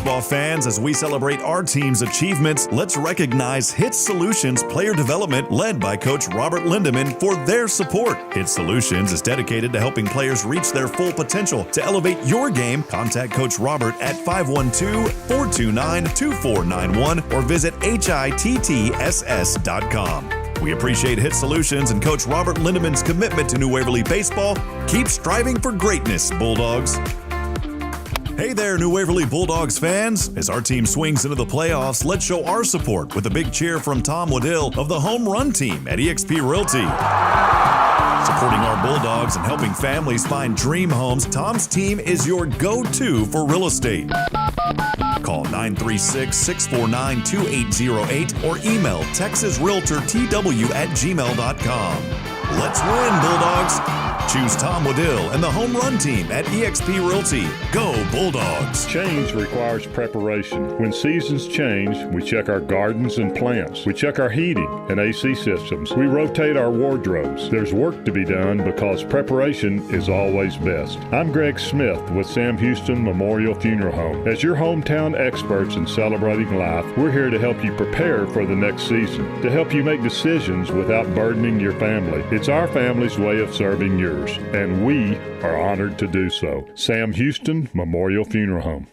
baseball fans, as we celebrate our team's achievements, let's recognize HITTSS Solutions Player Development, led by Coach Robert Lindemann, for their support. HITTSS Solutions is dedicated to helping players reach their full potential. To elevate your game, contact Coach Robert at 512-429-2491 or visit HITTSS.com. We appreciate HITTSS Solutions and Coach Robert Lindemann's commitment to New Waverly baseball. Keep striving for greatness, Bulldogs. Hey there, New Waverly Bulldogs fans. As our team swings into the playoffs, let's show our support with a big cheer from Tom Waddill of the Home Run Team at eXp Realty. Supporting our Bulldogs and helping families find dream homes, Tom's team is your go-to for real estate. Call 936-649-2808 or email texasrealtortw@gmail.com. Let's win, Bulldogs. Choose Tom Waddill and the Home Run Team at eXp Realty. Go Bulldogs! Change requires preparation. When seasons change, we check our gardens and plants. We check our heating and AC systems. We rotate our wardrobes. There's work to be done because preparation is always best. I'm Greg Smith with Sam Houston Memorial Funeral Home. As your hometown experts in celebrating life, we're here to help you prepare for the next season, to help you make decisions without burdening your family. It's our family's way of serving yours, and we are honored to do so. Sam Houston Memorial Funeral Home.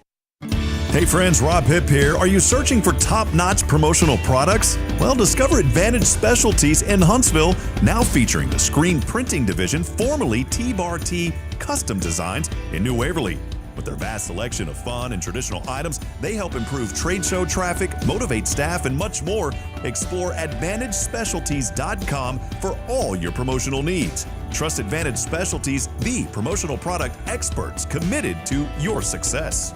Hey friends, Rob Hipp here. Are you searching for top-notch promotional products? Well, discover Advantage Specialties in Huntsville, now featuring the screen printing division, formerly T-Bar T Custom Designs in New Waverly. With their vast selection of fun and traditional items, they help improve trade show traffic, motivate staff, and much more. Explore AdvantageSpecialties.com for all your promotional needs. Trust Advantage Specialties, the promotional product experts committed to your success.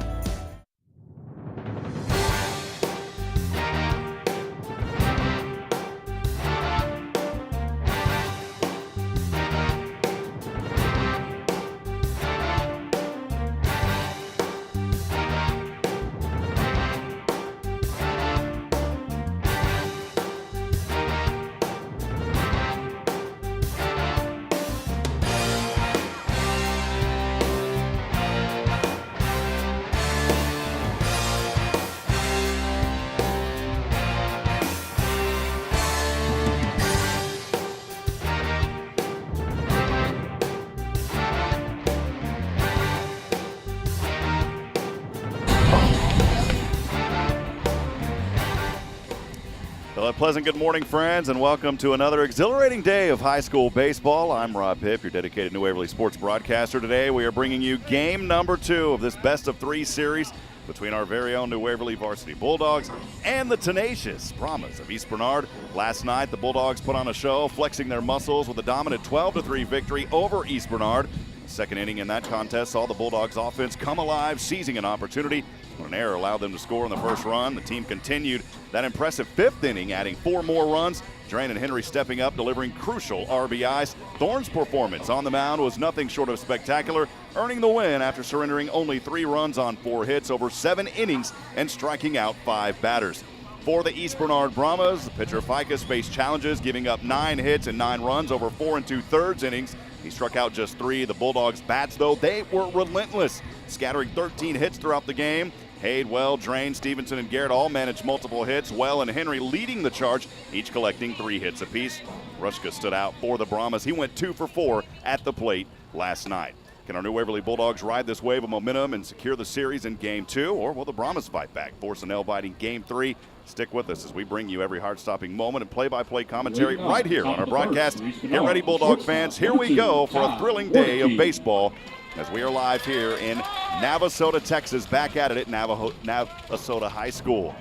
Well, a pleasant good morning, friends, and welcome to another exhilarating day of high school baseball. I'm Rob Hipp, your dedicated New Waverly sports broadcaster. Today we are bringing you game number 2 of this best-of-3 series between our very own New Waverly varsity Bulldogs and the tenacious Brahmas of East Bernard. Last night, the Bulldogs put on a show, flexing their muscles with a dominant 12-3 victory over East Bernard. The second inning in that contest saw the Bulldogs offense come alive, seizing an opportunity. When an error allowed them to score in the first run, the team continued that impressive 5th inning, adding 4 more runs. Drain and Henry stepping up, delivering crucial RBIs. Thorne's performance on the mound was nothing short of spectacular, earning the win after surrendering only 3 runs on 4 hits over 7 innings and striking out 5 batters. For the East Bernard Brahmas, the pitcher Ficus faced challenges, giving up 9 hits and 9 runs over 4 2/3 innings. He struck out just 3. The Bulldogs' bats, though, they were relentless, scattering 13 hits throughout the game. Hade, Well, Drain, Stevenson, and Garrett all managed multiple hits. Well and Henry leading the charge, each collecting 3 hits apiece. Rushka stood out for the Brahmas. He went 2 for 4 at the plate last night. Can our New Waverly Bulldogs ride this wave of momentum and secure the series in Game 2, or will the Brahmas fight back, force a nail-biting Game 3? Stick with us as we bring you every heart-stopping moment and play-by-play commentary right here on our broadcast. Get ready, Bulldog fans. Here we go for a thrilling day of baseball as we are live here in Navasota, Texas, back at it at Navasota High School.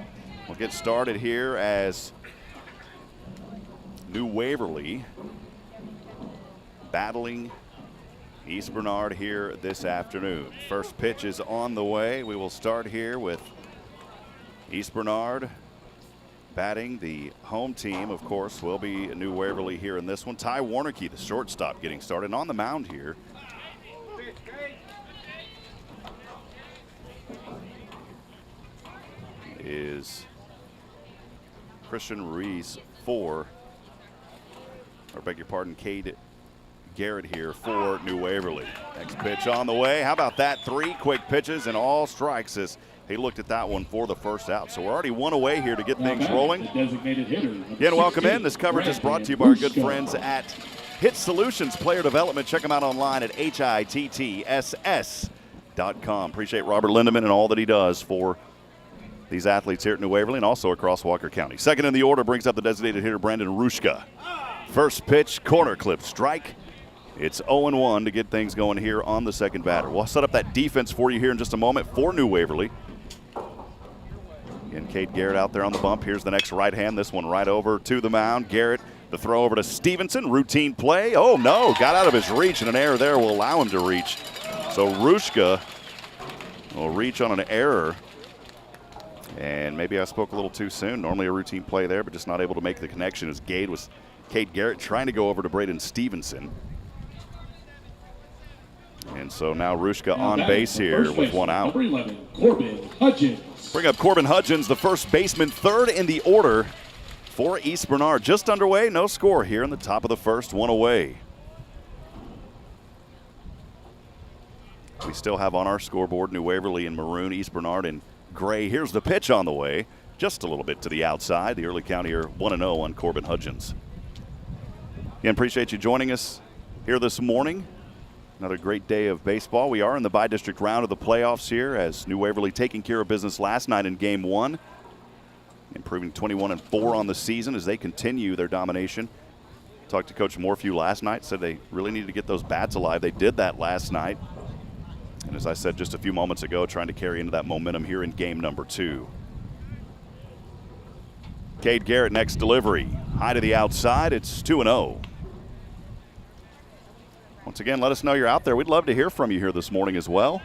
We'll get started here as New Waverly battling East Bernard here this afternoon. First pitch is on the way. We will start here with East Bernard batting. The home team, of course, will be New Waverly here in this one. Ty Warneke, the shortstop, getting started. And on the mound here is Christian Ruiz Cade Garrett here for New Waverly. Next pitch on the way. How about that? 3 quick pitches and all strikes as He looked at that one for the first out. So we're already one away here to get things rolling. Designated hitter. Again, welcome in. This coverage is brought to you by our good friends at HITTSS Solutions Player Development. Check them out online at HITTSS.com. Appreciate Robert Lindemann and all that he does for these athletes here at New Waverly and also across Walker County. Second in the order brings up the designated hitter, Brandon Rushka. First pitch, corner clip, strike. It's 0-1 to get things going here on the second batter. We'll set up that defense for you here in just a moment for New Waverly. Again, Cade Garrett out there on the bump. Here's the next right hand. This one right over to the mound. Garrett, the throw over to Stevenson. Routine play. Oh, no. Got out of his reach, and an error there will allow him to reach. So Rushka will reach on an error. And maybe I spoke a little too soon. Normally a routine play there, but just not able to make the connection as Cade Garrett trying to go over to Braden Stevenson. And so now Rushka on base here with one out. Number 11, Corbin Hudgens. Bring up Corbin Hudgens, the first baseman, third in the order for East Bernard. Just underway, no score here in the top of the first, one away. We still have on our scoreboard New Waverly in maroon, East Bernard in gray. Here's the pitch on the way, just a little bit to the outside. The early count here, 1-0 on Corbin Hudgens. Again, appreciate you joining us here this morning. Another great day of baseball. We are in the by-district round of the playoffs here as New Waverly taking care of business last night in Game 1. Improving 21-4 on the season as they continue their domination. Talked to Coach Morphew last night, said they really needed to get those bats alive. They did that last night. And as I said just a few moments ago, trying to carry into that momentum here in game number 2. Cade Garrett, next delivery. High to the outside, it's 2-0. Once again, let us know you're out there. We'd love to hear from you here this morning as well.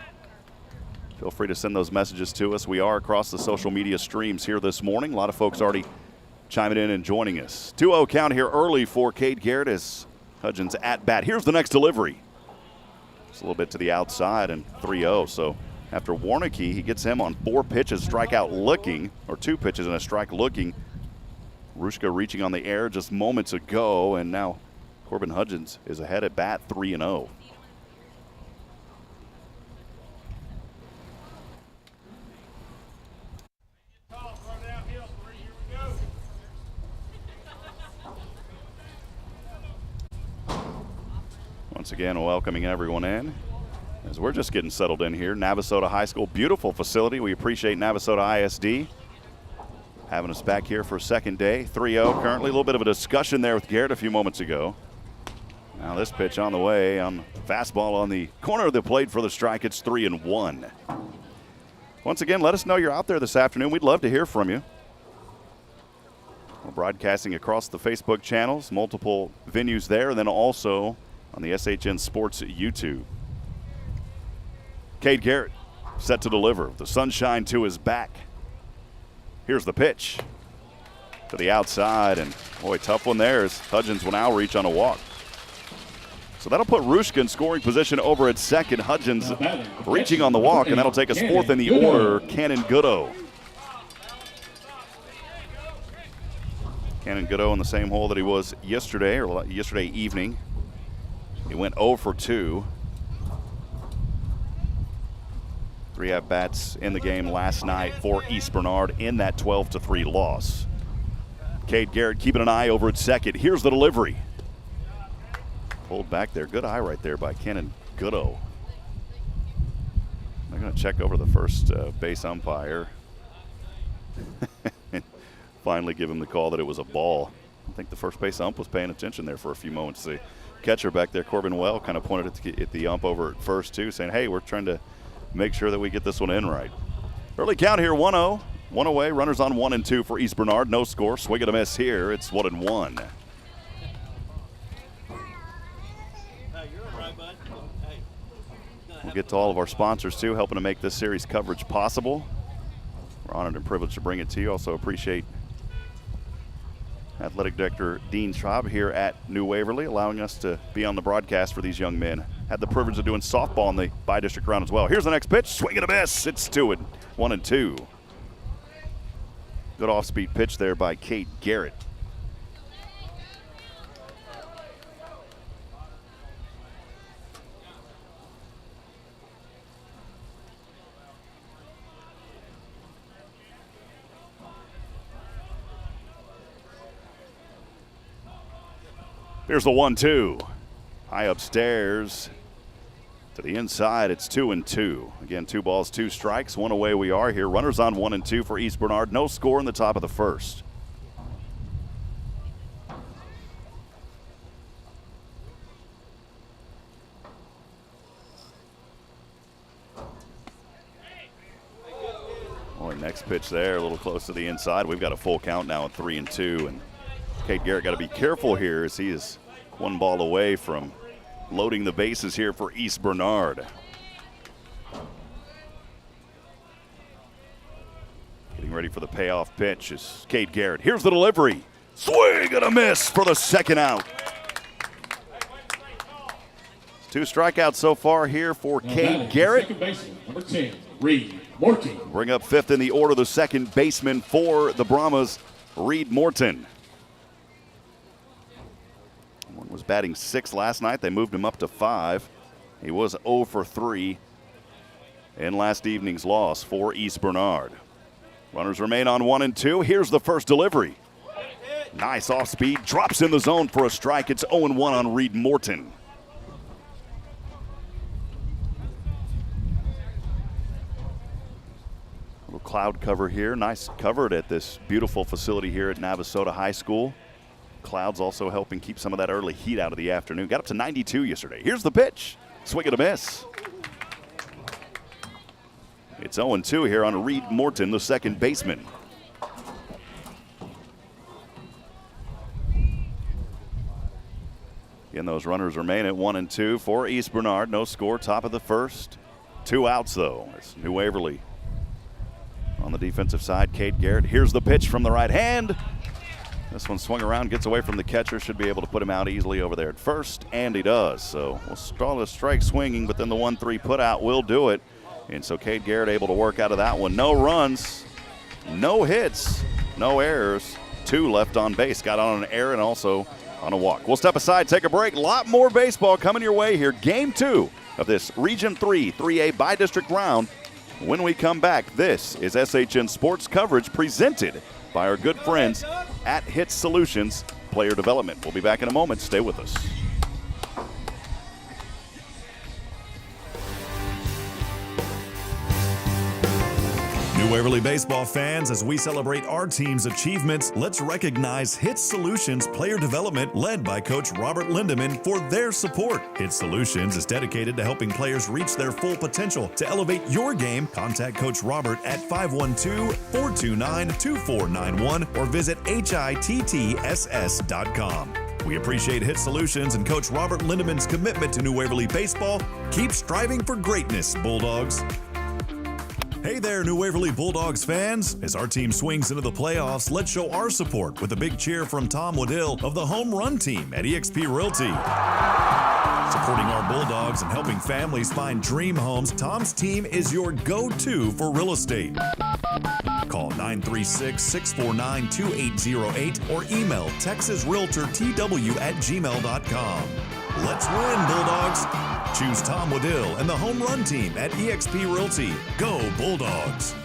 Feel free to send those messages to us. We are across the social media streams here this morning. A lot of folks already chiming in and joining us. 2-0 count here early for Cade Garrett as Hudgens at bat. Here's the next delivery. Just a little bit to the outside and 3-0. So after Warnicki, he gets him on 4 pitches, strikeout looking, or 2 pitches and a strike looking. Rushka reaching on the air just moments ago, and now Corbin Hudgens is ahead at bat, 3-0. Once again, welcoming everyone in as we're just getting settled in here. Navasota High School, beautiful facility. We appreciate Navasota ISD having us back here for a second day. 3-0 currently. A little bit of a discussion there with Garrett a few moments ago. Now this pitch on the way, on fastball on the corner of the plate for the strike. It's 3-1. Once again, let us know you're out there this afternoon. We'd love to hear from you. We're broadcasting across the Facebook channels, multiple venues there, and then also on the SHN Sports YouTube. Cade Garrett set to deliver. The sunshine to his back. Here's the pitch to the outside, and boy, tough one there as Hudgens will now reach on a walk. So that'll put Rushka in scoring position over at second. Hudgens reaching on the walk, and that'll take us 4th in the order, Cannon Goodo. Cannon Goodo in the same hole that he was yesterday, or yesterday evening. He went 0 for 2. 3 at-bats in the game last night for East Bernard in that 12-3 loss. Cade Garrett keeping an eye over at second. Here's the delivery. Pulled back there. Good eye right there by Cannon Goodo. They're going to check over the first base umpire. Finally give him the call that it was a ball. I think the first base ump was paying attention there for a few moments. The catcher back there, Corbin Well, kind of pointed at the ump over at first too, saying, hey, we're trying to make sure that we get this one in right. Early count here, 1-0. 1 away, runners on 1 and 2 for East Bernard. No score, swing and a miss here. It's 1-1. We'll get to all of our sponsors too, helping to make this series coverage possible. We're honored and privileged to bring it to you. Also appreciate Athletic Director Dean Schwab here at New Waverly, allowing us to be on the broadcast for these young men. Had the privilege of doing softball in the by-district round as well. Here's the next pitch, swing and a miss. It's 1-2. Good off-speed pitch there by Cade Garrett. Here's the 1-2. High upstairs to the inside. It's 2-2. Again, 2 balls, 2 strikes. 1 away we are here. Runners on 1-2 for East Bernard. No score in the top of the first. Next pitch there, a little close to the inside. We've got a full count now at 3-2, and Cade Garrett got to be careful here as he is 1 ball away from loading the bases here for East Bernard. Getting ready for the payoff pitch is Cade Garrett. Here's the delivery. Swing and a miss for the second out. 2 strikeouts so far here for Cade Garrett. Second baseman, number 10, Reed Morton. Bring up 5th in the order, the second baseman for the Brahmas, Reed Morton. One was batting 6th last night. They moved him up to 5. He was 0 for 3 in last evening's loss for East Bernard. Runners remain on 1-2. Here's the first delivery. Nice off speed, drops in the zone for a strike. It's 0-1 on Reed Morton. Cloud cover here. Nice covered at this beautiful facility here at Navasota High School. Clouds also helping keep some of that early heat out of the afternoon. Got up to 92 yesterday. Here's the pitch. Swing and a miss. It's 0-2 here on Reed Morton, the second baseman. Again, those runners remain at 1-2 for East Bernard. No score, top of the first. 2 outs, though. It's New Waverly on the defensive side. Cade Garrett. Here's the pitch from the right hand. This one swung around, gets away from the catcher. Should be able to put him out easily over there at first, and he does. So we'll start a strike swinging, but then the 1-3 put out will do it. And so Cade Garrett able to work out of that one. No runs, no hits, no errors. 2 left on base. Got on an error and also on a walk. We'll step aside, take a break. A lot more baseball coming your way here. Game 2 of this Region 3 3A by-district round. When we come back, this is SHN Sports coverage presented by our good friends at HITTSS Solutions Player Development. We'll be back in a moment. Stay with us. New Waverly baseball fans, as we celebrate our team's achievements, let's recognize HITTSS Solutions Player Development, led by Coach Robert Lindemann, for their support. HITTSS Solutions is dedicated to helping players reach their full potential. To elevate your game, contact Coach Robert at 512-429-2491 or visit HITTSS.com. We appreciate HITTSS Solutions and Coach Robert Lindemann's commitment to New Waverly baseball. Keep striving for greatness, Bulldogs. Hey there, New Waverly Bulldogs fans. As our team swings into the playoffs, let's show our support with a big cheer from Tom Waddill of the Home Run Team at eXp Realty. Supporting our Bulldogs and helping families find dream homes, Tom's team is your go-to for real estate. Call 936-649-2808 or email texasrealtortw@gmail.com. Let's win, Bulldogs. Choose Tom Waddill and the Home Run Team at eXp Realty. Go Bulldogs.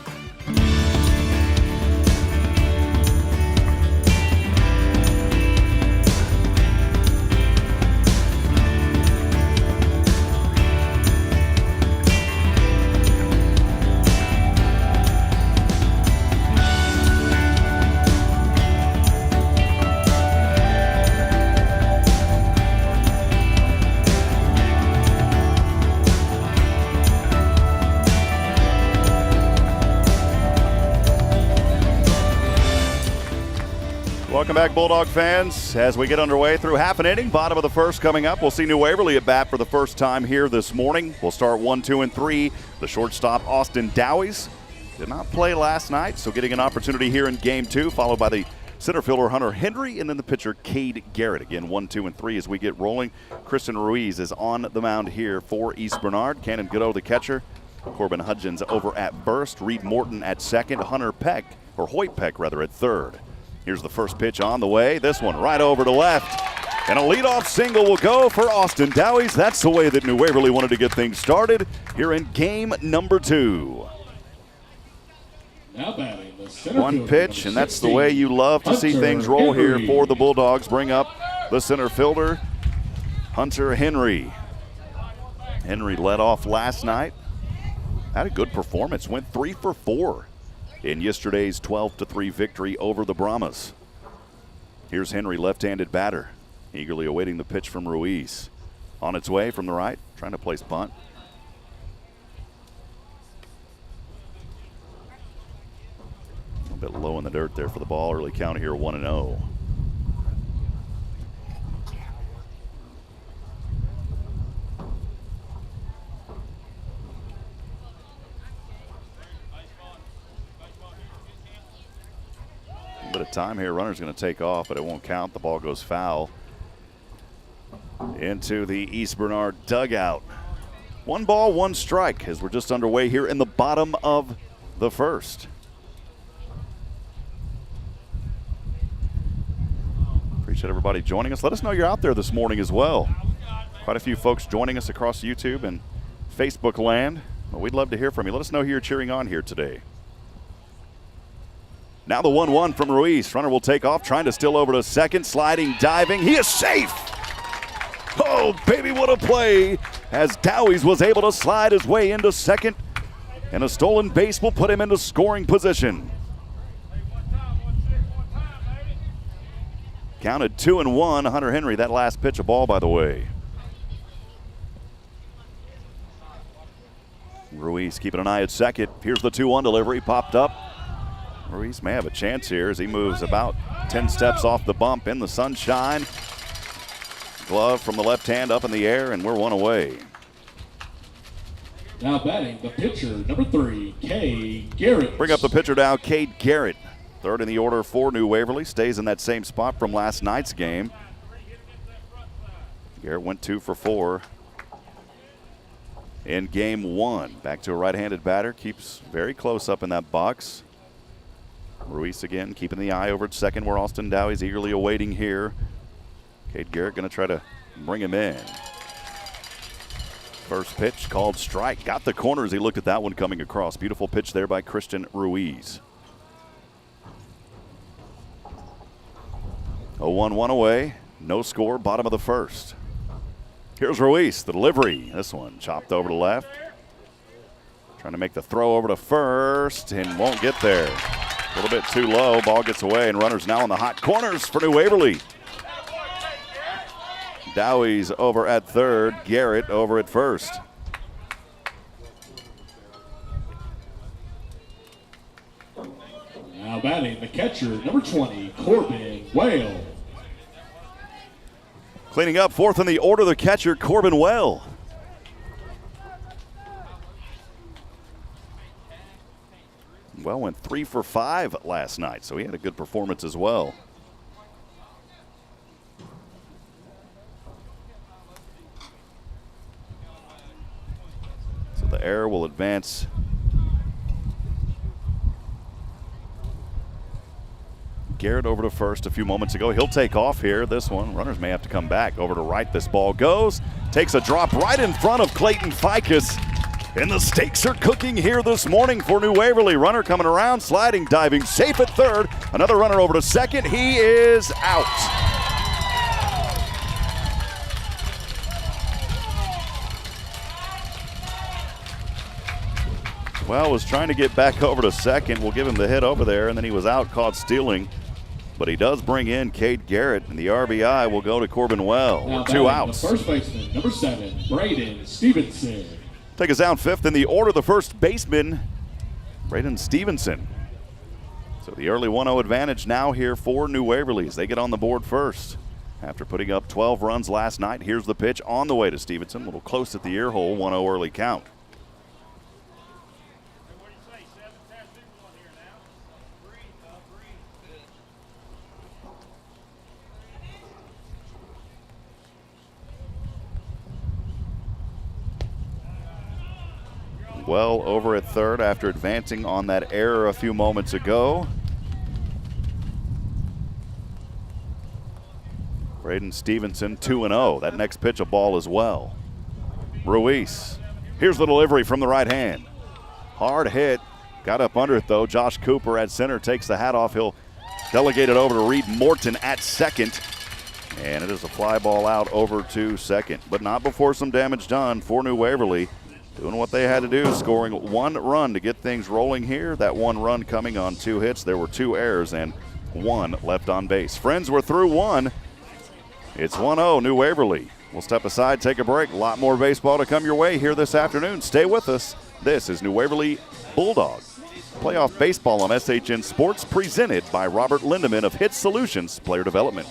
Welcome back, Bulldog fans. As we get underway through half an inning, bottom of the first coming up, we'll see New Waverly at bat for the first time here this morning. We'll start 1, 2, and 3. The shortstop, Austin Dowies, did not play last night, so getting an opportunity here in Game 2, followed by the center fielder, Hunter Henry, and then the pitcher, Cade Garrett. Again, 1, 2, and 3 as we get rolling. Kristen Ruiz is on the mound here for East Bernard. Cannon Goodo, the catcher. Corbin Hudgens over at first. Reed Morton at second. Hunter Peck, or Hoyt Peck, rather, at third. Here's the first pitch on the way. This one right over to left. And a leadoff single will go for Austin Dowies. That's the way that New Waverly wanted to get things started here in game number 2. Now batting the center One fielder, pitch, and number that's the way you love to see Hunter things roll here Henry. for the Bulldogs. Bring up the center fielder, Hunter Henry. Henry led off last night. Had a good performance, went 3 for 4 in yesterday's 12-3 victory over the Brahmas. Here's Henry, left-handed batter, eagerly awaiting the pitch from Ruiz. On its way from the right, trying to place bunt. A little bit low in the dirt there for the ball. Early count here, 1-0. A bit of time here. Runner's going to take off, but it won't count. The ball goes foul into the East Bernard dugout. 1 ball, 1 strike as we're just underway here in the bottom of the first. Appreciate everybody joining us. Let us know you're out there this morning as well. Quite a few folks joining us across YouTube and Facebook land. Well, we'd love to hear from you. Let us know who you're cheering on here today. Now the 1-1 from Ruiz. Runner will take off, trying to steal over to second, sliding, diving. He is safe. Oh, baby, what a play, as Dowies was able to slide his way into second, and a stolen base will put him into scoring position. Counted 2-1. Hunter Henry, that last pitch, a ball, by the way. Ruiz keeping an eye at second. Here's the 2-1 delivery, popped up. Ruiz may have a chance here as he moves about 10 steps off the bump in the sunshine. Glove from the left hand up in the air, and we're 1 away. Now batting the pitcher, number 3, Cade Garrett. Bring up the pitcher now, Cade Garrett. Third in the order for New Waverly. Stays in that same spot from last night's game. Garrett went 2 for 4 in game 1. Back to a right-handed batter. Keeps very close up in that box. Ruiz again keeping the eye over at second where Austin Dowie's eagerly awaiting here. Cade Garrett going to try to bring him in. First pitch called strike. Got the corner as he looked at that one coming across. Beautiful pitch there by Christian Ruiz. 0-1 away. No score, bottom of the first. Here's Ruiz, the delivery. This one chopped over to left. Trying to make the throw over to first and won't get there. A little bit too low. Ball gets away, and runners now in the hot corners for New Waverly. Dowie's over at third. Garrett over at first. Now batting the catcher, number 20, Corbin Whale. Cleaning up fourth in the order, the catcher, Corbin Whale. Well, went 3 for 5 last night, so he had a good performance as well. So the error will advance Garrett over to first a few moments ago. He'll take off here. This one, runners may have to come back. Over to right, this ball goes. Takes a drop right in front of Clayton Ficus. And the stakes are cooking here this morning for New Waverly. Runner coming around, sliding, diving, safe at third. Another runner over to second. He is out. Well, was trying to get back over to second. We'll give him the hit over there, and then he was out, caught stealing. But he does bring in Cade Garrett, and the RBI will go to Corbin Well. Now 2 outs. The first baseman, number 7, Braden Stevenson. Take us down fifth in the order, the first baseman, Braden Stevenson. So the early 1-0 advantage now here for New Waverly as they get on the board first. After putting up 12 runs last night, here's the pitch on the way to Stevenson. A little close at the ear hole, 1-0 early count. Well over at third after advancing on that error a few moments ago. Braden Stevenson 2-0. That next pitch a ball as well. Ruiz. Here's the delivery from the right hand. Hard hit. Got up under it though. Josh Cooper at center takes the hat off. He'll delegate it over to Reed Morton at second. And it is a fly ball out over to second, but not before some damage done for New Waverly. Doing what they had to do, scoring 1 run to get things rolling here. That 1 run coming on 2 hits. There were 2 errors and 1 left on base. Friends, we're through 1. It's 1-0 New Waverly. We'll step aside, take a break. A lot more baseball to come your way here this afternoon. Stay with us. This is New Waverly Bulldogs. Playoff baseball on SHN Sports, presented by Robert Lindemann of HITTSS Solutions Player Development.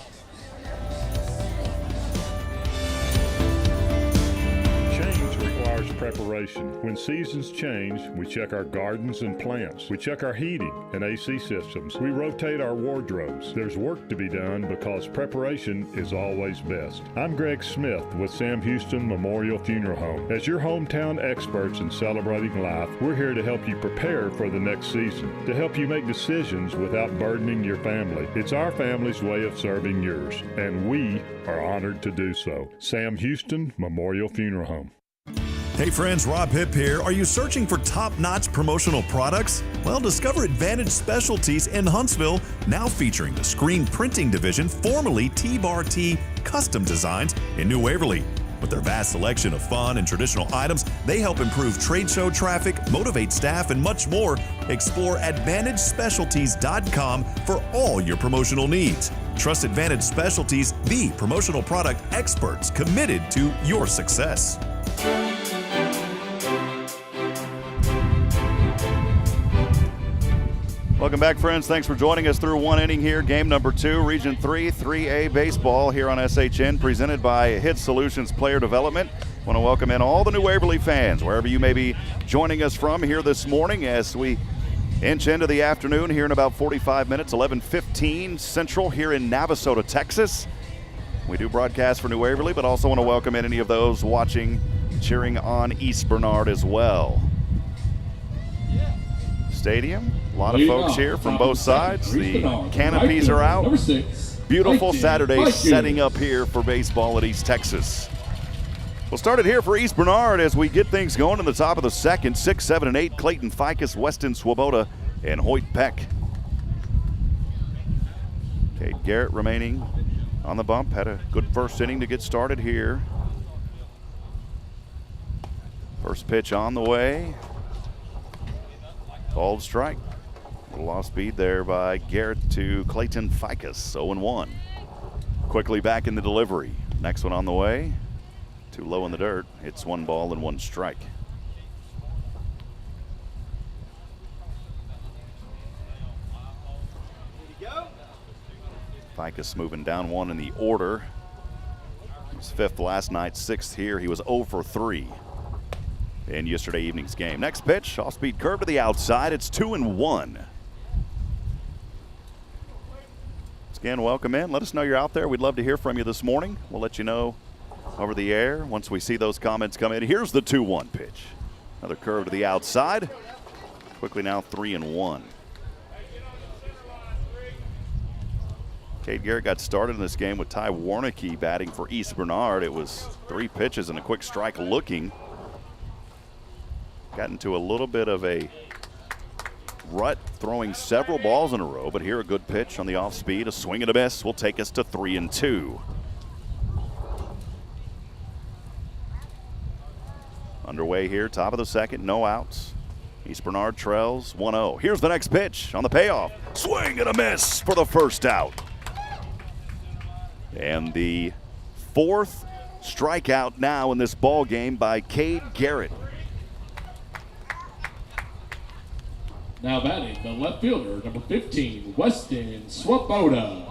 Preparation. When seasons change, we check our gardens and plants. We check our heating and AC systems. We rotate our wardrobes. There's work to be done because preparation is always best. I'm Greg Smith with Sam Houston Memorial Funeral Home. As your hometown experts in celebrating life, we're here to help you prepare for the next season, to help you make decisions without burdening your family. It's our family's way of serving yours, and we are honored to do so. Sam Houston Memorial Funeral Home. Hey friends, Rob Hipp here. Are you searching for top-notch promotional products? Well, discover Advantage Specialties in Huntsville, now featuring the screen printing division, formerly T-Bar T Custom Designs in New Waverly. With their vast selection of fun and traditional items, they help improve trade show traffic, motivate staff, and much more. Explore AdvantageSpecialties.com for all your promotional needs. Trust Advantage Specialties, the promotional product experts committed to your success. Welcome back, friends. Thanks for joining us through 1 inning here. Game number 2, Region 3, 3A baseball here on SHN, presented by HITTSS Solutions Player Development. I want to welcome in all the New Waverly fans, wherever you may be joining us from here this morning as we inch into the afternoon here in about 45 minutes, 11:15 Central here in Navasota, Texas. We do broadcast for New Waverly, but also want to welcome in any of those watching, cheering on East Bernard as well. Stadium, a lot of folks here from both sides. The canopies are out. Beautiful Saturday setting up here for baseball at East Texas. We'll start it here for East Bernard as we get things going in the top of the second. 6, 7, and 8, Clayton Ficus, Weston Swoboda, and Hoyt Peck. Cade Garrett remaining on the bump. Had a good first inning to get started here. First pitch on the way. Called strike. A little off speed there by Garrett to Clayton Ficus, 0-1. Quickly back in the delivery. Next one on the way. Too low in the dirt. It's 1 ball and 1 strike. Ficus moving down 1 in the order. He was 5th last night, 6th here. He was 0 for 3. In yesterday evening's game. Next pitch, off-speed curve to the outside. It's 2-1. Once again, welcome in. Let us know you're out there. We'd love to hear from you this morning. We'll let you know over the air once we see those comments come in. Here's the 2-1 pitch. Another curve to the outside. Quickly now 3-1. Cade Garrett got started in this game with Ty Warnicki batting for East Bernard. It was 3 pitches and a quick strike looking. Got into a little bit of a rut, throwing several balls in a row, but here a good pitch on the off speed. A swing and a miss will take us to 3-2. Underway here, top of the second, no outs. East Bernard trails 1-0. Here's the next pitch on the payoff. Swing and a miss for the first out. And the 4th strikeout now in this ball game by Cade Garrett. Now batting, the left fielder, number 15, Weston Swoboda.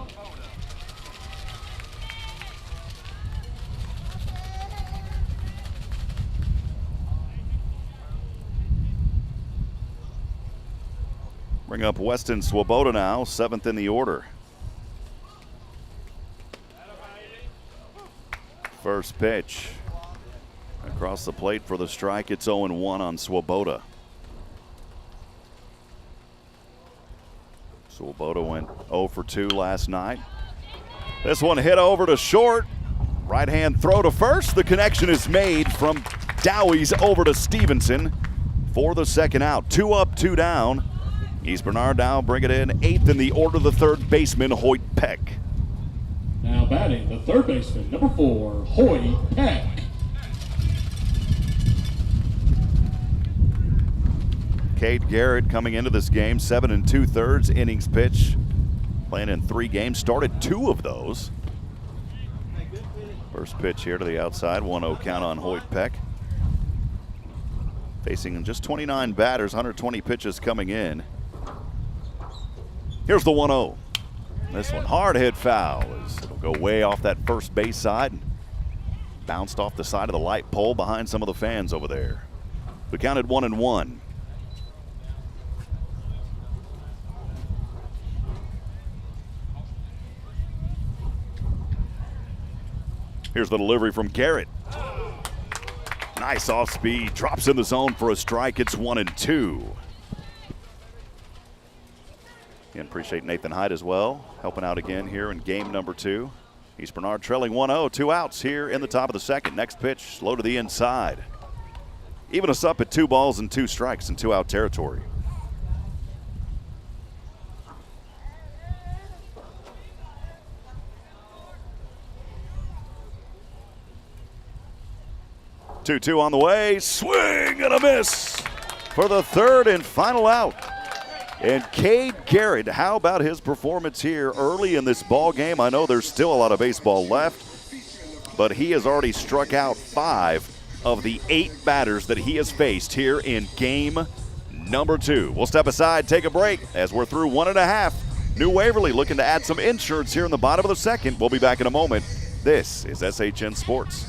Bring up Weston Swoboda now, 7th in the order. First pitch across the plate for the strike. It's 0-1 on Swoboda. Swoboda went 0 for 2 last night. This one hit over to short. Right hand throw to first. The connection is made from Dowie's over to Stevenson for the second out. 2 up, 2 down. East Bernard now bring it in 8th in the order, the third baseman, Hoyt Peck. Now batting, the third baseman, number 4, Hoy Peck. Cade Garrett coming into this game, 7 2/3 innings pitch. Playing in 3 games, started 2 of those. First pitch here to the outside, 1-0 count on Hoyt Peck. Facing just 29 batters, 120 pitches coming in. Here's the 1-0. This one, hard hit foul. It'll go way off that first base side. Bounced off the side of the light pole behind some of the fans over there. We counted 1-1. Here's the delivery from Garrett. Nice off speed, drops in the zone for a strike. It's 1-2. Again, appreciate Nathan Hyde as well, helping out again here in game number 2. East Bernard trailing 1-0, 2 outs here in the top of the second. Next pitch, slow to the inside. Even us up at 2 balls and 2 strikes in 2-out territory. Two on the way, swing and a miss for the third and final out. And Cade Garrett, how about his performance here early in this ball game? I know there's still a lot of baseball left, but he has already struck out 5 of the 8 batters that he has faced here in game number 2. We'll step aside, take a break as we're through 1.5. New Waverly looking to add some insurance here in the bottom of the second. We'll be back in a moment. This is SHN Sports.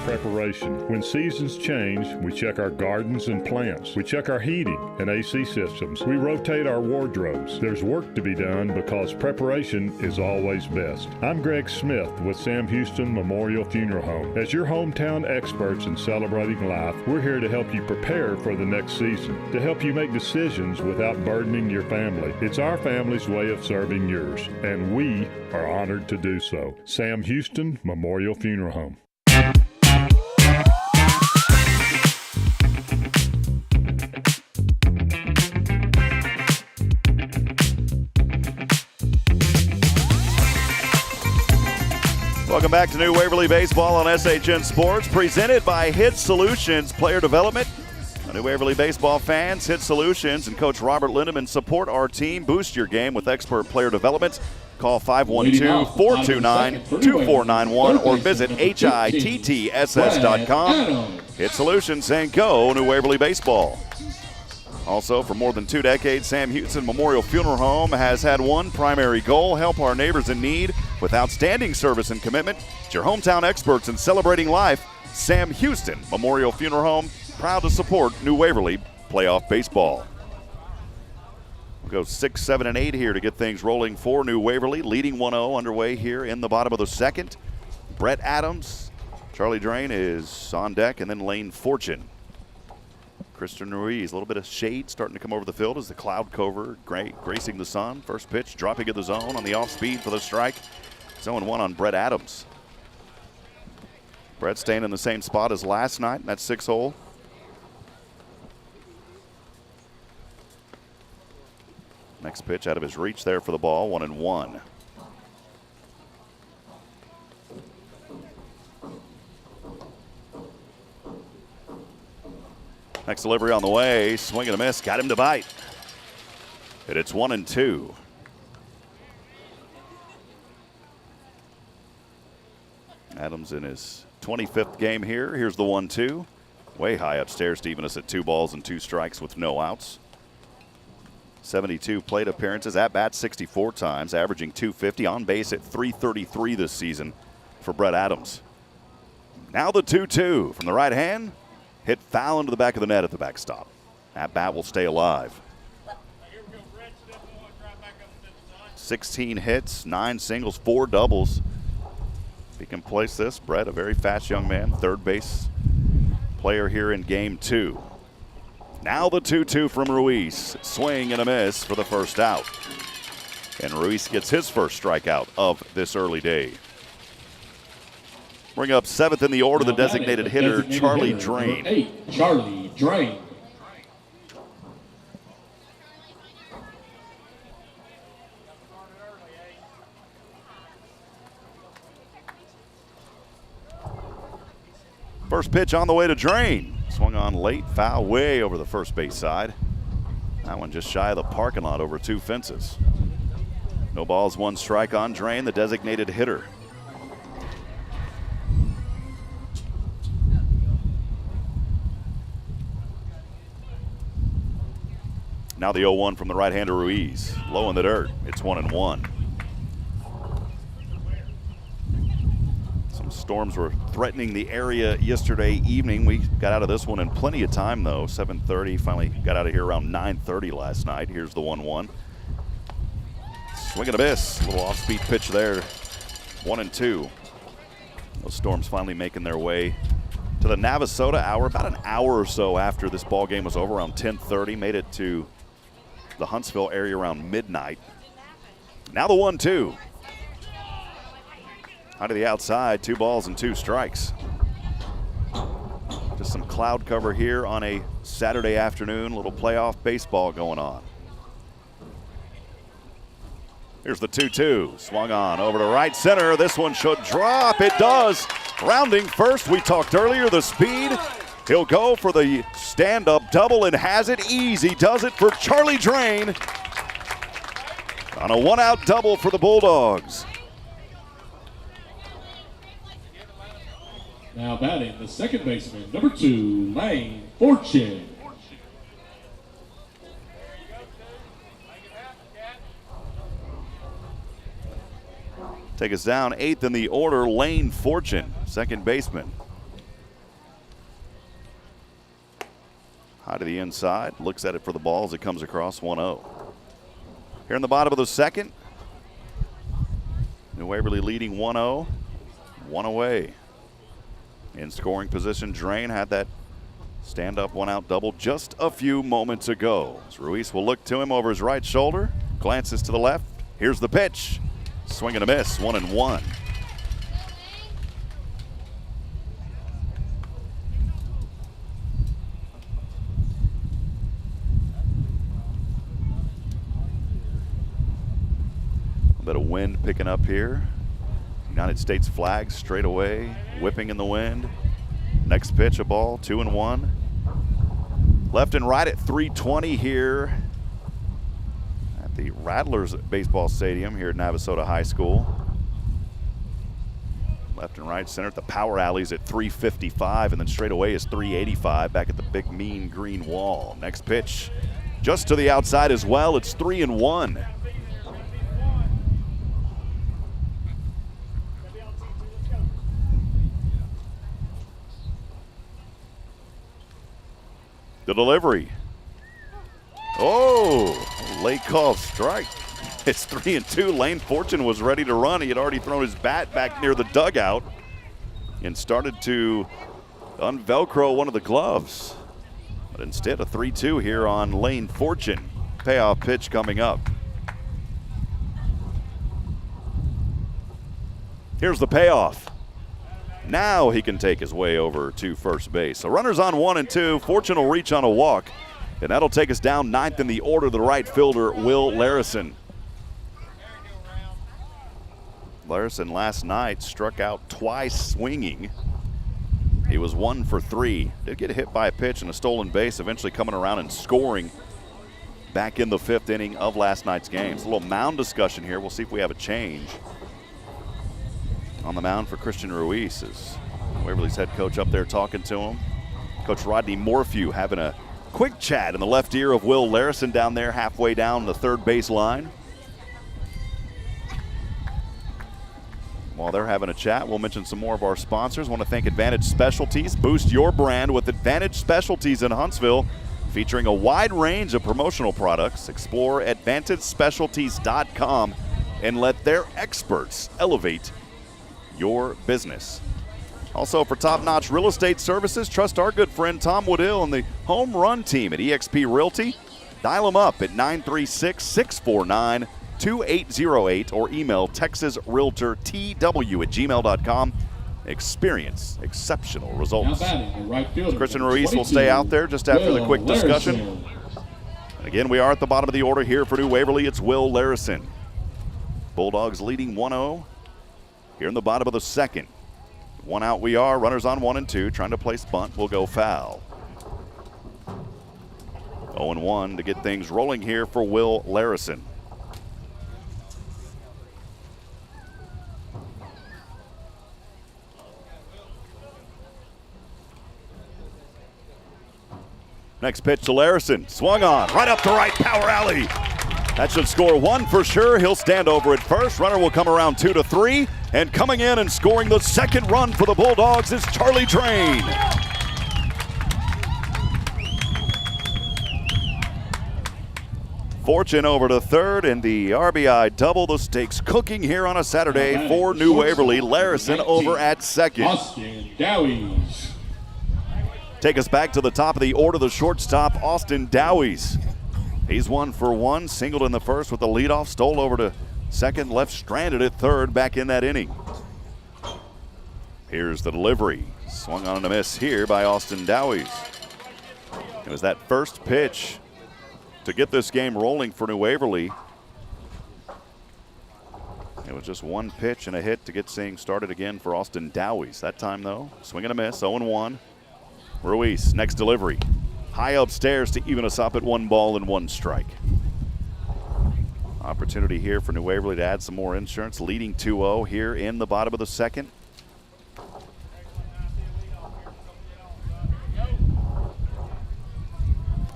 Preparation. When seasons change, we check our gardens and plants. We check our heating and AC systems. We rotate our wardrobes. There's work to be done because preparation is always best. I'm Greg Smith with Sam Houston Memorial Funeral Home. As your hometown experts in celebrating life, we're here to help you prepare for the next season, to help you make decisions without burdening your family. It's our family's way of serving yours, and we are honored to do so. Sam Houston Memorial Funeral Home. Welcome back to New Waverly Baseball on SHN Sports, presented by HITTSS Solutions Player Development. New Waverly Baseball fans, HITTSS Solutions and Coach Robert Lindemann support our team. Boost your game with expert player development. Call 512-429-2491 or visit HITTSS.com. HITTSS Solutions and go New Waverly Baseball. Also, for more than 2 decades, Sam Houston Memorial Funeral Home has had one primary goal: help our neighbors in need with outstanding service and commitment. It's your hometown experts in celebrating life. Sam Houston Memorial Funeral Home, proud to support New Waverly playoff baseball. We'll go 6, 7, and 8 here to get things rolling for New Waverly. Leading 1-0 underway here in the bottom of the second. Brett Adams, Charlie Drain is on deck, and then Lane Fortune. Christian Ruiz, a little bit of shade starting to come over the field as the cloud cover gracing the sun. First pitch, dropping in the zone on the off speed for the strike. 0-1 on Brett Adams. Brett staying in the same spot as last night in that 6 hole. Next pitch out of his reach there for the ball, 1-1. Next delivery on the way, swing and a miss, got him to bite. And it's 1-2. Adams in his 25th game here. Here's the 1-2. Way high upstairs to even us at 2 balls and 2 strikes with no outs. 72 plate appearances, at bat 64 times, averaging 250, on base at 333 this season for Brett Adams. Now the 2-2 from the right hand. Hit foul into the back of the net at the backstop. At bat will stay alive. 16 hits, 9 singles, 4 doubles. If he can place this, Brett, a very fast young man, third base player here in game 2. Now the 2-2 from Ruiz. Swing and a miss for the first out. And Ruiz gets his first strikeout of this early day. Bring up 7th in the order, the designated hitter, Charlie Drain. 8, Charlie Drain. First pitch on the way to Drain. Swung on late, foul way over the first base side. That one just shy of the parking lot over 2 fences. No balls, 1 strike on Drain, the designated hitter. Now the 0-1 from the right-hander Ruiz. Low in the dirt. It's 1-1. Some storms were threatening the area yesterday evening. We got out of this one in plenty of time, though. 7:30. Finally got out of here around 9:30 last night. Here's the 1-1. Swing and a miss. A little off-speed pitch there. 1-2. Those storms finally making their way to the Navasota hour. About an hour or so after this ball game was over, around 10:30. Made it to the Huntsville area around midnight. Now the 1-2. High to the outside, 2 balls and 2 strikes. Just some cloud cover here on a Saturday afternoon. Little playoff baseball going on. Here's the 2-2. Swung on over to right center. This one should drop. It does. Rounding first. We talked earlier, the speed. He'll go for the stand-up double and has it easy. Does it for Charlie Drain on a 1-out double for the Bulldogs. Now batting the second baseman, number 2, Lane Fortune. Take us down 8th in the order, Lane Fortune, second baseman. High to the inside, looks at it for the ball as it comes across 1-0. Here in the bottom of the second, New Waverly leading 1-0, 1 away. In scoring position, Drain had that stand-up 1-out double just a few moments ago. As Ruiz will look to him over his right shoulder, glances to the left. Here's the pitch. Swing and a miss, 1-1. A bit of wind picking up here. United States flag straight away, whipping in the wind. Next pitch, a ball, 2-1. Left and right at 320 here at the Rattlers Baseball Stadium here at Navasota High School. Left and right center at the Power Alleys at 355, and then straight away is 385 back at the big mean green wall. Next pitch, just to the outside as well. It's 3-1. The delivery. Oh, late call strike. It's 3-2. Lane Fortune was ready to run. He had already thrown his bat back near the dugout and started to unvelcro one of the gloves. But instead, a 3-2 here on Lane Fortune. Payoff pitch coming up. Here's the payoff. Now he can take his way over to first base. So runners on 1 and 2. Fortune will reach on a walk, and that'll take us down 9th in the order, the right fielder, Will Larison. Larison last night struck out twice swinging. He was 1 for 3. Did get hit by a pitch and a stolen base, eventually coming around and scoring back in the 5th inning of last night's game. It's a little mound discussion here. We'll see if we have a change on the mound for Christian Ruiz. As Waverly's head coach up there talking to him. Coach Rodney Morphew having a quick chat in the left ear of Will Larison down there halfway down the third base line. While they're having a chat, we'll mention some more of our sponsors. I want to thank Advantage Specialties. Boost your brand with Advantage Specialties in Huntsville, featuring a wide range of promotional products. Explore AdvantageSpecialties.com and let their experts elevate your business. Also, for top-notch real estate services, trust our good friend Tom Waddill and the home run team at eXp Realty. Dial them up at 936-649-2808 or email texasrealtortw@gmail.com. Experience exceptional results. Christian Ruiz will stay out there just after the quick discussion. And again, we are at the bottom of the order here for New Waverly. It's Will Larison. Bulldogs leading 1-0 here in the bottom of the second. One out we are. Runners on 1 and 2. Trying to place bunt. Will go foul. 0-1 to get things rolling here for Will Larison. Next pitch to Larison. Swung on. Right up the right power alley. That should score 1 for sure. He'll stand over at first. Runner will come around 2 to 3. And coming in and scoring the second run for the Bulldogs is Charlie Drain. Fortune over to third, and the RBI double. The stakes cooking here on a Saturday for New Waverly. Larison over at second. Austin Dowies. Take us back to the top of the order, the shortstop, Austin Dowies. He's 1 for 1, singled in the first with the leadoff, stole over to second, left stranded at third back in that inning. Here's the delivery. Swung on and a miss here by Austin Dowies. It was that first pitch to get this game rolling for New Waverly. It was just one pitch and a hit to get things started again for Austin Dowies. That time, though, swing and a miss, 0-1. Ruiz, next delivery. High upstairs to even us up at 1 ball and 1 strike. Opportunity here for New Waverly to add some more insurance, leading 2-0 here in the bottom of the second.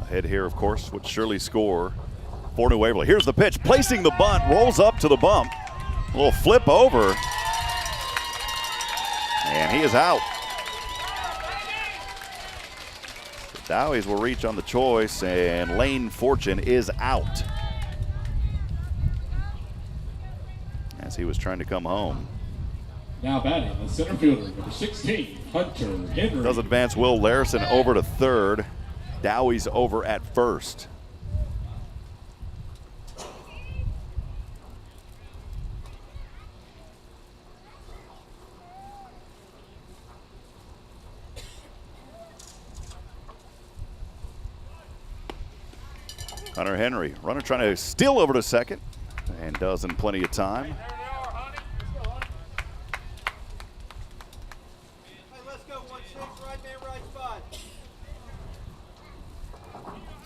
Ahead here, of course, would surely score for New Waverly. Here's the pitch, placing the bunt, rolls up to the bump. A little flip over, and he is out. Dowies will reach on the choice, and Lane Fortune is out as he was trying to come home. Now batting the center fielder, number 16, Hunter Henry. Does advance Will Larison over to third. Dowies over at first. Hunter Henry, runner trying to steal over to second, and does in plenty of time.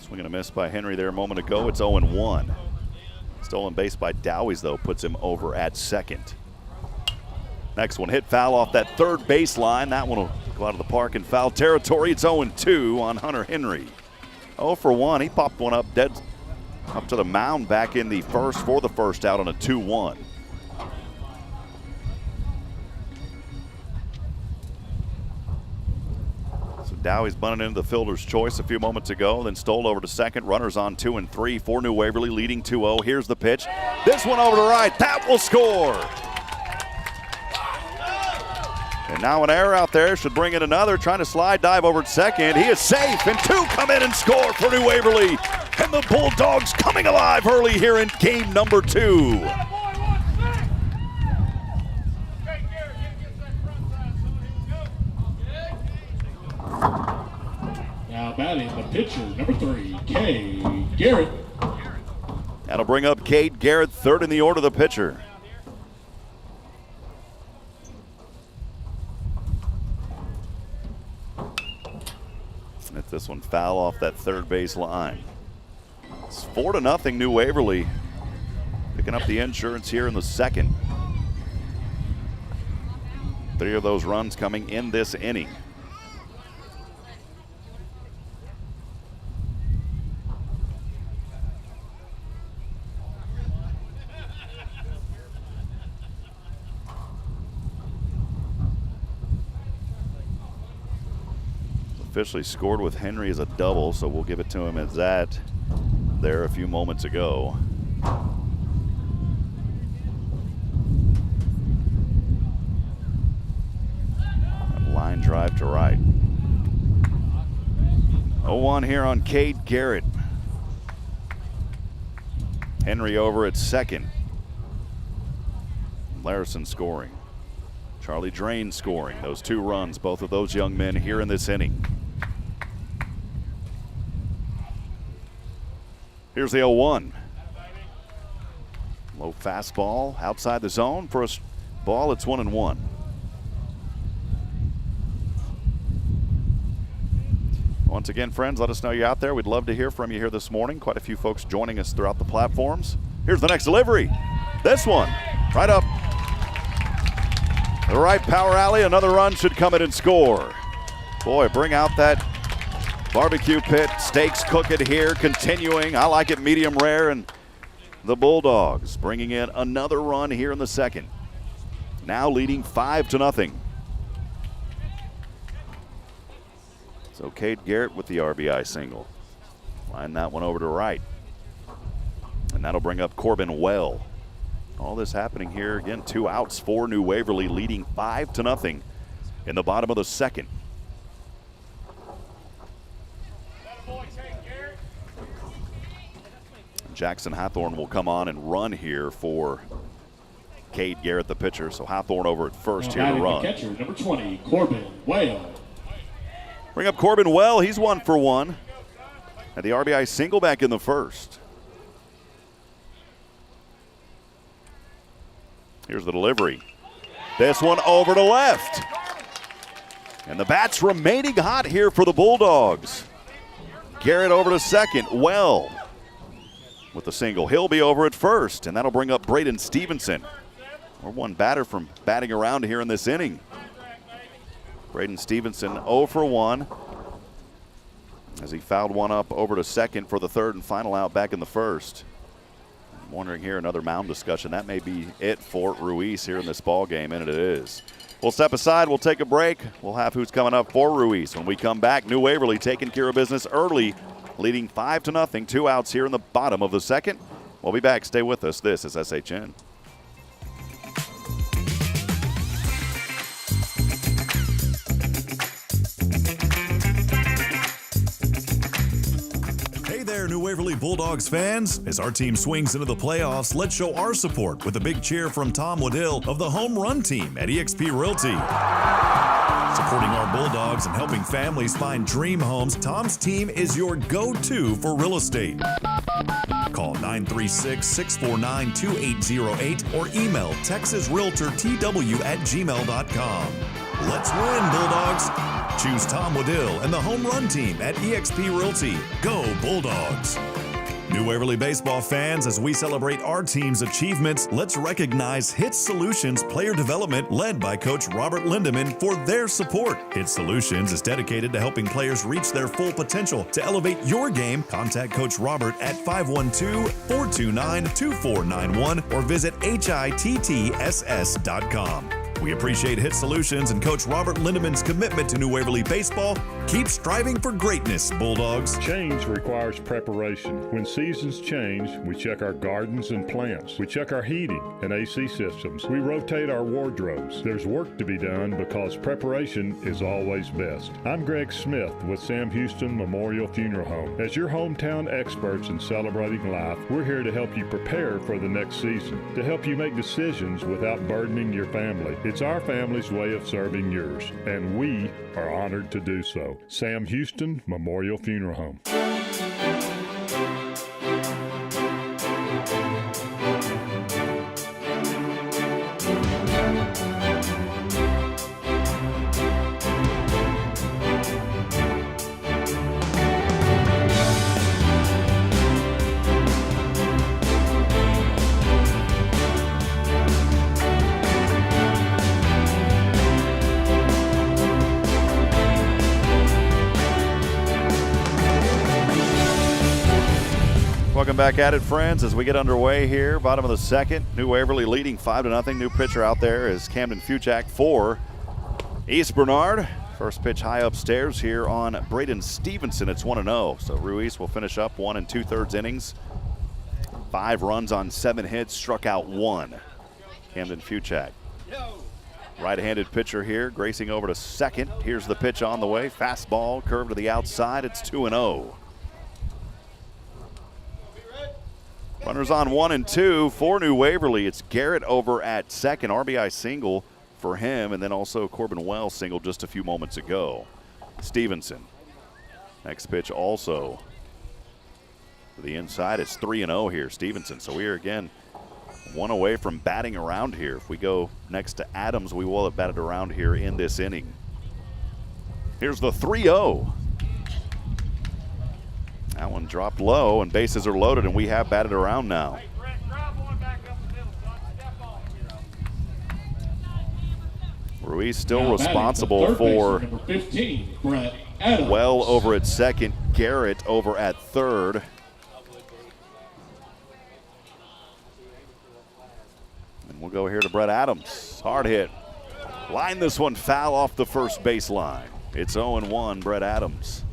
Swing and a miss by Henry there a moment ago. It's 0-1. Stolen base by Dowies, though, puts him over at second. Next one hit foul off that third baseline. That one will go out of the park in foul territory. It's 0-2 on Hunter Henry. 0 for 1. He popped one up dead up to the mound back in the first for the first out on a 2-1. So Dowies bunted into the fielder's choice a few moments ago, then stole over to second. Runners on 2 and 3 for New Waverly, leading 2-0. Here's the pitch. This one over to right. That will score. And now an error out there should bring in another, trying to slide dive over at second. He is safe, and 2 come in and score for New Waverly. And the Bulldogs coming alive early here in game number 2. Now batting the pitcher, number 3, Cade Garrett. That'll bring up Cade Garrett, third in the order, the pitcher. Hit this one foul off that third base line. It's 4-0 New Waverly, picking up the insurance here in the second. 3 of those runs coming in this inning. Officially scored with Henry as a double, so we'll give it to him as that there a few moments ago. A line drive to right. 0-1 here on Cade Garrett. Henry over at second. Larison scoring. Charlie Drain scoring. Those 2 runs, both of those young men here in this inning. Here's the 0-1. Low fastball outside the zone for a ball. It's 1-1. Once again, friends, let us know you're out there. We'd love to hear from you here this morning. Quite a few folks joining us throughout the platforms. Here's the next delivery. This one, right up the right power alley. Another run should come in and score. Boy, bring out that barbecue pit. Steaks cooking here, continuing. I like it medium rare, and the Bulldogs bringing in another run here in the second. Now leading 5-0. So Cade Garrett with the RBI single. Line that one over to right. And that'll bring up Corbin Well. All this happening here. Again, 2 outs for New Waverly, leading 5-0 in the bottom of the second. Jackson Hathorn will come on and run here for Cade Garrett, the pitcher. So Hathorn over at first here to run. Catcher, number 20, Corbin Well. Bring up Corbin Well. He's 1 for 1. Had the RBI single back in the first. Here's the delivery. This one over to left. And the bats remaining hot here for the Bulldogs. Garrett over to second. Well with the single. He'll be over at first, and that'll bring up Braden Stevenson. We're one batter from batting around here in this inning. Braden Stevenson 0 for 1 as he fouled one up over to second for the third and final out back in the first. I'm wondering here, another mound discussion. That may be it for Ruiz here in this ball game, and it is. We'll step aside. We'll take a break. We'll have who's coming up for Ruiz. When we come back, New Waverly taking care of business early, leading 5-0. 2 outs here in the bottom of the second. We'll be back. Stay with us. This is SHN. Hey there, New Waverly Bulldogs fans. As our team swings into the playoffs, let's show our support with a big cheer from Tom Waddill of the Home Run Team at EXP Realty. Supporting our Bulldogs and helping families find dream homes, Tom's team is your go-to for real estate. Call 936-649-2808 or email texasrealtortw@gmail.com. Let's win, Bulldogs. Choose Tom Waddill and the Home Run Team at EXP Realty. Go Bulldogs! New Waverly baseball fans, as we celebrate our team's achievements, let's recognize HITTSS Solutions Player Development led by Coach Robert Lindemann for their support. HITTSS Solutions is dedicated to helping players reach their full potential. To elevate your game, contact Coach Robert at 512-429-2491 or visit HITTSS.com. We appreciate HITTSS Solutions and Coach Robert Lindemann's commitment to New Waverly baseball. Keep striving for greatness, Bulldogs. Change requires preparation. When seasons change, we check our gardens and plants. We check our heating and AC systems. We rotate our wardrobes. There's work to be done because preparation is always best. I'm Greg Smith with Sam Houston Memorial Funeral Home. As your hometown experts in celebrating life, we're here to help you prepare for the next season, to help you make decisions without burdening your family. It's our family's way of serving yours, and we are honored to do so. Sam Houston Memorial Funeral Home. Welcome back at it, friends, as we get underway here. Bottom of the second. New Waverly leading 5-0. New pitcher out there is Camden Fuchak for East Bernard. First pitch high upstairs here on Braden Stevenson. It's 1-0. So Ruiz will finish up 1 2/3 innings. 5 runs on 7 hits, struck out 1. Camden Fuchak. Right-handed pitcher here, gracing over to second. Here's the pitch on the way. Fastball, curve to the outside. It's 2-0. Runners on 1 and 2 for New Waverly. It's Garrett over at second. RBI single for him, and then also Corbin Wells single just a few moments ago. Stevenson. Next pitch also to the inside. It's 3-0 here, Stevenson. So we are again 1 away from batting around here. If we go next to Adams, we will have batted around here in this inning. Here's the 3-0. dropped low, and bases are loaded, and we have batted around now. Ruiz still responsible for 15, Brett Adams. Well over at second, Garrett over at third. And we'll go here to Brett Adams. Hard hit. Line this one foul off the first baseline. It's 0-1, Brett Adams.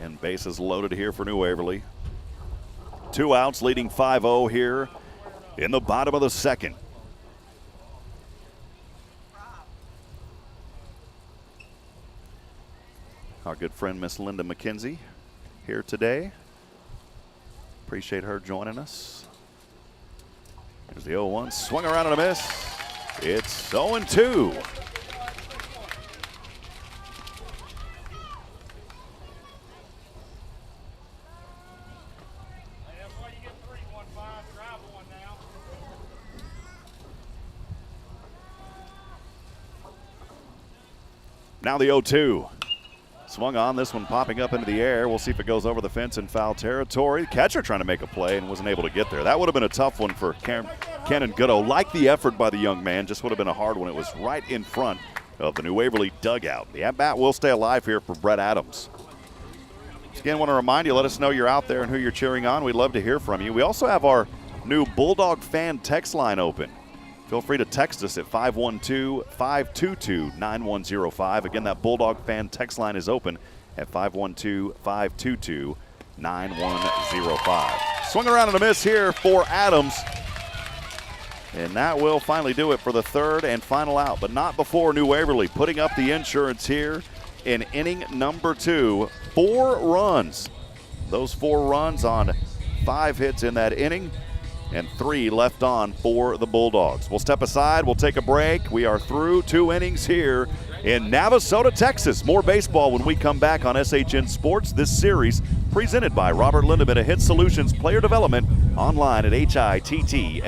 And bases loaded here for New Waverly. 2 outs, leading 5-0 here in the bottom of the second. Our good friend, Miss Linda McKenzie, here today. Appreciate her joining us. Here's the 0-1, swung around and a miss. It's 0-2. Now the 0-2. Swung on, this one popping up into the air. We'll see if it goes over the fence in foul territory. The catcher trying to make a play and wasn't able to get there. That would have been a tough one for Cannon Goodo. Like the effort by the young man, just would have been a hard one. It was right in front of the New Waverly dugout. The at-bat will stay alive here for Brett Adams. Again, want to remind you, let us know you're out there and who you're cheering on. We'd love to hear from you. We also have our new Bulldog fan text line open. Feel free to text us at 512-522-9105. Again, that Bulldog fan text line is open at 512-522-9105. Swung around and a miss here for Adams. And that will finally do it for the third and final out, but not before New Waverly putting up the insurance here in inning number 2. 4 runs. Those 4 runs on 5 hits in that inning, and 3 left on for the Bulldogs. We'll step aside, we'll take a break. We are through 2 innings here in Navasota, Texas. More baseball when we come back on SHN Sports. This series presented by Robert Lindemann of HITTSS Solutions Player Development, online at HITTSS.com.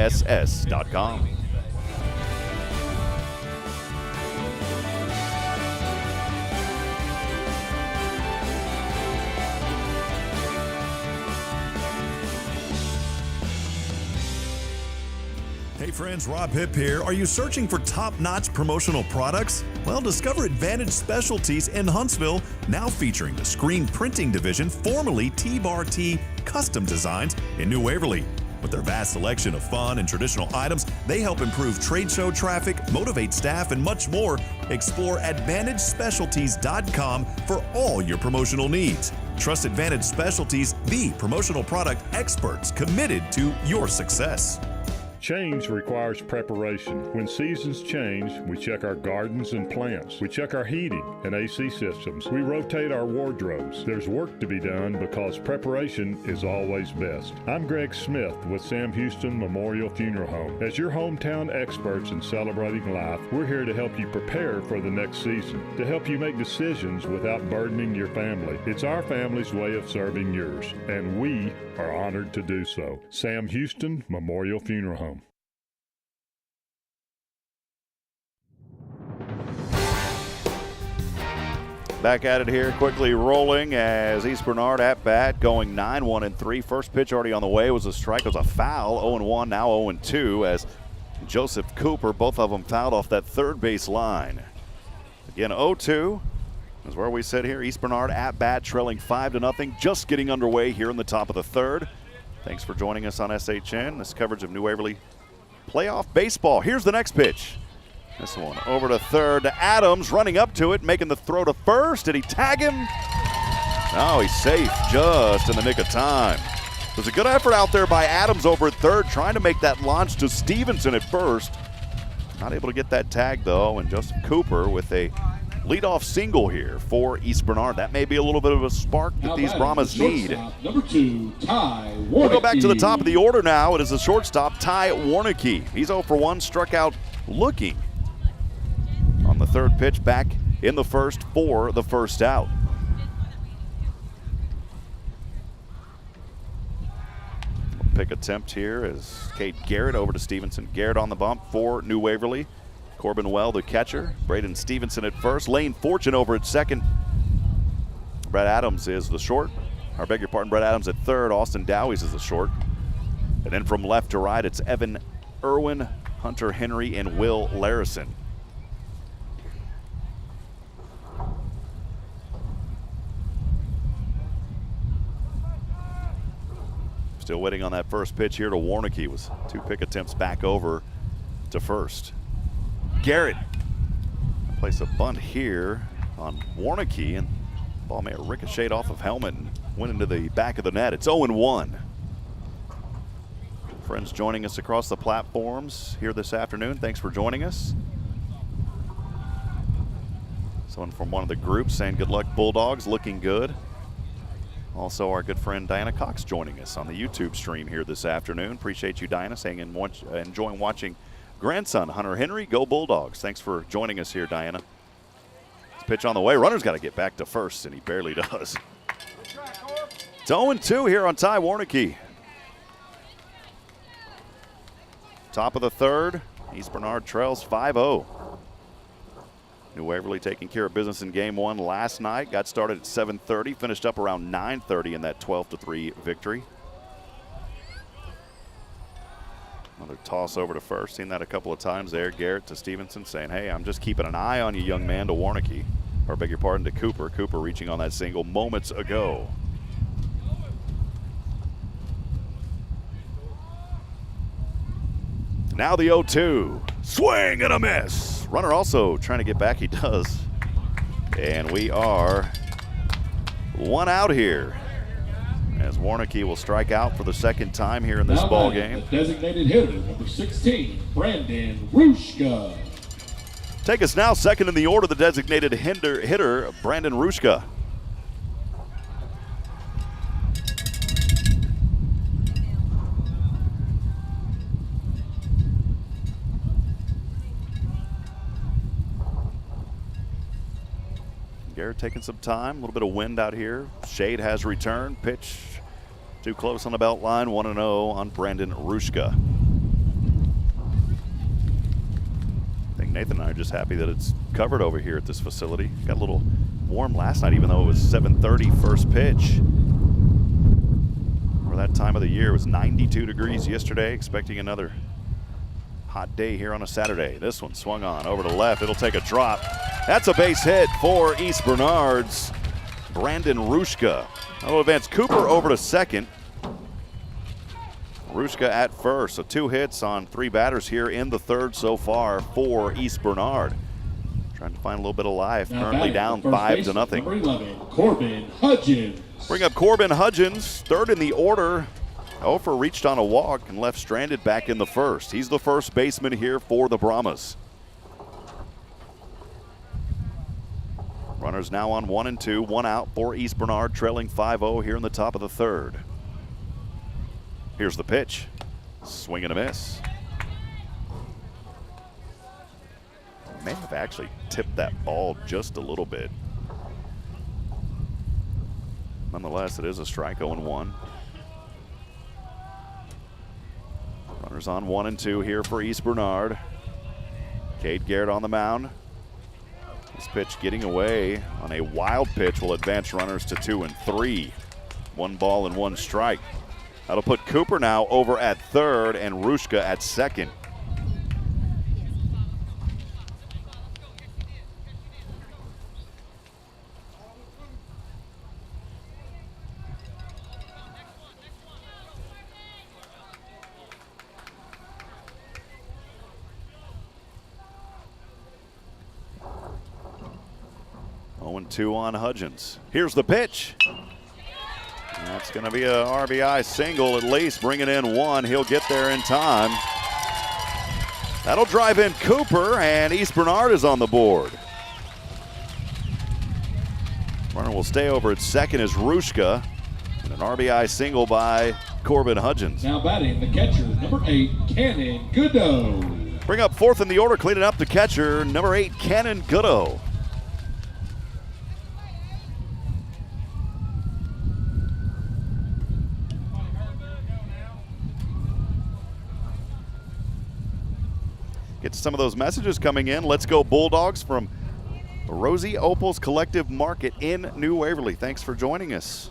Hey friends, Rob Hipp here. Are you searching for top-notch promotional products? Well, discover Advantage Specialties in Huntsville, now featuring the screen printing division, formerly T-Bar T Custom Designs in New Waverly. With their vast selection of fun and traditional items, they help improve trade show traffic, motivate staff, and much more. Explore AdvantageSpecialties.com for all your promotional needs. Trust Advantage Specialties, the promotional product experts committed to your success. Change requires preparation. When seasons change, we check our gardens and plants. We check our heating and AC systems. We rotate our wardrobes. There's work to be done because preparation is always best. I'm Greg Smith with Sam Houston Memorial Funeral Home. As your hometown experts in celebrating life, we're here to help you prepare for the next season, to help you make decisions without burdening your family. It's our family's way of serving yours, and we are honored to do so. Sam Houston Memorial Funeral Home. Back at it here, quickly rolling as East Bernard at bat, going 9-1-3. First pitch already on the way was a strike. It was a foul. 0-1, now 0-2 as Joseph Cooper, both of them fouled off that third base line. Again, 0-2 is where we sit here. East Bernard at bat, trailing 5-0, just getting underway here in the top of the third. Thanks for joining us on SHN. This coverage of New Waverly playoff baseball. Here's the next pitch. This one over to third to Adams, running up to it, making the throw to first. Did he tag him? No, he's safe just in the nick of time. There's a good effort out there by Adams over at third, trying to make that launch to Stevenson at first. Not able to get that tag, though, and Joseph Cooper with a leadoff single here for East Bernard. That may be a little bit of a spark that these Brahmas need. Number 2, Ty Warnicki. We'll go back to the top of the order now. It is the shortstop, Ty Warnicki. He's 0 for 1, struck out looking on the third pitch back in the first for the first out. pick attempt here as Cade Garrett over to Stevenson. Garrett on the bump for New Waverly. Corbin Well, the catcher. Braden Stevenson at first. Lane Fortune over at second. Brett Adams is the short. Or beg your pardon, Brett Adams at third. Austin Dowies is the short. And then from left to right, it's Evan Irwin, Hunter Henry, and Will Larison. Still waiting on that first pitch here to Warnicki. Was 2 pick attempts back over to first. Garrett place a bunt here on Warnicki, and the ball may have ricocheted off of helmet and went into the back of the net. It's 0-1. Friends joining us across the platforms here this afternoon, thanks for joining us. Someone from one of the groups saying good luck Bulldogs, looking good. Also, our good friend Diana Cox joining us on the YouTube stream here this afternoon. Appreciate you, Diana, saying and enjoying watching grandson Hunter Henry go Bulldogs. Thanks for joining us here, Diana. This pitch on the way. Runner's got to get back to first, and he barely does. It's 0-2 here on Ty Warnicki. Top of the third. East Bernard trails 5-0. New Waverly taking care of business in game one last night. Got started at 7:30, finished up around 9:30 in that 12-3 victory. Another toss over to first. Seen that a couple of times there. Garrett to Stevenson saying, hey, I'm just keeping an eye on you, young man, to Warnicki. Or beg your pardon, to Cooper. Cooper reaching on that single moments ago. Now the 0-2. Swing and a miss. Runner also trying to get back. He does. And we are 1 out here, as Warnicki will strike out for the second time here in this ball game. The designated hitter, number 16, Brandon Rushka. Take us now second in the order, the designated hitter, Brandon Rushka. Garrett taking some time, a little bit of wind out here. Shade has returned. Pitch too close on the belt line. 1-0 on Brandon Rushka. I think Nathan and I are just happy that it's covered over here at this facility. Got a little warm last night, even though it was 7:30 first pitch. For that time of the year, it was 92 degrees yesterday. Expecting another hot day here on a Saturday. This one swung on over to left. It'll take a drop. That's a base hit for East Bernard's Brandon Rushka. That'll advance Cooper over to second. Rushka at first. So 2 hits on 3 batters here in the third so far for East Bernard. Trying to find a little bit of life. Now currently down 5-0. Number 11, Corbin Hudgens. Bring up Corbin Hudgens, third in the order. Ofer reached on a walk and left stranded back in the first. He's the first baseman here for the Brahmas. Runners now on 1 and 2, 1 out for East Bernard, trailing 5-0 here in the top of the third. Here's the pitch. Swing and a miss. May have actually tipped that ball just a little bit. Nonetheless, it is a strike, 0-1. Runners on 1 and 2 here for East Bernard. Cade Garrett on the mound. This pitch getting away on a wild pitch will advance runners to 2 and 3. 1 ball and 1 strike. That'll put Cooper now over at third and Rushka at second. Two on Hudgens. Here's the pitch. That's going to be a RBI single at least, bringing in 1. He'll get there in time. That'll drive in Cooper, and East Bernard is on the board. Runner will stay over at second as Rushka, and an RBI single by Corbin Hudgens. Now batting the catcher, number 8, Cannon Goodo. Bring up fourth in the order, cleaning up the catcher, number 8, Cannon Goodo. get to some of those messages coming in. Let's go Bulldogs from Rosie Opal's Collective Market in New Waverly. Thanks for joining us.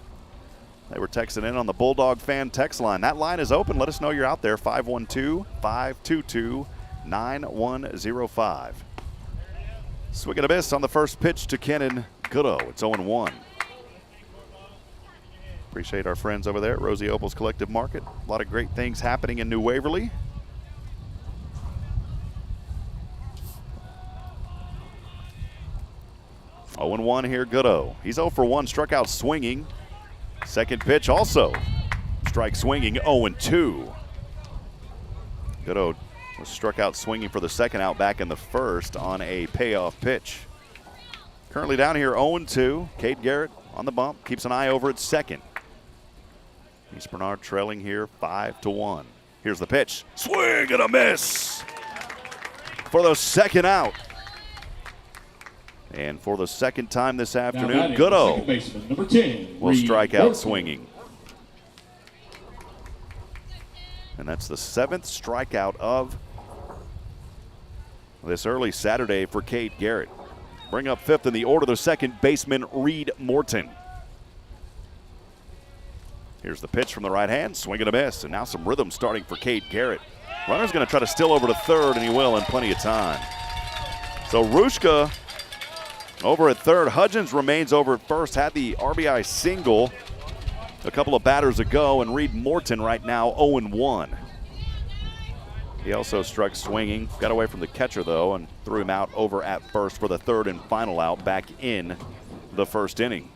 They were texting in on the Bulldog fan text line. That line is open. Let us know you're out there. 512-522-9105. Swing and a miss on the first pitch to Kenan Goodo. It's 0-1. Appreciate our friends over there at Rosie Opal's Collective Market. A lot of great things happening in New Waverly. Oh and 1 here, Goodo. He's 0 for 1, struck out swinging. Second pitch also strike swinging, 0-2. Goodo was struck out swinging for the second out back in the first on a payoff pitch. Currently down here 0-2. Cade Garrett on the bump, keeps an eye over at second. East Bernard trailing here 5-1. Here's the pitch. Swing and a miss for the second out. And for the second time this afternoon, Goodo will strike out swinging. And that's the 7th strikeout of this early Saturday for Cade Garrett. Bring up 5th in the order, the second baseman, Reed Morton. Here's the pitch from the right hand, swing and a miss. And now some rhythm starting for Cade Garrett. Runner's going to try to steal over to third, and he will in plenty of time. So Rushka over at third. Hudgens remains over at first, had the RBI single a couple of batters ago, and Reed Morton right now 0-1. He also struck swinging, got away from the catcher though, and threw him out over at first for the third and final out back in the first inning.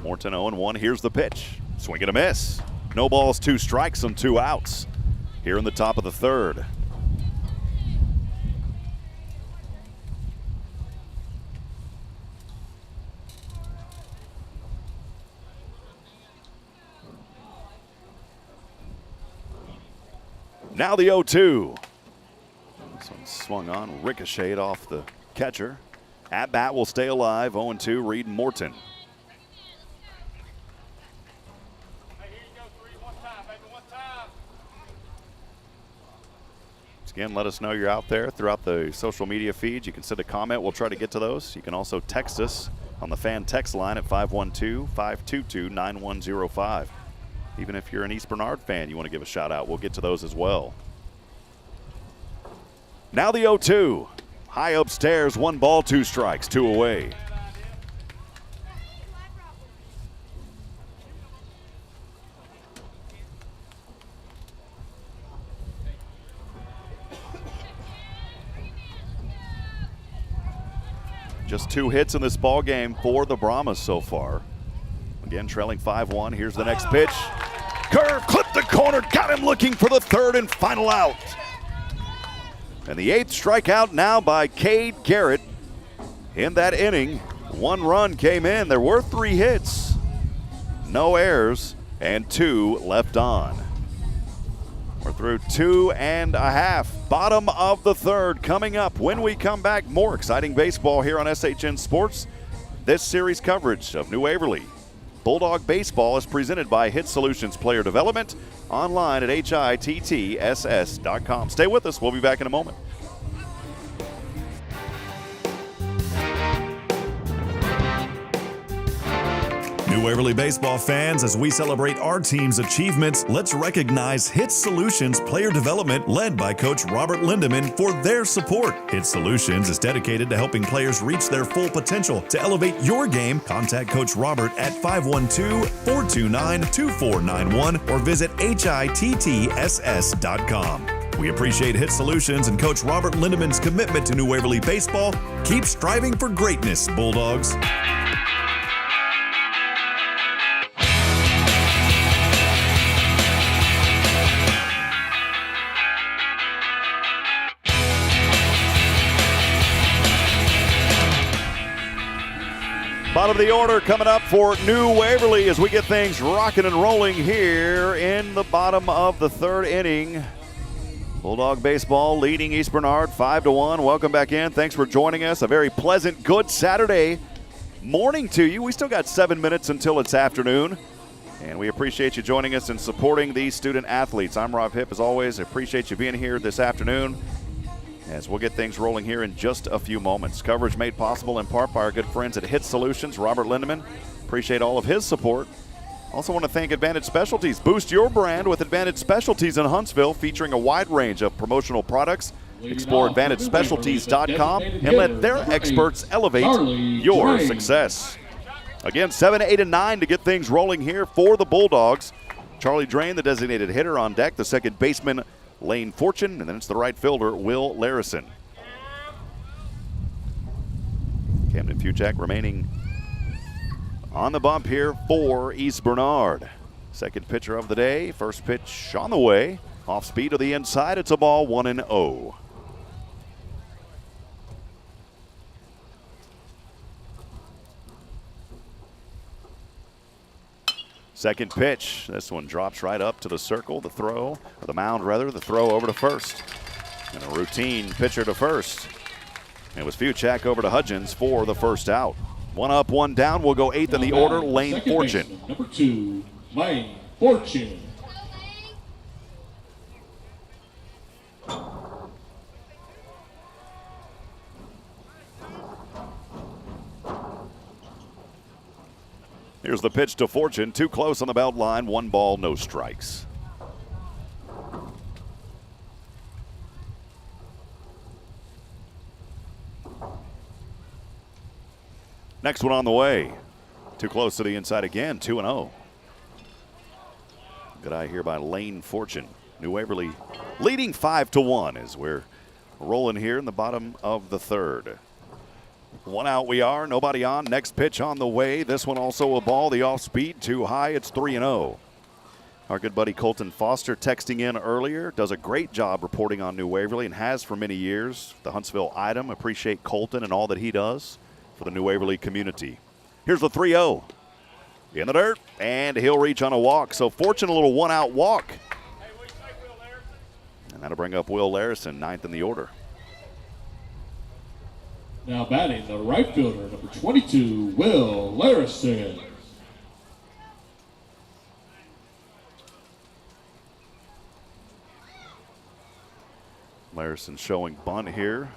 Morton 0-1, here's the pitch. Swing and a miss. No balls, 2 strikes and 2 outs here in the top of the third. Now the 0-2. This one swung on, ricocheted off the catcher. At bat will stay alive, 0-2, Reed Morton. Again, let us know you're out there throughout the social media feeds. You can send a comment. We'll try to get to those. You can also text us on the fan text line at 512-522-9105. Even if you're an East Bernard fan, you want to give a shout out, we'll get to those as well. Now the 0-2. High upstairs, 1 ball, 2 strikes, 2 away. Just 2 hits in this ball game for the Brahmas so far. Again, trailing 5-1. Here's the next pitch. Curve, clipped the corner, got him looking for the third and final out. And the 8th strikeout now by Cade Garrett in that inning. 1 run came in. There were 3 hits, no errors, and 2 left on. We're through 2.5. Bottom of the third coming up. When we come back, more exciting baseball here on SHN Sports. This series coverage of New Waverly Bulldog Baseball is presented by HITTSS Solutions Player Development, online at HITTSS.com. Stay with us. We'll be back in a moment. New Waverly baseball fans, as we celebrate our team's achievements, let's recognize HITTSS Solutions Player Development, led by Coach Robert Lindemann, for their support. HITTSS Solutions is dedicated to helping players reach their full potential. To elevate your game, contact Coach Robert at 512-429-2491 or visit HITTSS.com. We appreciate HITTSS Solutions and Coach Robert Lindemann's commitment to New Waverly baseball. Keep striving for greatness, Bulldogs. Bottom of the order coming up for New Waverly as we get things rocking and rolling here in the bottom of the third inning. Bulldog baseball leading East Bernard 5-1. Welcome back in. Thanks for joining us. A very pleasant, good Saturday morning to you. We still got 7 minutes until it's afternoon, and we appreciate you joining us and supporting these student athletes. I'm Rob Hipp, as always. I appreciate you being here this afternoon, as we'll get things rolling here in just a few moments. Coverage made possible in part by our good friends at HITTSS Solutions, Robert Lindemann. Appreciate all of his support. Also want to thank Advantage Specialties. Boost your brand with Advantage Specialties in Huntsville, featuring a wide range of promotional products. Explore AdvantageSpecialties.com and let their experts elevate your success. Again, 7, 8, and 9 to get things rolling here for the Bulldogs. Charlie Drain, the designated hitter, on deck. The second baseman, Lane Fortune, and then it's the right fielder, Will Larison. Camden Fujak remaining on the bump here for East Bernard. Second pitcher of the day. First pitch on the way. Off speed to the inside. It's a ball, 1-0. Second pitch. This one drops right up to the circle. The throw, or the mound rather, the throw over to first. And a routine pitcher to first. And it was Fujak over to Hudgens for the first out. 1 up, 1 down. We'll go 8th in the order, Lane Fortune. Baseman, number 2, Lane Fortune. Here's the pitch to Fortune. Too close on the belt line. 1 ball, no strikes. Next one on the way. Too close to the inside again. 2-0. Good eye here by Lane Fortune. New Waverly leading 5-1 as we're rolling here in the bottom of the third. 1 out we are. Nobody on. Next pitch on the way. This one also a ball. The off speed too high. It's 3-0. Our good buddy Colton Foster texting in earlier. Does a great job reporting on New Waverly and has for many years. The Huntsville item. Appreciate Colton and all that he does for the New Waverly community. Here's the 3-0. In the dirt, and he'll reach on a walk. So Fortune, a little 1-out walk. And that'll bring up Will Larison, 9th in the order. Now batting, the right fielder, number 22, Will Larison. Larison showing bunt here.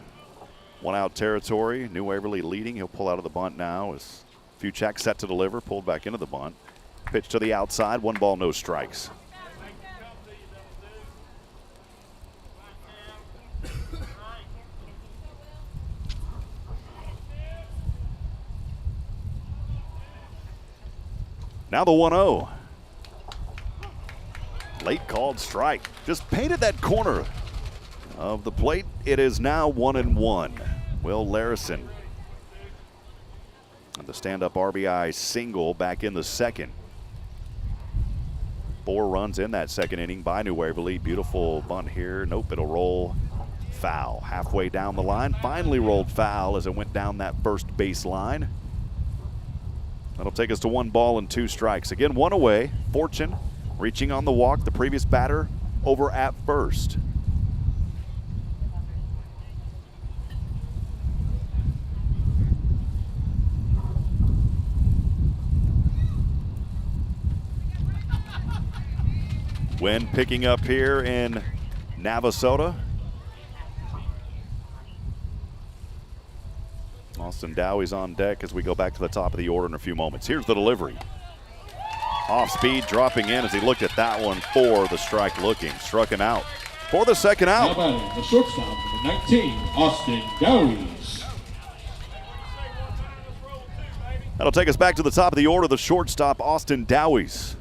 1-out territory. New Waverly leading. He'll pull out of the bunt now as Fujak set to deliver. Pulled back into the bunt. Pitch to the outside. 1 ball, no strikes. Now the 1-0. Late called strike. Just painted that corner of the plate. It is now 1-1. Will Larison. And the stand-up RBI single back in the second. 4 runs in that second inning by New Waverly. Beautiful bunt here. Nope, it'll roll foul. Halfway down the line. Finally rolled foul as it went down that first base line. That'll take us to 1 ball and 2 strikes. Again, 1 away. Fortune reaching on the walk. The previous batter over at first. Wind picking up here in Navasota. Austin Dowie's on deck as we go back to the top of the order in a few moments. Here's the delivery. Off speed, dropping in as he looked at that one for the strike looking. Struck him out for the second out. Now batting, the shortstop, number 19, Austin Dowies. That'll take us back to the top of the order. The shortstop, Austin Dowies.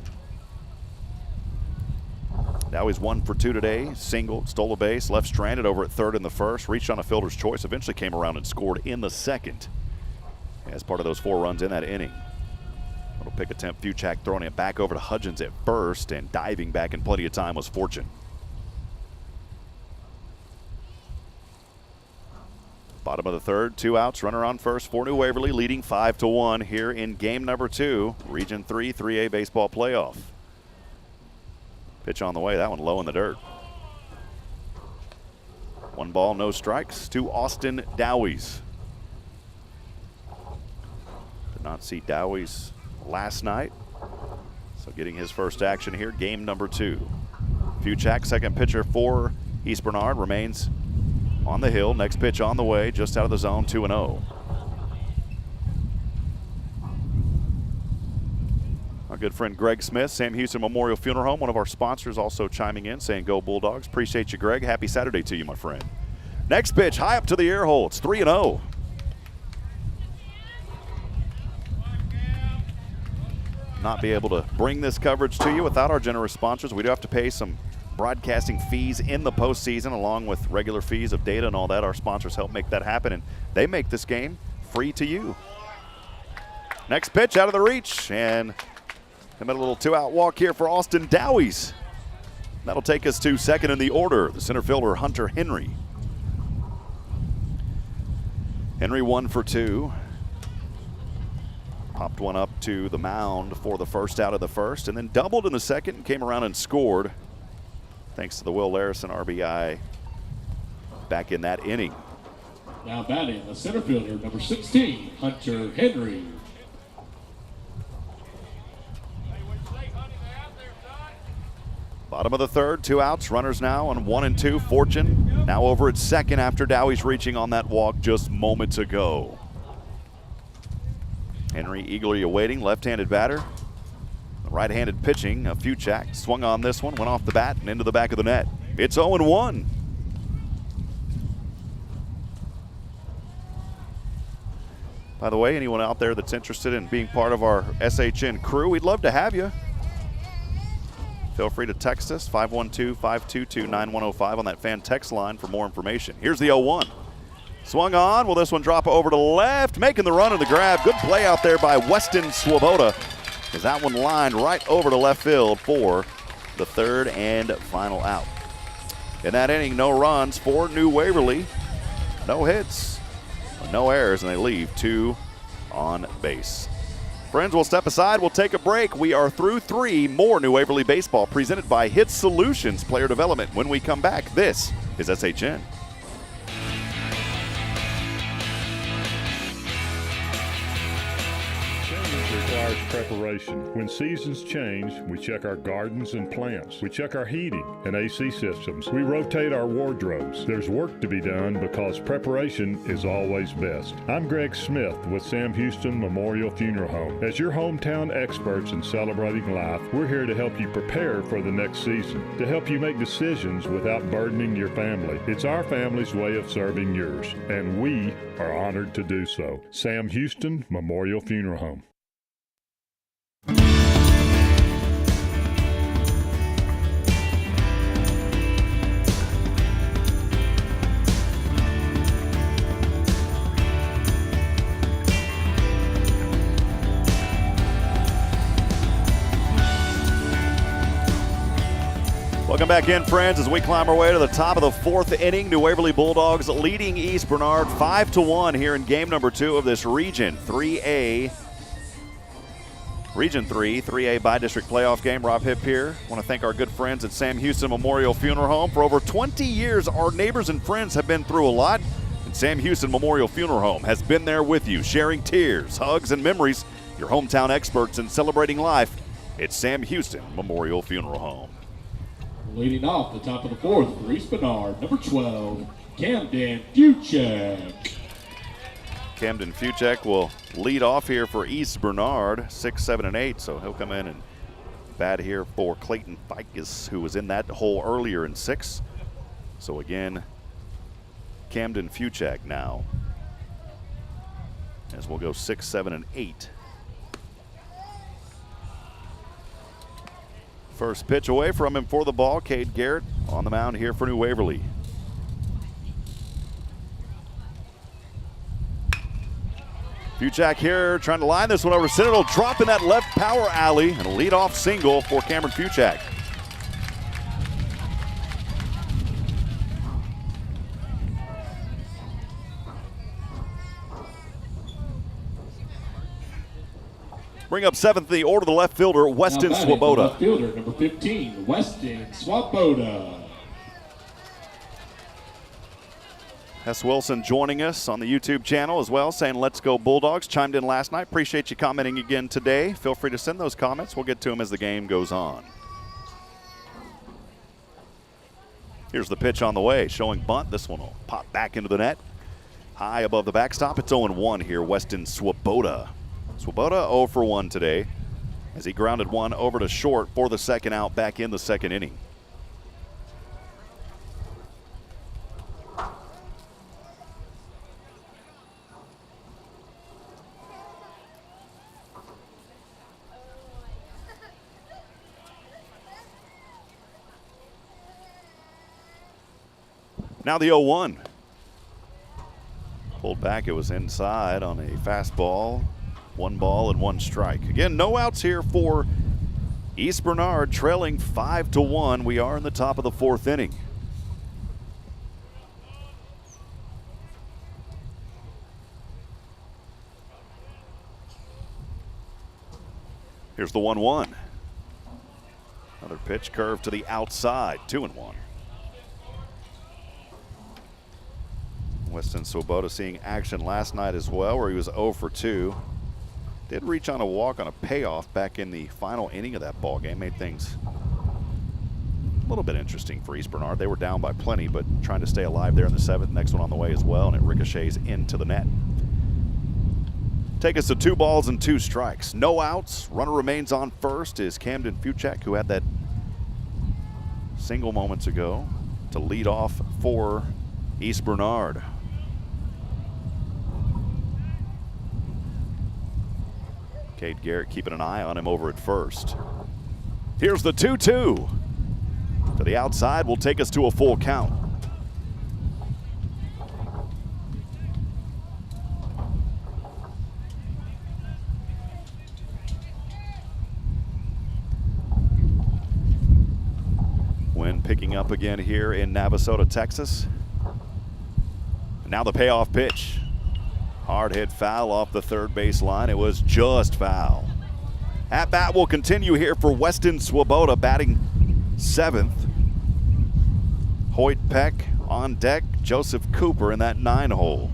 Dowies 1 for 2 today. Single, stole a base, left stranded over at third in the first. Reached on a fielder's choice. Eventually came around and scored in the second as part of those 4 runs in that inning. Little pick attempt. Fujak throwing it back over to Hudgens at first, and diving back in plenty of time was Fortune. Bottom of the third, 2 outs, runner on first for New Waverly, leading 5-1 here in game number 2, Region 3 3A baseball playoff. Pitch on the way, that one low in the dirt. 1 ball, no strikes to Austin Dowies. Did not see Dowies last night, so getting his first action here, game number 2. Fuchak, second pitcher for East Bernard, remains on the hill. Next pitch on the way, just out of the zone, 2-0. Our good friend Greg Smith, Sam Houston Memorial Funeral Home, one of our sponsors, also chiming in saying go Bulldogs. Appreciate you, Greg. Happy Saturday to you, my friend. Next pitch, high up to the air hole. It's 3-0. Not be able to bring this coverage to you without our generous sponsors. We do have to pay some broadcasting fees in the postseason, along with regular fees of data and all that. Our sponsors help make that happen, and they make this game free to you. Next pitch out of the reach, and a little 2-out walk here for Austin Dowies. That'll take us to second in the order, the center fielder Hunter Henry. Henry 1 for 2. Popped one up to the mound for the first out of the first, and then doubled in the second and came around and scored thanks to the Will Larison RBI back in that inning. Now batting, the center fielder, number 16, Hunter Henry. Bottom of the third, 2 outs, runners now on 1 and 2. Fortune now over at second after Dowies reaching on that walk just moments ago. Henry eagerly awaiting, left-handed batter. Right-handed pitching, Fuchak swung on this one, went off the bat and into the back of the net. It's 0-1. By the way, anyone out there that's interested in being part of our SHN crew, we'd love to have you. Feel free to text us, 512-522-9105 on that fan text line for more information. Here's the 0-1. Swung on. Will this one drop over to left? Making the run and the grab. Good play out there by Weston Swoboda, as that one lined right over to left field for the third and final out. In that inning, no runs for New Waverly. No hits, no errors, and they leave 2 on base. Friends, we'll step aside. We'll take a break. We are through 3 more New Waverly baseball presented by HITTSS Solutions Player Development. When we come back, this is SHN. Requires preparation. When seasons change, we check our gardens and plants. We check our heating and AC systems. We rotate our wardrobes. There's work to be done because preparation is always best. I'm Greg Smith with Sam Houston Memorial Funeral Home. As your hometown experts in celebrating life, we're here to help you prepare for the next season, to help you make decisions without burdening your family. It's our family's way of serving yours, and we are honored to do so. Sam Houston Memorial Funeral Home. Welcome back in, friends, as we climb our way to the top of the 4th inning. New Waverly Bulldogs leading East Bernard 5-1 here in game number 2 of this Region 3A. Region 3, 3A by-district playoff game. Rob Hipp here. I want to thank our good friends at Sam Houston Memorial Funeral Home. For over 20 years, our neighbors and friends have been through a lot, and Sam Houston Memorial Funeral Home has been there with you, sharing tears, hugs, and memories. Your hometown experts in celebrating life. It's Sam Houston Memorial Funeral Home. Leading off the top of the 4th for East Bernard, number 12, Camden Fuchak. Camden Fuchak will lead off here for East Bernard, 6, 7, and 8. So he'll come in and bat here for Clayton Ficus, who was in that hole earlier in 6. So again, Camden Fuchak now, as we'll go 6, 7, and 8. First pitch away from him for the ball. Cade Garrett on the mound here for New Waverly. Fuchak here trying to line this one over center. It'll drop in that left power alley and a leadoff single for Cameron Fuchak. Bring up 7th in the order, the left fielder, Weston Swoboda. Left fielder, number 15, Weston Swoboda. Hess Wilson joining us on the YouTube channel as well, saying let's go Bulldogs. Chimed in last night. Appreciate you commenting again today. Feel free to send those comments. We'll get to them as the game goes on. Here's the pitch on the way, showing bunt. This one will pop back into the net. High above the backstop. It's 0-1 here, Weston Swoboda. Swoboda 0 for 1 today as he grounded one over to short for the second out back in the second inning. Now the 0-1. Pulled back, it was inside on a fastball. 1 ball and 1 strike. Again, no outs here for East Bernard, trailing 5-1. We are in the top of the 4th inning. Here's the 1-1. Another pitch, curve to the outside, 2-1. Weston Swoboda seeing action last night as well, where he was 0 for 2. Did reach on a walk on a payoff back in the final inning of that ball game. Made things a little bit interesting for East Bernard. They were down by plenty, but trying to stay alive there in the 7th. Next one on the way as well, and it ricochets into the net. Take us to 2 balls and 2 strikes. No outs. Runner remains on first is Camden Fuchak, who had that single moments ago to lead off for East Bernard. Cade Garrett keeping an eye on him over at first. Here's the 2-2. To the outside will take us to a full count. Wind picking up again here in Navasota, Texas. Now the payoff pitch. Hard hit foul off the third base line. It was just foul. At bat will continue here for Weston Swoboda, batting 7th. Hoyt Peck on deck. Joseph Cooper in that 9-hole.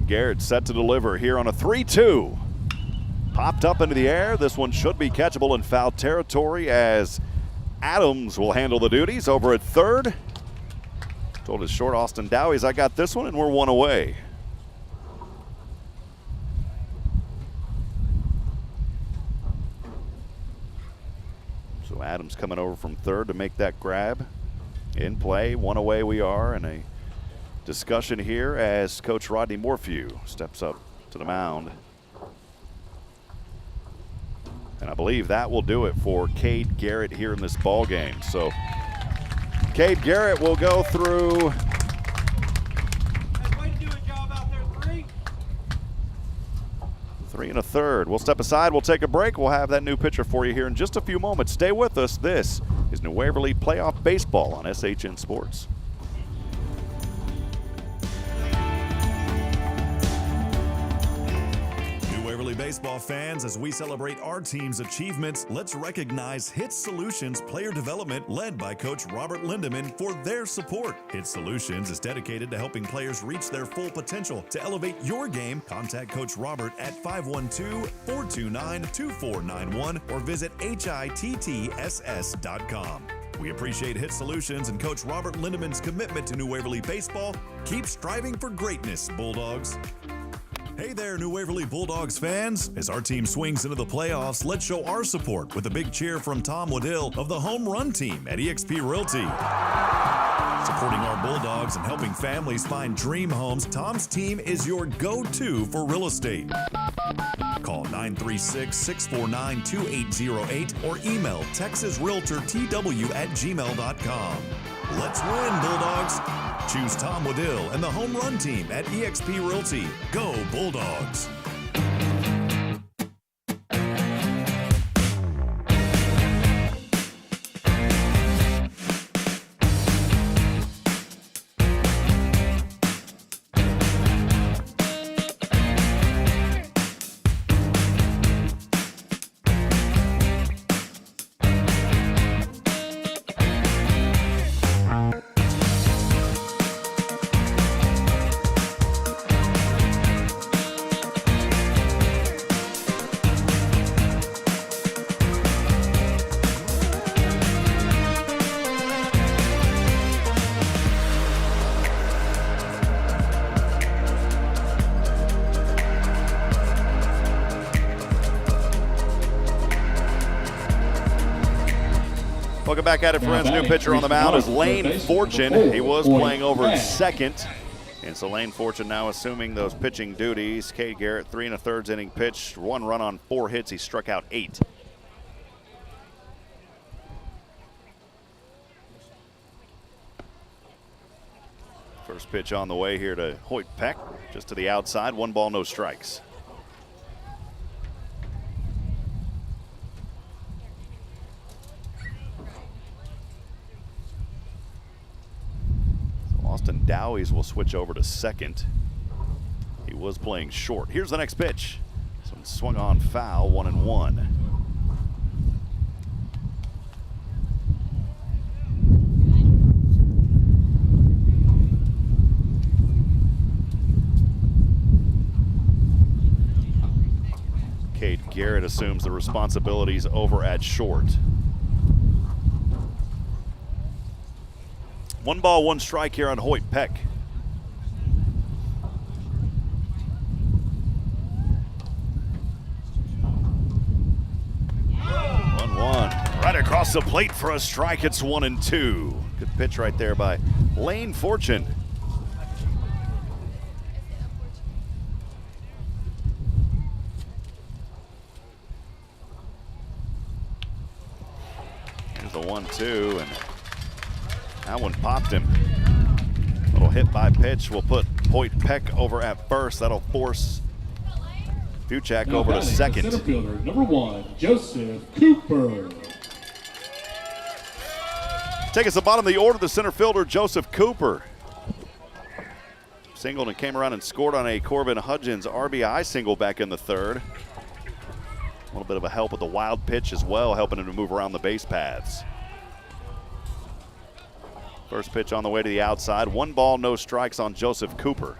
Garrett set to deliver here on a 3-2. Popped up into the air. This one should be catchable in foul territory as Adams will handle the duties over at third. Told his short Austin Dowies, I got this one, and we're 1 away. So Adams coming over from third to make that grab. In play, 1 away we are, and a discussion here as Coach Rodney Morphew steps up to the mound. And I believe that will do it for Cade Garrett here in this ball game. So Cade Garrett will go through. Way to do a job out there, 3. 3 1/3. We'll step aside. We'll take a break. We'll have that new pitcher for you here in just a few moments. Stay with us. This is New Waverly Playoff Baseball on SHN Sports. Baseball fans, as we celebrate our team's achievements, let's recognize HITTSS Solutions Player Development, led by Coach Robert Lindemann, for their support. HITTSS Solutions is dedicated to helping players reach their full potential. To elevate your game, contact Coach Robert at 512-429-2491 or visit HITTSS.com. We appreciate HITTSS Solutions and Coach Robert Lindemann's commitment to New Waverly Baseball. Keep striving for greatness, Bulldogs. Hey there, New Waverly Bulldogs fans. As our team swings into the playoffs, let's show our support with a big cheer from Tom Waddill of the Home Run Team at eXp Realty. Supporting our Bulldogs and helping families find dream homes, Tom's team is your go-to for real estate. Call 936-649-2808 or email texasrealtortw@gmail.com. Let's win, Bulldogs. Choose Tom Waddill and the Home Run Team at eXp Realty. Go Bulldogs. Looking back at it, friends, new pitcher on the mound is Lane Fortune. He was playing over at second. And so Lane Fortune now assuming those pitching duties. Cade Garrett, 3 1/3 inning pitched, 1 run on 4 hits. He struck out 8. First pitch on the way here to Hoyt Peck, just to the outside. 1 ball, no strikes. Austin Dowies will switch over to second. He was playing short. Here's the next pitch. Some swung on foul, 1-1. Cade Garrett assumes the responsibilities over at short. 1 ball, 1 strike here on Hoyt Peck. Right across the plate for a strike. It's 1-2. Good pitch right there by Lane Fortune. Here's the 1-2, and that one popped him. Little hit by pitch will put Hoyt Peck over at first. That'll force Fuchak over to second. Center fielder, number 1, Joseph Cooper. Take us to the bottom of the order, the center fielder, Joseph Cooper. Singled and came around and scored on a Corbin Hudgens RBI single back in the 3rd. A little bit of a help with the wild pitch as well, helping him to move around the base paths. First pitch on the way to the outside. 1 ball, no strikes on Joseph Cooper.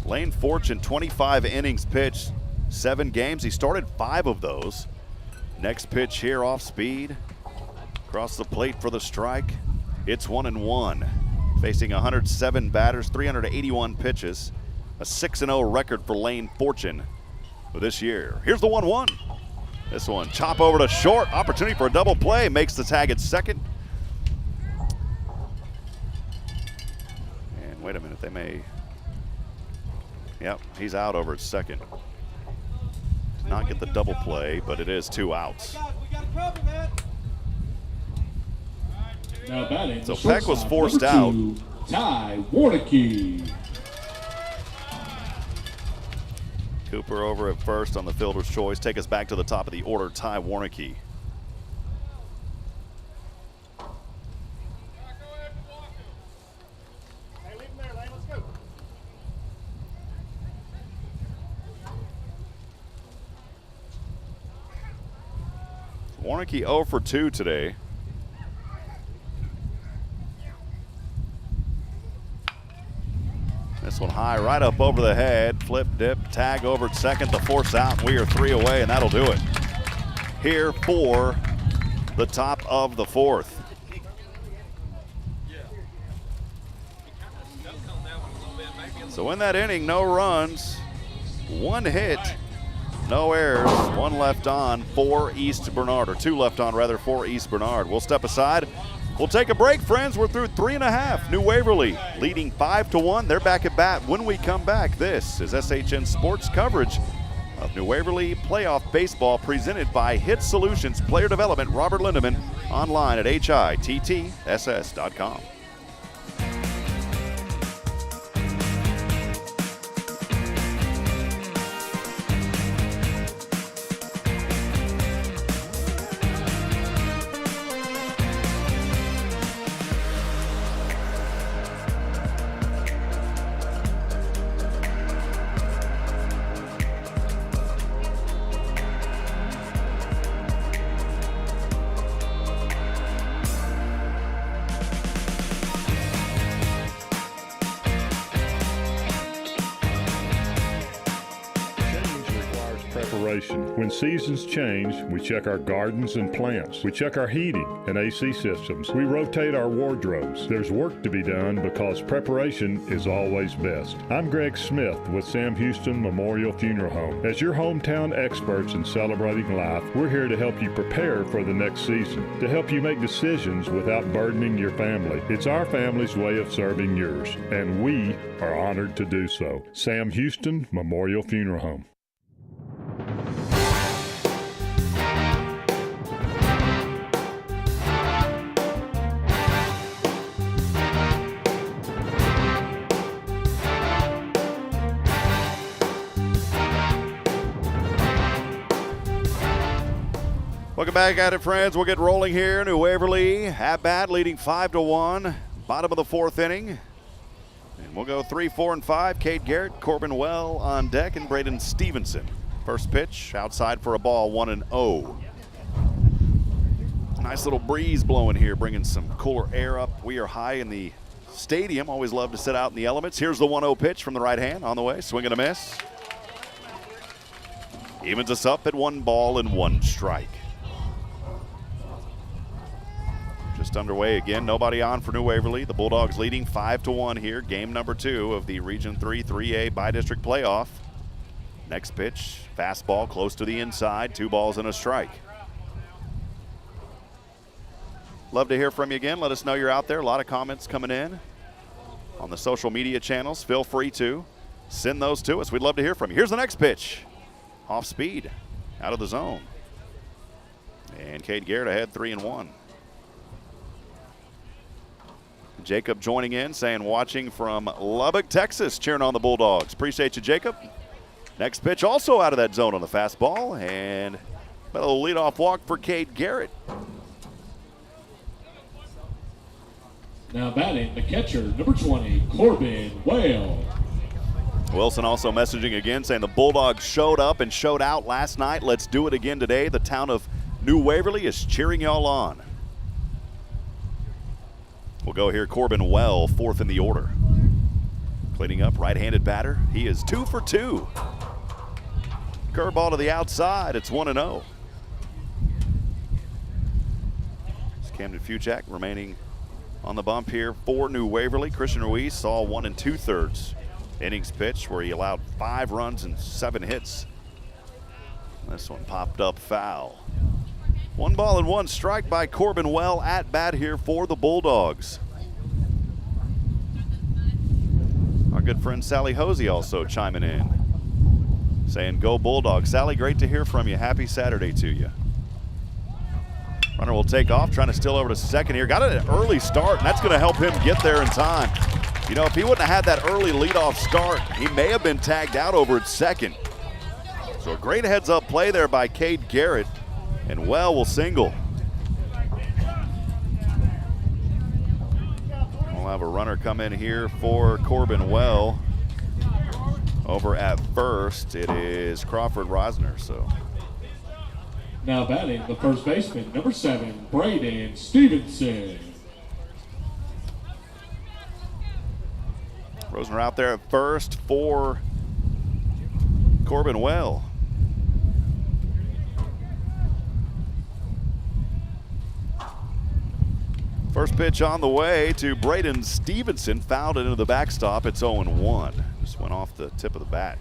Lane Fortune, 25 innings pitched, 7 games. He started 5 of those. Next pitch here off speed. Across the plate for the strike. It's 1-1. Facing 107 batters, 381 pitches. A 6-0 record for Lane Fortune for this year. Here's the 1-1. This one, chop over to short. Opportunity for a double play. Makes the tag at second. And wait a minute, they may. Yep, he's out over at second. Did not get the double play, but it is 2 outs. Now batting, so Peck was forced out. Ty Warnicki. Cooper over at first on the fielder's choice. Take us back to the top of the order, Ty Warnicki. Warnicki 0 for 2 today. This one high, right up over the head. Flip, dip, tag over at second. The force out. We are 3 away, and that'll do it. Here for the top of the 4th. So in that inning, no runs, 1 hit. No errors, 1 left on for East Bernard, or 2 left on rather for East Bernard. We'll step aside. We'll take a break, friends. We're through 3.5. New Waverly leading 5-1. They're back at bat when we come back. This is SHN Sports coverage of New Waverly playoff baseball presented by HITTSS Solutions Player Development. Robert Lindemann, online at HITTSS.com. preparation. When seasons change, we check our gardens and plants. We check our heating and AC systems. We rotate our wardrobes. There's work to be done because preparation is always best. I'm Greg Smith with Sam Houston Memorial Funeral Home. As your hometown experts in celebrating life, we're here to help you prepare for the next season, to help you make decisions without burdening your family. It's our family's way of serving yours, and we are honored to do so. Sam Houston Memorial Funeral Home. Welcome back at it, friends. We'll get rolling here. New Waverly at bat, leading 5-1. Bottom of the fourth inning. And we'll go 3, 4, and 5. Cade Garrett, Corbin Well on deck, and Braden Stevenson. First pitch, outside for a ball, 1-0. Nice little breeze blowing here, bringing some cooler air up. We are high in the stadium. Always love to sit out in the elements. Here's the 1-0 pitch from the right hand on the way. Swing and a miss. Evens us up at 1 ball and 1 strike. Just underway again. Nobody on for New Waverly. The Bulldogs leading 5-1 here. Game number 2 of the Region 3 3A bi-district playoff. Next pitch, fastball close to the inside. 2 balls and a strike. Love to hear from you again. Let us know you're out there. A lot of comments coming in on the social media channels. Feel free to send those to us. We'd love to hear from you. Here's the next pitch. Off speed, out of the zone. And Cade Garrett ahead 3-1. Jacob joining in, saying watching from Lubbock, Texas, cheering on the Bulldogs. Appreciate you, Jacob. Next pitch also out of that zone on the fastball, and a little leadoff walk for Cade Garrett. Now batting, the catcher, number 20, Corbin Well. Wilson also messaging again, saying the Bulldogs showed up and showed out last night. Let's do it again today. The town of New Waverly is cheering y'all on. We'll go here, Corbin Well, 4th in the order. Cleaning up, right-handed batter. He is 2 for 2. Curveball to the outside. It's 1-0. It's Camden Fuchak remaining on the bump here for New Waverly. Christian Ruiz saw 1 2/3 innings pitch where he allowed 5 runs and 7 hits. This one popped up foul. 1 ball and 1 strike by Corbin Well at bat here for the Bulldogs. Our good friend Sally Hosey also chiming in, saying go Bulldogs. Sally, great to hear from you. Happy Saturday to you. Runner will take off, trying to steal over to second here. Got an early start, and that's going to help him get there in time. You know, if he wouldn't have had that early leadoff start, he may have been tagged out over at second. So a great heads-up play there by Cade Garrett. And Well will single. We'll have a runner come in here for Corbin Well. Over at first, it is Crawford Rosner. So now batting, the first baseman, number 7, Braden Stevenson. Rosner out there at first for Corbin Well. First pitch on the way to Braden Stevenson, fouled it into the backstop. It's 0-1. Just went off the tip of the bat.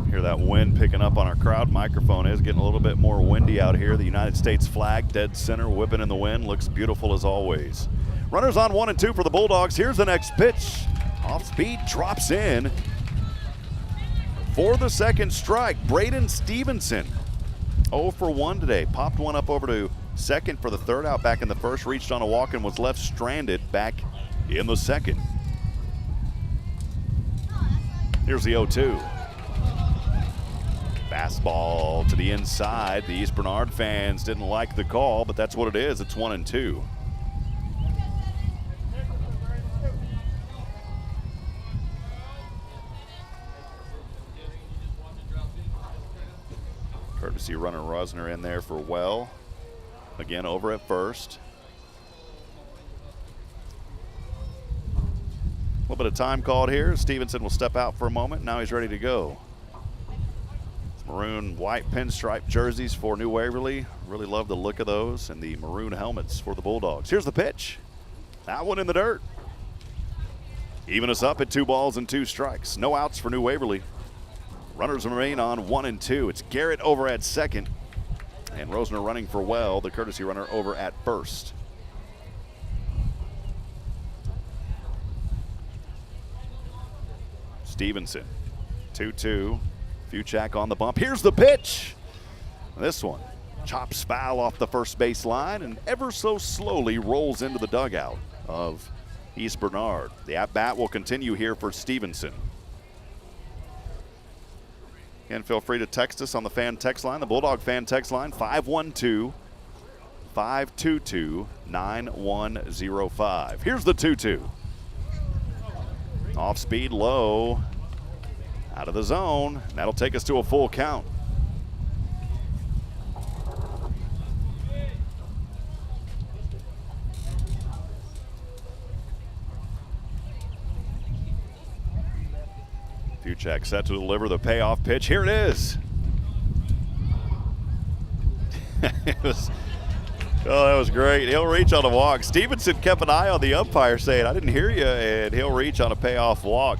Hear that wind picking up on our crowd microphone. Is getting a little bit more windy out here. The United States flag dead center, whipping in the wind. Looks beautiful as always. Runners on 1 and 2 for the Bulldogs. Here's the next pitch. Off speed, drops in. For the second strike, Braden Stevenson, 0 for 1 today. Popped one up over to second for the third out back in the first, reached on a walk and was left stranded back in the second. Here's the 0-2. Fastball to the inside. The East Bernard fans didn't like the call, but that's what it is. It's 1-2. Courtesy runner Rosner in there for Well. Again over at first. little bit of time called here. Stevenson will step out for a moment. Now he's ready to go. Maroon white pinstripe jerseys for New Waverly. Really love the look of those, and the maroon helmets for the Bulldogs. Here's the pitch. That one in the dirt. Even us up at 2 balls and 2 strikes. No outs for New Waverly. Runners remain on 1 and 2. It's Garrett over at second, and Rosner running for well, the courtesy runner over at first. Stevenson, 2-2. Fuchak on the bump. Here's the pitch. This one chops foul off the first base line and ever so slowly rolls into the dugout of East Bernard. The at-bat will continue here for Stevenson. Again, feel free to text us on the fan text line, the Bulldog fan text line, 512-522-9105. Here's the 2-2. Off speed, low. Out of the zone. That'll take us to a full count. Fuchak set to deliver the payoff pitch. Here it is. That was great. He'll reach on a walk. Stevenson kept an eye on the umpire saying, I didn't hear you, and he'll reach on a payoff walk.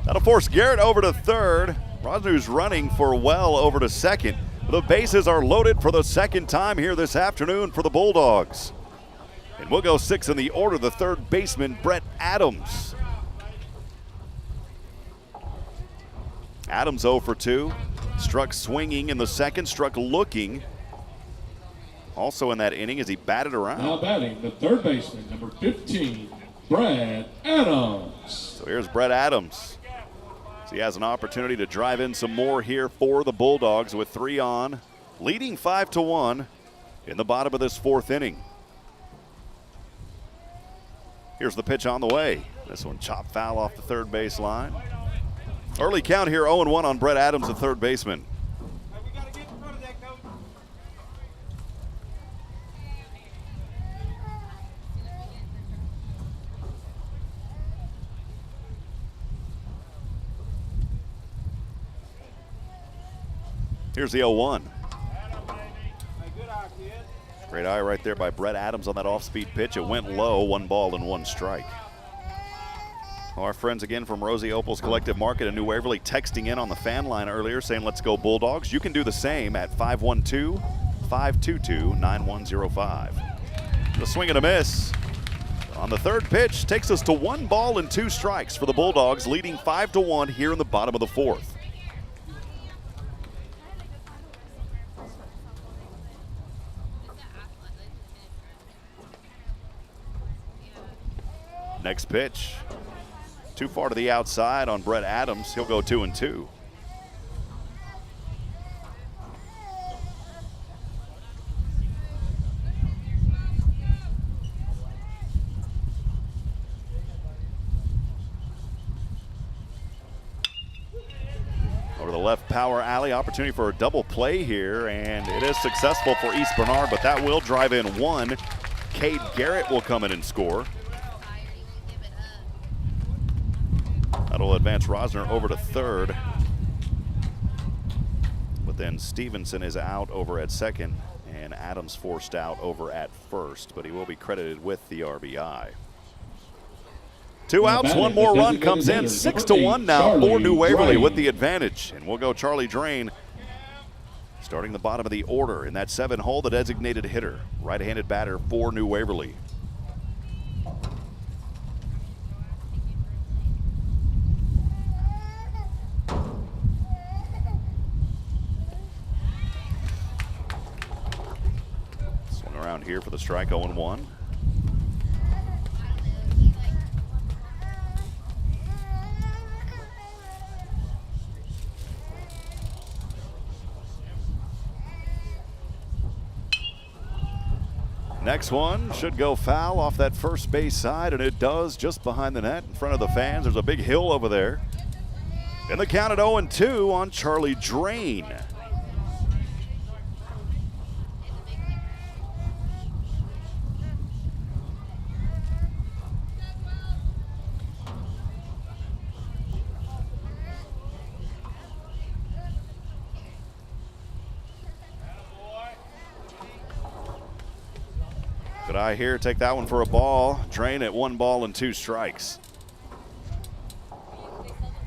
That'll force Garrett over to third. Rosner's running for well over to second. The bases are loaded for the second time here this afternoon for the Bulldogs. And we'll go 6 in the order, the third baseman, Brett Adams. Adams 0 for 2. Struck swinging in the second, struck looking. Also in that inning as he batted around. Now batting, the third baseman, number 15, Brett Adams. So here's Brett Adams. So he has an opportunity to drive in some more here for the Bulldogs with 3 on, leading 5-1 in the bottom of this 4th inning. Here's the pitch on the way. This one chopped foul off the third base line. Early count here, 0-1 on Brett Adams, the third baseman. We got to get in front of that, coach. Here's the 0-1. Hey, good eye, kid. Great eye right there by Brett Adams on that off-speed pitch. It went low, 1 ball and 1 strike. Our friends again from Rosie Opal's Collective Market in New Waverly texting in on the fan line earlier saying, let's go Bulldogs. You can do the same at 512-522-9105. The swing and a miss on the third pitch takes us to 1 ball and 2 strikes for the Bulldogs, leading 5-1 here in the bottom of the 4th. Next pitch, too far to the outside on Brett Adams. He'll go 2-2. Over the left power alley, opportunity for a double play here, and it is successful for East Bernard, but that will drive in 1. Cade Garrett will come in and score. That'll advance Rosner over to third. But then Stevenson is out over at second, and Adams forced out over at first, but he will be credited with the RBI. 2 outs, 1 more run comes in. 6-1 now for New Waverly with the advantage. And we'll go Charlie Drain starting the bottom of the order in that 7 hole, the designated hitter, right-handed batter for New Waverly. Around here for the strike, 0-1. Next one should go foul off that first base side, and it does, just behind the net in front of the fans. There's a big hill over there. And the count at 0-2 on Charlie Drain. Good eye here. Take that one for a ball. Drain at 1 ball and 2 strikes.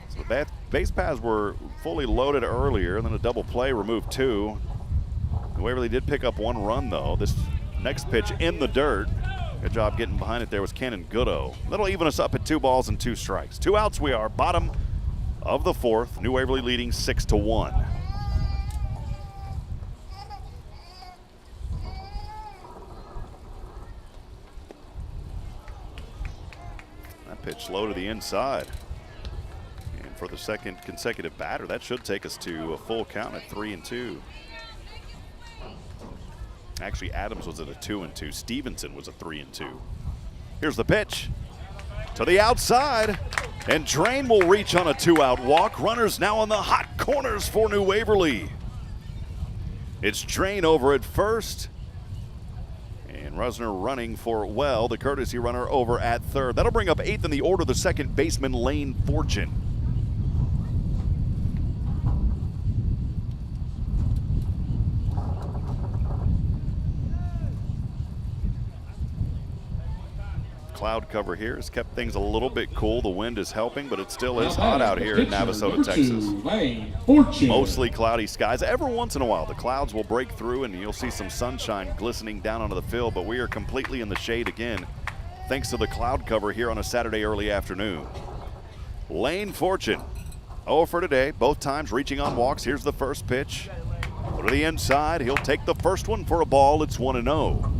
So that base paths were fully loaded earlier, and then a double play removed 2. Waverly did pick up 1 run, though. This next pitch in the dirt. Good job getting behind it there was Cannon Goodo. That'll even us up at 2 balls and 2 strikes. 2 outs we are, bottom of the 4th. New Waverly leading 6-1. That pitch low to the inside. And for the second consecutive batter, that should take us to a full count at 3-2. Actually, Adams was at a 2-2. Stevenson was a 3-2. Here's the pitch to the outside, and Drain will reach on a 2-out walk. Runners now on the hot corners for New Waverly. It's Drain over at first, and Rusner running for the courtesy runner over at third. That'll bring up 8th in the order, the second baseman, Lane Fortune. Cloud cover here has kept things a little bit cool. The wind is helping, but it still is hot out here in Navasota, Texas. Mostly cloudy skies. Every once in a while, the clouds will break through and you'll see some sunshine glistening down onto the field, but we are completely in the shade again, thanks to the cloud cover here on a Saturday early afternoon. Lane Fortune, 0 for today, both times reaching on walks. Here's the first pitch. Go to the inside. He'll take the first one for a ball. It's 1-0.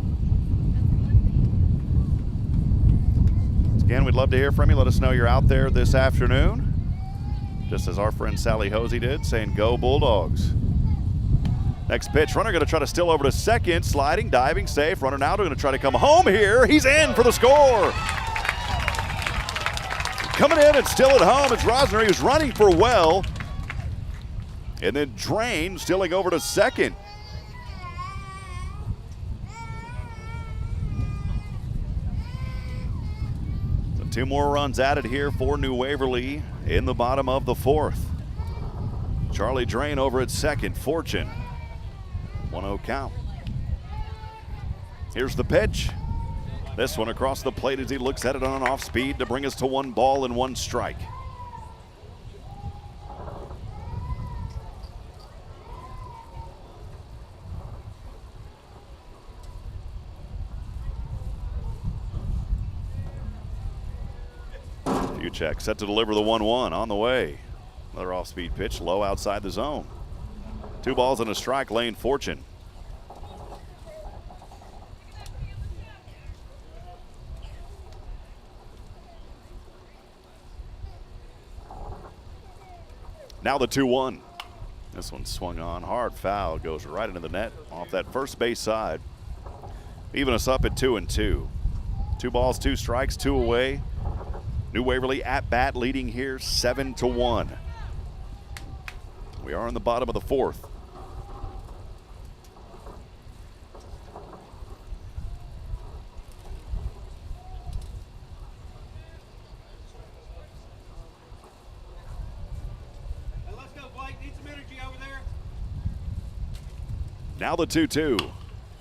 Again, we'd love to hear from you. Let us know you're out there this afternoon, just as our friend Sally Hosey did, saying go Bulldogs. Next pitch, runner going to try to steal over to second, sliding, diving, safe. Runner now going to try to come home here. He's in for the score. Coming in and still at home, it's Rosner. He was running for and then Drain stealing over to second. So 2 more runs added here for New Waverly in the bottom of the 4th. Charlie Drain over at second. Fortune, 1-0 count. Here's the pitch. This one across the plate as he looks at it on an off speed to bring us to 1 ball and 1 strike. Check set to deliver the 1-1 on the way. Another off-speed pitch, low outside the zone. 2 balls and a strike, Lane Fortune. Now the 2-1. This one swung on hard, foul, goes right into the net off that first base side. Even us up at 2-2. 2 balls, 2 strikes, 2 away. New Waverly at bat leading here 7-1. We are in the bottom of the 4th. Hey, let's go, Blake. Need some energy over there. Now the 2-2.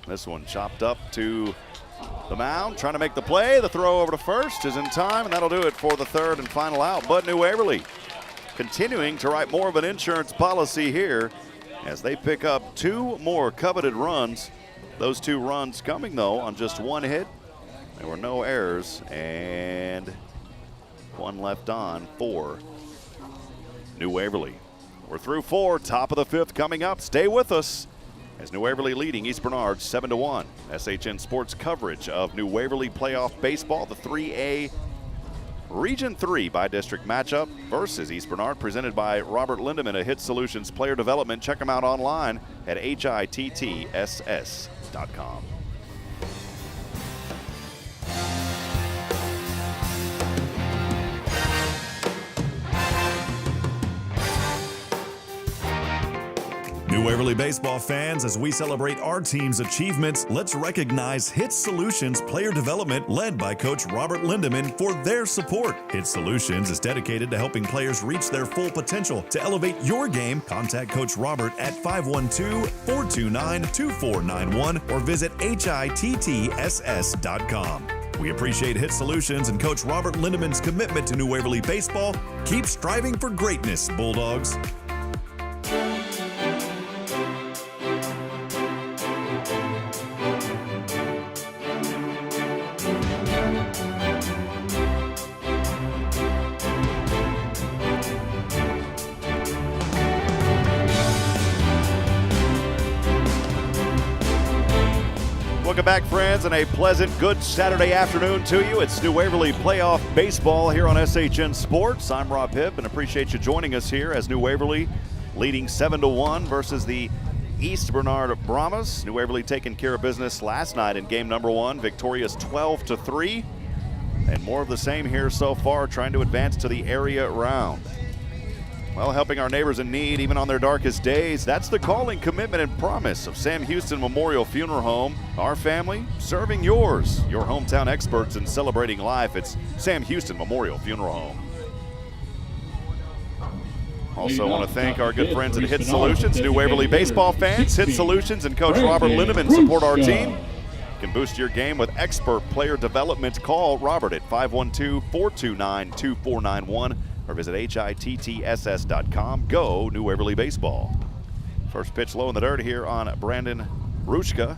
This one chopped up to the mound, trying to make the play. The throw over to first is in time, and that'll do it for the 3rd and final out. But New Waverly continuing to write more of an insurance policy here as they pick up 2 more coveted runs. Those 2 runs coming, though, on just 1 hit. There were no errors, and 1 left on for New Waverly. We're through 4, top of the 5th coming up. Stay with us as New Waverly leading East Bernard 7-1. SHN Sports coverage of New Waverly playoff baseball, the 3A Region 3 by district matchup versus East Bernard, presented by Robert Lindemann at HITTSS Solutions Player Development. Check them out online at HITTSS.com. New New Waverly baseball fans, as we celebrate our team's achievements, let's recognize HITTSS Solutions Player Development led by Coach Robert Lindemann for their support. HITTSS Solutions is dedicated to helping players reach their full potential. To elevate your game, contact Coach Robert at 512-429-2491 or visit HITTSS.com. We appreciate HITTSS Solutions and Coach Robert Lindemann's commitment to New Waverly baseball. Keep striving for greatness, Bulldogs. Welcome back, friends, and a pleasant, good Saturday afternoon to you. It's New Waverly Playoff Baseball here on SHN Sports. I'm Rob Hipp, and appreciate you joining us here as New Waverly leading 7-1 versus the East Bernard Brahmas. New Waverly taking care of business last night in game number 1, victorious 12-3. And more of the same here so far, trying to advance to the area round. Well, helping our neighbors in need, even on their darkest days, that's the calling, commitment, and promise of Sam Houston Memorial Funeral Home. Our family serving yours, your hometown experts in celebrating life. It's Sam Houston Memorial Funeral Home. Also want to thank our good friends at HITTSS Solutions, New Waverly baseball fans. HITTSS Solutions and Coach Robert Lindemann support our team. You can boost your game with expert player development. Call Robert at 512-429-2491. or visit HITTSS.com. Go New Waverly Baseball. First pitch low in the dirt here on Brandon Rushka.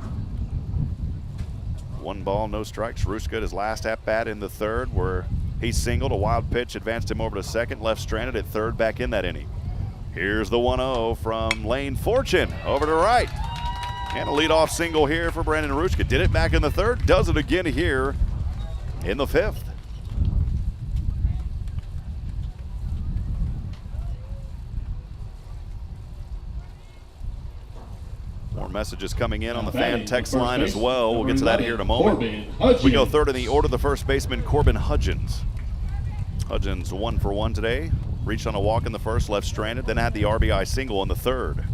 1 ball, no strikes. Rushka at his last at-bat in the third, where he singled. A wild pitch advanced him over to second, left stranded at third, back in that inning. Here's the 1-0 from Lane Fortune over to right. And a leadoff single here for Brandon Rushka. Did it back in the third, does it again here in the 5th. More messages coming in on the fan text line as well. We'll get to that here in a moment. We go third in the order, the first baseman, Corbin Hudgens. Hudgens 1 for 1 today. Reached on a walk in the first, left stranded, then had the RBI single in the third.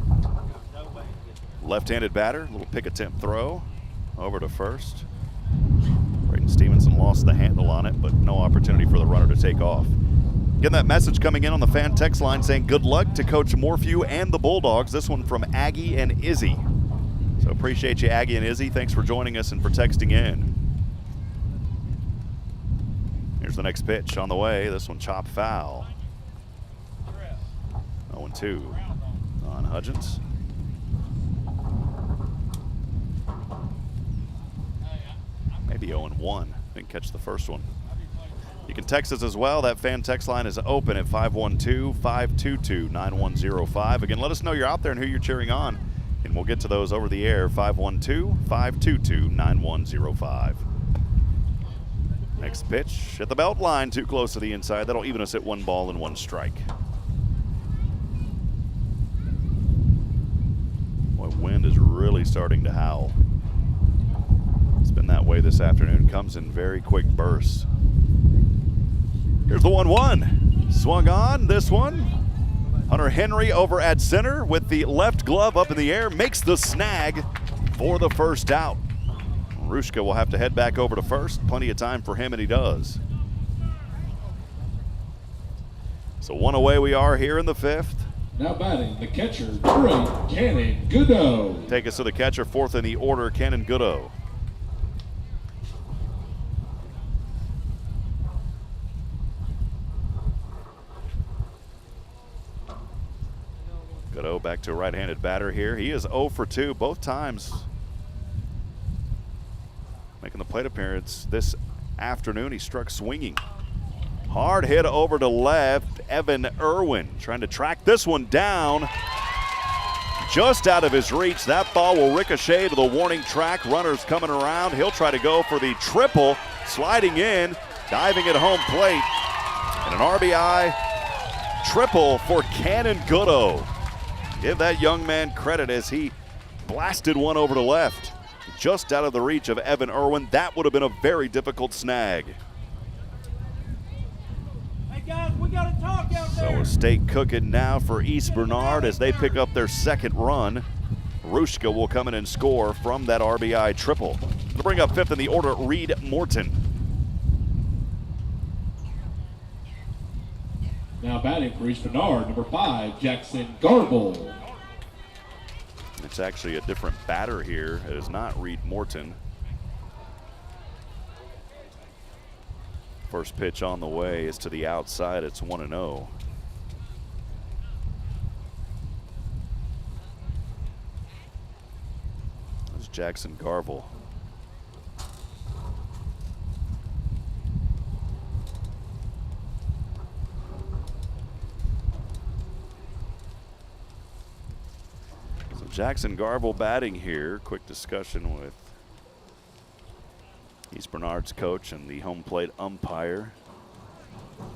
Left-handed batter, little pick attempt throw over to first. Braden Stevenson lost the handle on it, but no opportunity for the runner to take off. Getting that message coming in on the fan text line saying good luck to Coach Morphew and the Bulldogs. This one from Aggie and Izzy. So appreciate you, Aggie and Izzy. Thanks for joining us and for texting in. Here's the next pitch on the way. This one chopped foul. 0-2 on Hudgens. Maybe 0-1. Didn't catch the first one. You can text us as well. That fan text line is open at 512-522-9105. Again, let us know you're out there and who you're cheering on, and we'll get to those over the air. 512-522-9105. Next pitch at the belt line, too close to the inside. That'll even us at 1 ball and 1 strike. Boy, wind is really starting to howl. It's been that way this afternoon. Comes in very quick bursts. Here's the 1-1. Swung on this one. Hunter Henry over at center with the left glove up in the air. Makes the snag for the first out. Rushka will have to head back over to first. Plenty of time for him, and he does. So 1 away we are here in the 5th. Now batting the catcher, Cannon Goodo. Take us to the catcher, 4th in the order, Cannon Goodo. Goodo back to a right-handed batter here. He is 0 for 2 both times. Making the plate appearance this afternoon. He struck swinging. Hard hit over to left. Evan Irwin trying to track this one down. Just out of his reach. That ball will ricochet to the warning track. Runners coming around. He'll try to go for the triple. Sliding in, diving at home plate. And an RBI triple for Cannon Goodo. Give that young man credit as he blasted one over to left. Just out of the reach of Evan Irwin. That would have been a very difficult snag. Hey guys, we got to talk out So a steak cooking now for East Bernard as they pick up their second run. Rushka will come in and score from that RBI triple. To bring up fifth in the order, Reed Morton. Now batting for East Bernard, number 5, Jackson Garble. It's actually a different batter here. It is not Reed Morton. First pitch on the way is to the outside. It's 1-0. That's Jackson Garble. Jackson Garble batting here. Quick discussion with East Bernard's coach and the home plate umpire.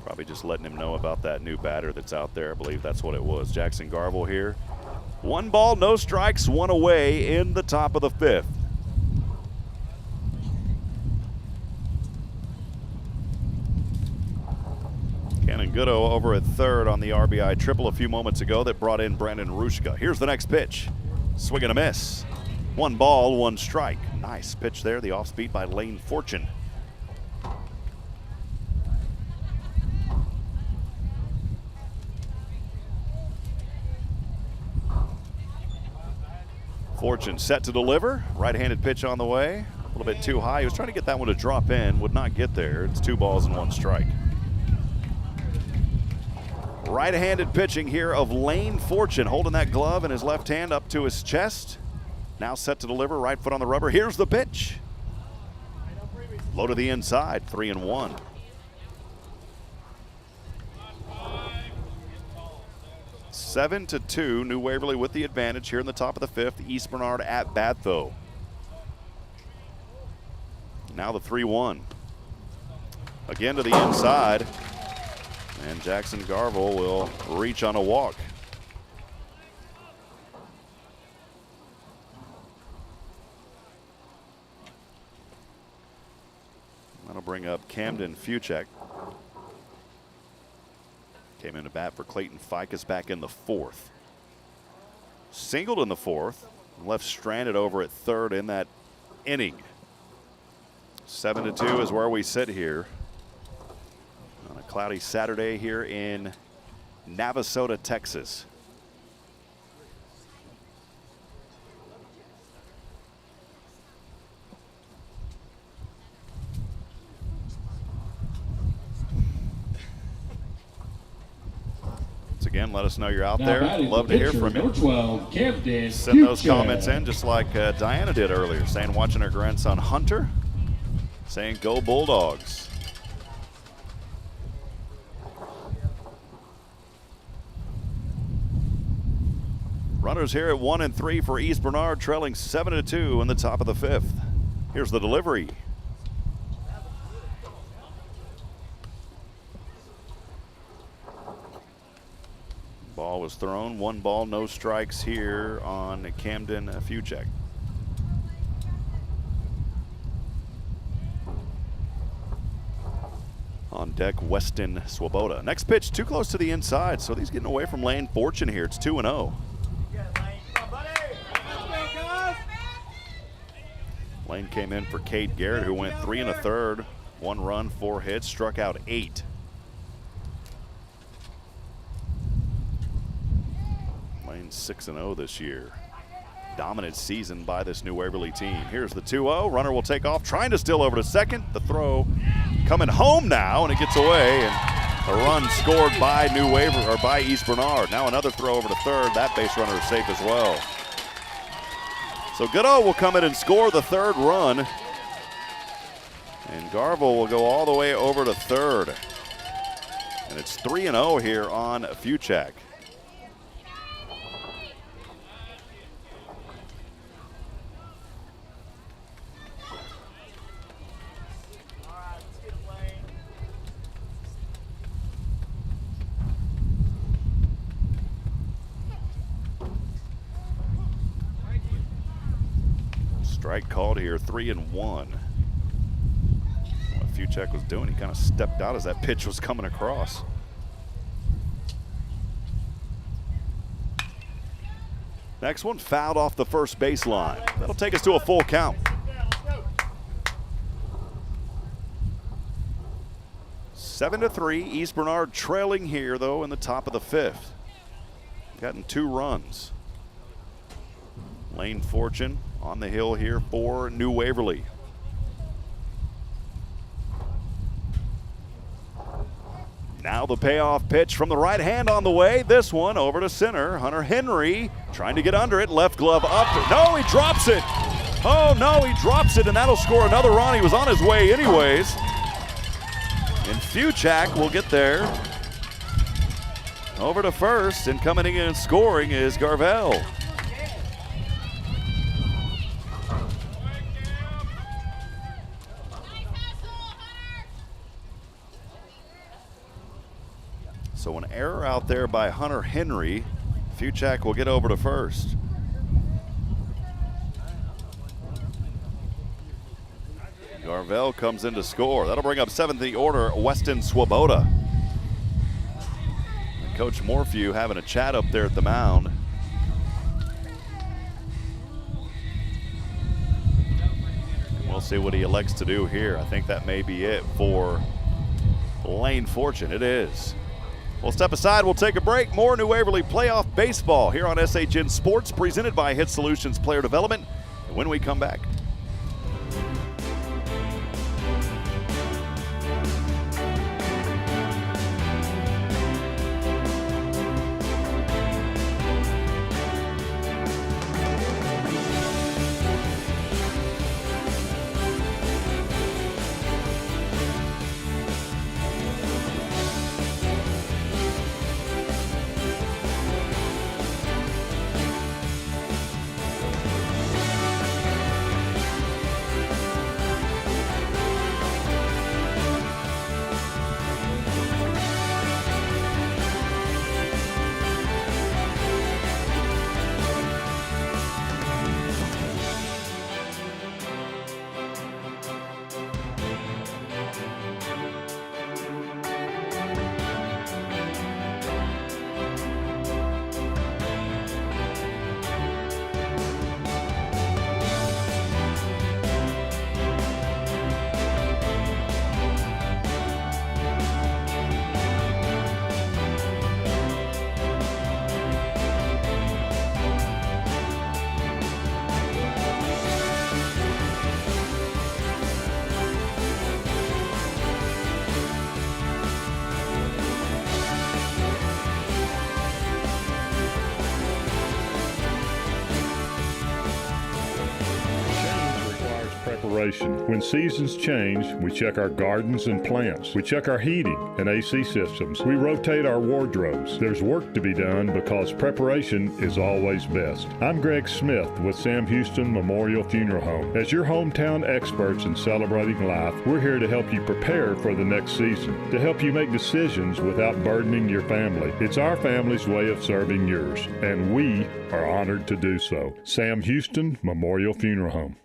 Probably just letting him know about that new batter that's out there. I believe that's what it was. Jackson Garble here. 1 ball, no strikes, 1 away in the top of the 5th. Cannon Goodo over at third on the RBI triple a few moments ago that brought in Brandon Rushka. Here's the next pitch. Swing and a miss. 1 ball, 1 strike. Nice pitch there, the off speed by Lane Fortune. Fortune set to deliver. Right-handed pitch on the way. A little bit too high. He was trying to get that one to drop in. Would not get there. It's 2 balls and 1 strike. Right-handed pitching here of Lane Fortune, holding that glove in his left hand up to his chest. Now set to deliver, right foot on the rubber. Here's the pitch. Low to the inside, 3-1. Seven to 2, New Waverly with the advantage here in the top of the 5th. East Bernard at bat though. Now the 3-1. Again to the inside. And Jackson Garble will reach on a walk. That'll bring up Camden Fuchek. Came in to bat for Clayton Ficus back in the 4th. Singled in the 4th. Left stranded over at third in that inning. 7-2 is where we sit here. On a cloudy Saturday here in Navasota, Texas. Once again, let us know you're out there. Love to hear from you. Number 12, Camden Send those Fuchek. comments in just like Diana did earlier, saying watching her grandson Hunter, saying go Bulldogs. Runners here at 1 and 3 for East Bernard, trailing 7-2 in the top of the 5th. Here's the delivery. Ball was thrown. 1 ball, no strikes here on Camden Fuchek. On deck, Weston Swoboda. Next pitch, too close to the inside, so he's getting away from Lane Fortune here. It's 2-0. Lane came in for Cade Garrett, who went 3 1/3, 1 run, 4 hits, struck out 8. Lane's 6-0 this year. Dominant season by this New Waverly team. Here's the 2-0. Runner will take off, trying to steal over to second. The throw coming home now, and it gets away. And a run scored by New Waverly, or by East Bernard. Now another throw over to third. That base runner is safe as well. So Goodo will come in and score the 3rd run. And Garble will go all the way over to third. And it's 3-0 here on Fuchek. Strike called here, 3-1. What Fuchek was doing, he kind of stepped out as that pitch was coming across. Next one fouled off the first baseline. That'll take us to a full count. Seven to 3. East Bernard trailing here, though, in the top of the 5th. Gotten 2 runs. Lane Fortune on the hill here for New Waverly. Now the payoff pitch from the right hand on the way. This one over to center. Hunter Henry trying to get under it. Left glove up. No, he drops it. Oh, no, he drops it, and that'll score another run. He was on his way anyways. And Fuchak will get there. Over to first, and coming in and scoring is Garvell. So an error out there by Hunter Henry. Fuchak will get over to first. Garvell comes in to score. That'll bring up 7th in the order, Weston Swoboda. And Coach Morphew having a chat up there at the mound. And we'll see what he elects to do here. I think that may be it for Lane Fortune. It is. We'll step aside. We'll take a break. More New Waverly playoff baseball here on SHN Sports, presented by HITTSS Solutions Player Development. And when we come back. When seasons change, we check our gardens and plants. We check our heating and AC systems. We rotate our wardrobes. There's work to be done because preparation is always best. I'm Greg Smith with Sam Houston Memorial Funeral Home. As your hometown experts in celebrating life, we're here to help you prepare for the next season, to help you make decisions without burdening your family. It's our family's way of serving yours, and we are honored to do so. Sam Houston Memorial Funeral Home.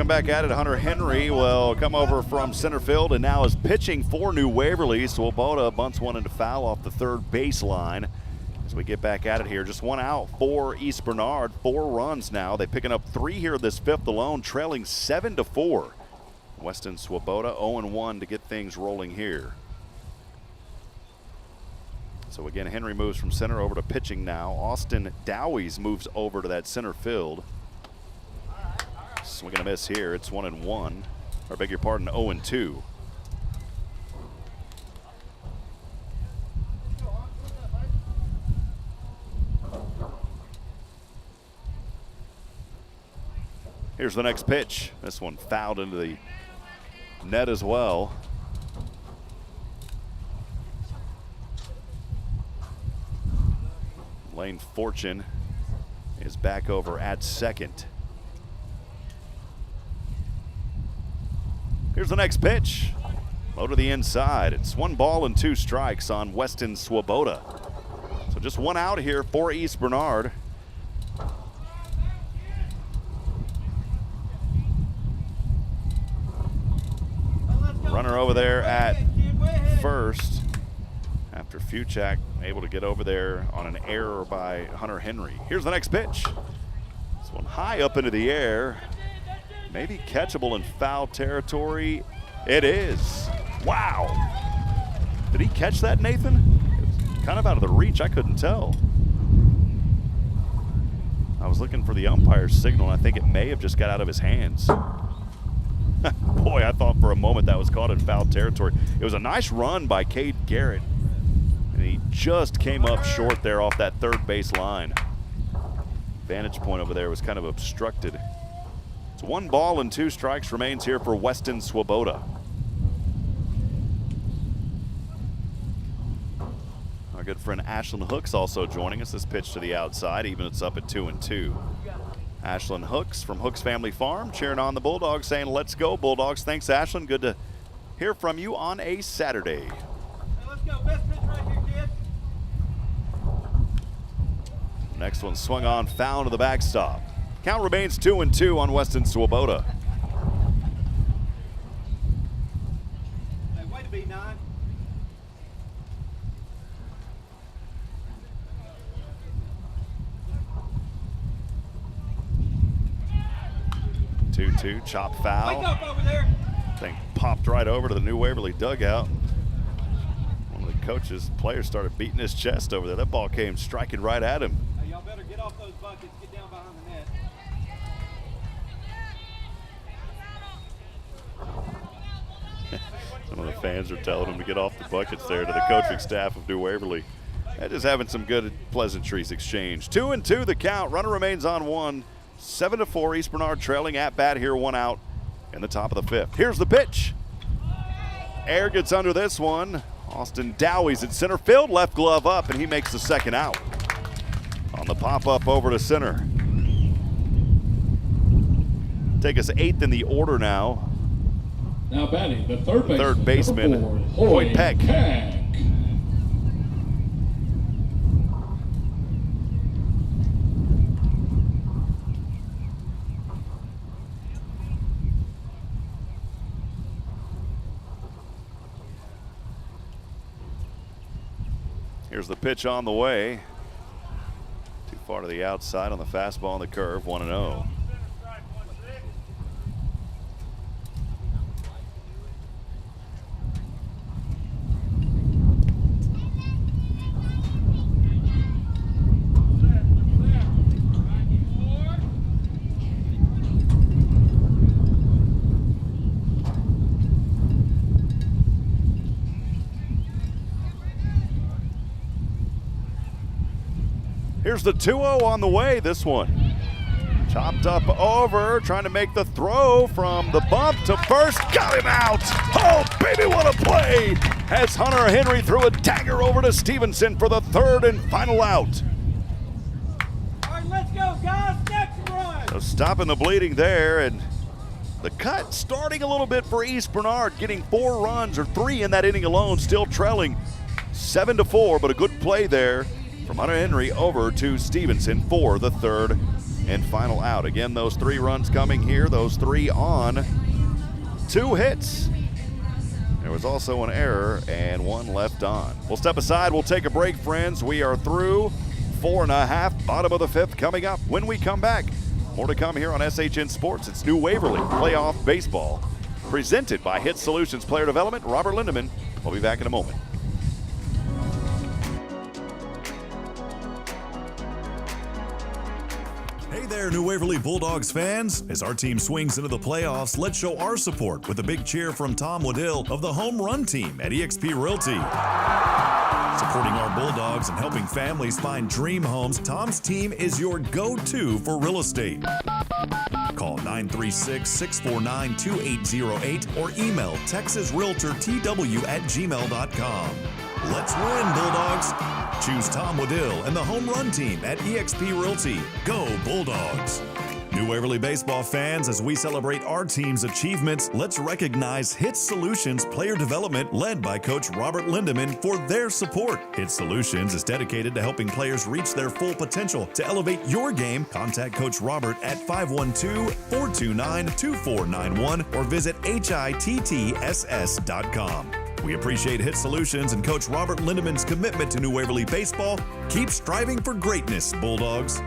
Back at it, Hunter Henry will come over from center field and now is pitching for New Waverly. Swoboda bunts one into foul off the third baseline. As we get back at it here, just one out for East Bernard. 4 runs now. They're picking up 3 here this 5th alone, trailing 7-4. Weston Swoboda 0-1 to get things rolling here. So again, Henry moves from center over to pitching now. Austin Dowies moves over to that center field. Swing and a miss here. It's 1-1. Or beg your pardon, 0-2. Here's the next pitch. This one fouled into the net as well. Lane Fortune is back over at second. Here's the next pitch. Low to the inside. It's 1 ball and 2 strikes on Weston Swoboda. So just 1 out here for East Bernard. Runner over there at first after Fuchak able to get over there on an error by Hunter Henry. Here's the next pitch. This one high up into the air. Maybe catchable in foul territory. It is. Wow. Did he catch that, Nathan? It's kind of out of the reach. I couldn't tell. I was looking for the umpire's signal, and I think it may have just got out of his hands. Boy, I thought for a moment that was caught in foul territory. It was a nice run by Cade Garrett, and he just came up short there off that third base line. Vantage point over there was kind of obstructed. It's 1 ball and 2 strikes remains here for Weston Swoboda. Our good friend Ashlyn Hooks also joining us. This pitch to the outside, even it's up at 2-2. Ashlyn Hooks from Hooks Family Farm cheering on the Bulldogs, saying, "Let's go, Bulldogs." Thanks, Ashlyn. Good to hear from you on a Saturday. Hey, let's go. Best pitch right here, kid. Next one swung on, foul to the backstop. Count remains 2-2 on Weston Swoboda. Hey, way to be 9. 2-2, chop foul. Wake up over there. Thing popped right over to the New Waverly dugout. One of the coaches, players started beating his chest over there. That ball came striking right at him. Hey, y'all better get off those buckets. Get down behind the net. Some of the fans are telling him to get off the buckets there to the coaching staff of New Waverly. And just having some good pleasantries exchanged. 2-2 the count. Runner remains on 1. 7-4, East Bernard trailing at bat here, 1 out in the top of the 5th. Here's the pitch. Air gets under this one. Austin Dowie's at center field, left glove up, and he makes the 2nd out. On the pop-up over to center. Take us 8th in the order now. Now batting the third baseman, number 4, Hoyt Peck. Here's the pitch on the way. Too far to the outside on the fastball on the curve, 1-0. Here's the 2-0 on the way, this one. Chopped up over, trying to make the throw from the bump to first. Got him out. Oh, baby, what a play. As Hunter Henry threw a dagger over to Stevenson for the 3rd and final out. All right, let's go, guys. Next run. So stopping the bleeding there, and the cut starting a little bit for East Bernard, getting 4 runs or 3 in that inning alone, still trailing 7-4, but a good play there from Hunter Henry over to Stevenson for the 3rd and final out. Again, those 3 runs coming here, those 3 on 2 hits. There was also an error and 1 left on. We'll step aside, we'll take a break, friends. We are through 4.5, bottom of the 5th coming up. When we come back, more to come here on SHN Sports. It's New Waverly Playoff Baseball, presented by HITTSS Solutions Player Development. Robert Lindemann. We'll be back in a moment. Hey there, New Waverly Bulldogs fans. As our team swings into the playoffs, let's show our support with a big cheer from Tom Waddill of the Home Run Team at eXp Realty. Supporting our Bulldogs and helping families find dream homes, Tom's team is your go-to for real estate. Call 936-649-2808 or email texasrealtortw@gmail.com. Let's win, Bulldogs. Choose Tom Waddill and the Home Run Team at eXp Realty. Go Bulldogs. New Waverly baseball fans, as we celebrate our team's achievements, let's recognize HITTSS Solutions Player Development, led by Coach Robert Lindemann, for their support. HITTSS Solutions is dedicated to helping players reach their full potential. To elevate your game, contact Coach Robert at 512-429-2491 or visit HITTSS.com. We appreciate HITTSS Solutions and Coach Robert Lindemann's commitment to New Waverly baseball. Keep striving for greatness, Bulldogs.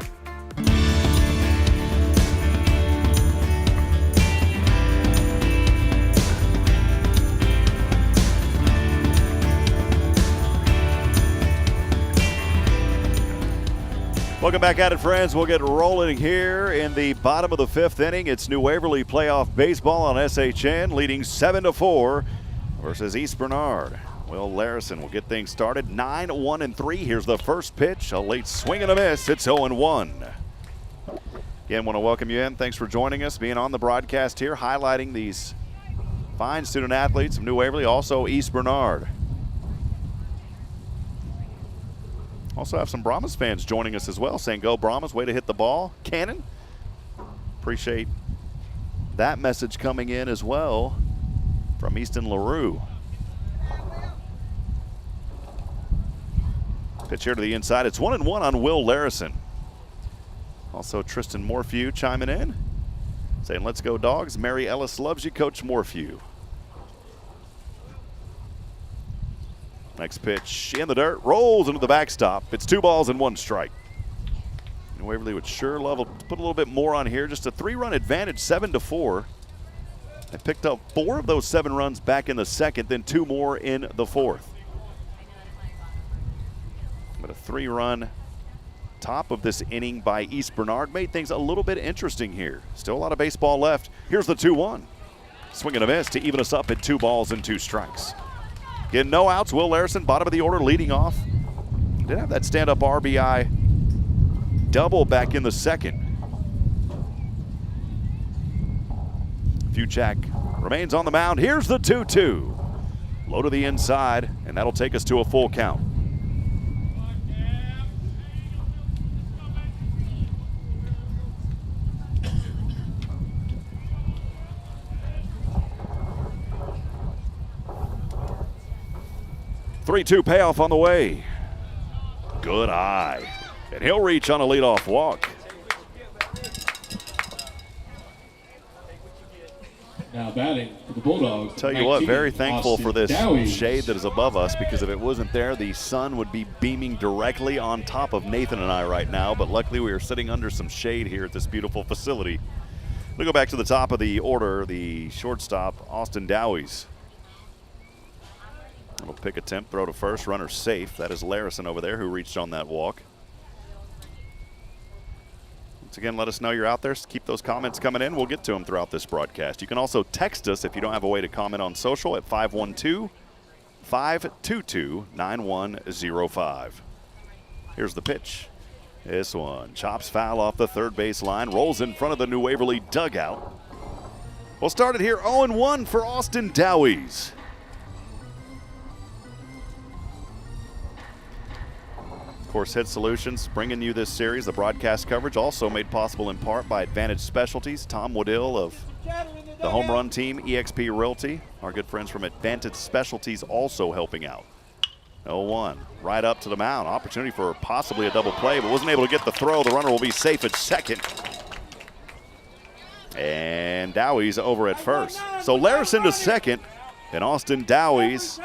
Welcome back at it, friends. We'll get rolling here in the bottom of the 5th inning. It's New Waverly playoff baseball on SHN, leading 7-4 versus East Bernard. Will Larison will get things started. 9-1-3. Here's the first pitch. A late swing and a miss. It's 0-1. Again, want to welcome you in. Thanks for joining us, being on the broadcast here, highlighting these fine student athletes of New Waverly, also East Bernard. Also have some Brahmas fans joining us as well, saying, "Go Brahmas, way to hit the ball." Cannon, appreciate that message coming in as well from Easton LaRue. Pitch here to the inside. It's 1-1 on Will Larison. Also Tristan Morphew chiming in, saying, "Let's go Dogs. Mary Ellis loves you, Coach Morphew." Next pitch in the dirt, rolls into the backstop. It's 2-1 strike. And Waverly would sure love to put a little bit more on here. Just a 3-run advantage, 7-4. They picked up 4 of those 7 runs back in the 2nd, then 2 more in the 4th. But a 3-run top of this inning by East Bernard made things a little bit interesting here. Still a lot of baseball left. Here's the 2-1. Swing and a miss to even us up at 2 strikes. Getting no outs, Will Larison, bottom of the order, leading off. Did have that stand-up RBI double back in the 2nd. Fuchak remains on the mound. Here's the 2-2. Low to the inside, and that'll take us to a full count. Three-two payoff on the way. Good eye. And he'll reach on a leadoff walk. Now batting for the Bulldogs. Tell you what, very thankful for this shade that is above us, because if it wasn't there, the sun would be beaming directly on top of Nathan and I right now. But luckily we are sitting under some shade here at this beautiful facility. We'll go back to the top of the order, the shortstop, Austin Dowies. Little pick attempt, throw to first, runner safe. That is Larison over there who reached on that walk. Once again, let us know you're out there. Keep those comments coming in. We'll get to them throughout this broadcast. You can also text us if you don't have a way to comment on social at 512-522-9105. Here's the pitch. This one chops foul off the third base line, rolls in front of the New Waverly dugout. We'll start it here 0-1 for Austin Dowies. Of course, HITTSS Solutions bringing you this series. The broadcast coverage also made possible in part by Advantage Specialties. Tom Waddill of the home run team, EXP Realty. Our good friends from Advantage Specialties also helping out. 0-1, right up to the mound. Opportunity for possibly a double play, but wasn't able to get the throw. The runner will be safe at second. And Dowies over at first. So Larison to second, and Austin Dowies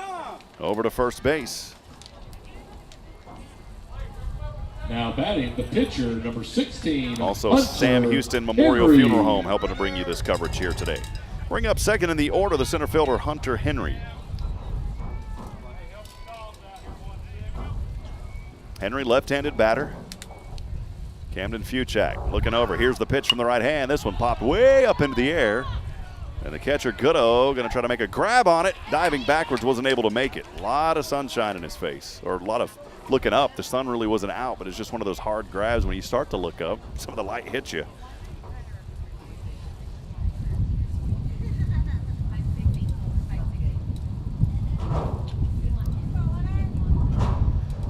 over to first base. Now batting the pitcher, number 16. Also Hunter Sam Houston Memorial Henry. Funeral Home helping to bring you this coverage here today. Bring up second in the order, the center fielder Hunter Henry. Henry, left-handed batter. Camden Fuchak looking over. Here's the pitch from the right hand. This one popped way up into the air. And the catcher, Goodo, going to try to make a grab on it. Diving backwards, wasn't able to make it. A lot of sunshine in his face, or a lot of looking up. The sun really wasn't out, but it's just one of those hard grabs. When you start to look up, some of the light hits you.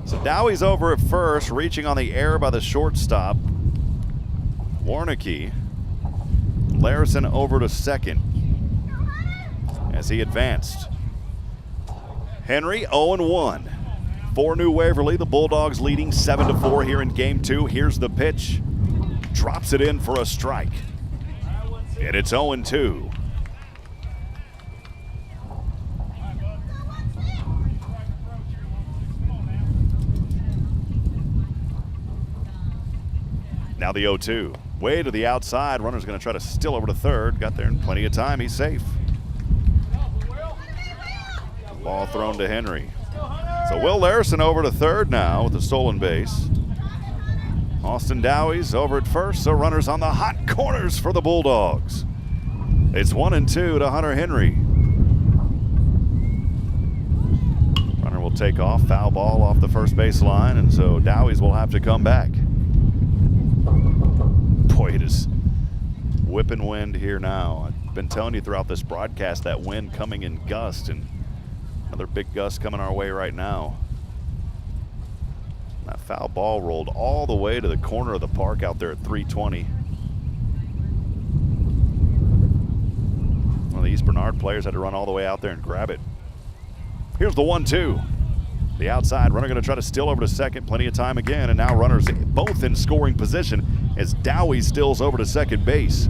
So Dowies over at first, reaching on the air by the shortstop, Warnicki. Larison over to second as he advanced. Henry 0-1 for New Waverly. The Bulldogs leading 7-4 here in game 2. Here's the pitch. Drops it in for a strike. And it's 0-2. Now the 0-2. Way to the outside. Runner's going to try to steal over to third. Got there in plenty of time. He's safe. Ball thrown to Henry. So Will Larison over to third now with the stolen base. Austin Dowie's over at first, so runners on the hot corners for the Bulldogs. It's 1-2 to Hunter Henry. Runner will take off, foul ball off the first base line, and so Dowie's will have to come back. Boy, it is whipping wind here now. I've been telling you throughout this broadcast that wind coming in gust, and another big gust coming our way right now. That foul ball rolled all the way to the corner of the park out there at 320. One of the East Bernard players had to run all the way out there and grab it. Here's the 1-2. The outside runner going to try to steal over to second. Plenty of time again, and now runners both in scoring position as Dowie steals over to second base.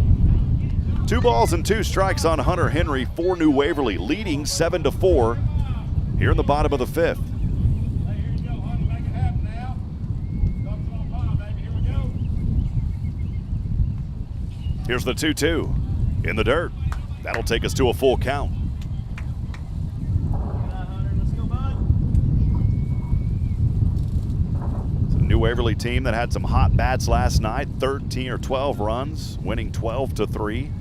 2 balls and 2 strikes on Hunter Henry for New Waverly, leading 7-4 here in the bottom of the 5th. Here's the 2-2 in the dirt. That'll take us to a full count. It's a New Waverly team that had some hot bats last night, 13 or 12 runs, winning 12-3.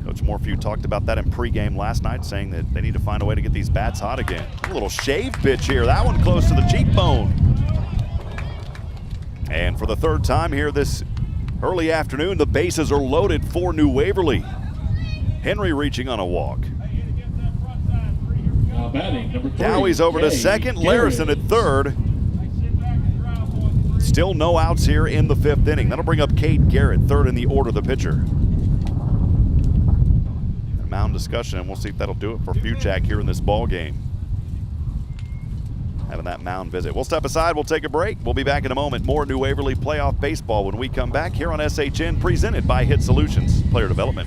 Coach Morphew talked about that in pregame last night, saying that they need to find a way to get these bats hot again. A little shave pitch here. That one close to the cheekbone. And for the 3rd time here this early afternoon, the bases are loaded for New Waverly. Henry reaching on a walk. Now batting, number 3. Dowie's over to second. Larison at third. Still no outs here in the 5th inning. That'll bring up Cade Garrett, third in the order, the pitcher. Mound discussion, and we'll see if that'll do it for Fuchak here in this ball game. Having that mound visit. We'll step aside. We'll take a break. We'll be back in a moment. More New Waverly playoff baseball when we come back here on SHN, presented by HITTSS Solutions, Player Development.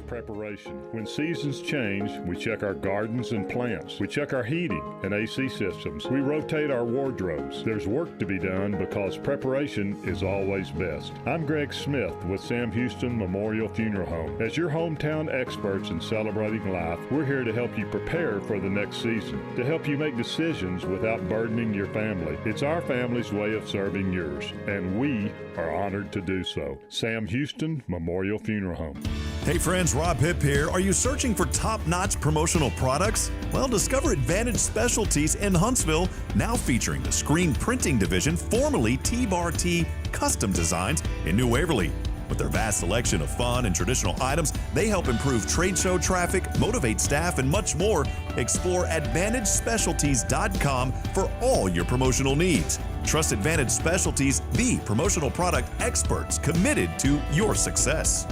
Preparation. When seasons change, we check our gardens and plants. We check our heating and AC systems. We rotate our wardrobes. There's work to be done because preparation is always best. I'm Greg Smith with Sam Houston Memorial Funeral Home. As your hometown experts in celebrating life, we're here to help you prepare for the next season, to help you make decisions without burdening your family. It's our family's way of serving yours, and we are honored to do so. Sam Houston Memorial Funeral Home. Hey friends, Rob Hipp here. Are you searching for top-notch promotional products? Well, discover Advantage Specialties in Huntsville, now featuring the screen printing division, formerly T-Bar T Custom Designs in New Waverly. With their vast selection of fun and traditional items, they help improve trade show traffic, motivate staff, and much more. Explore AdvantageSpecialties.com for all your promotional needs. Trust Advantage Specialties, the promotional product experts committed to your success.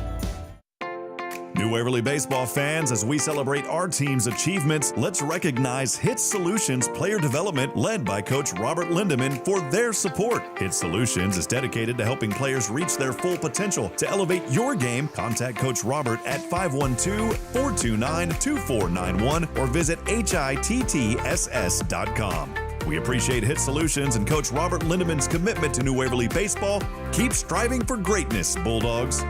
New Waverly baseball fans, as we celebrate our team's achievements, let's recognize HITTSS Solutions Player Development, led by Coach Robert Lindemann, for their support. HITTSS Solutions is dedicated to helping players reach their full potential. To elevate your game, contact Coach Robert at 512-429-2491 or visit HITTSS.com. We appreciate HITTSS Solutions and Coach Robert Lindemann's commitment to New Waverly baseball. Keep striving for greatness, Bulldogs.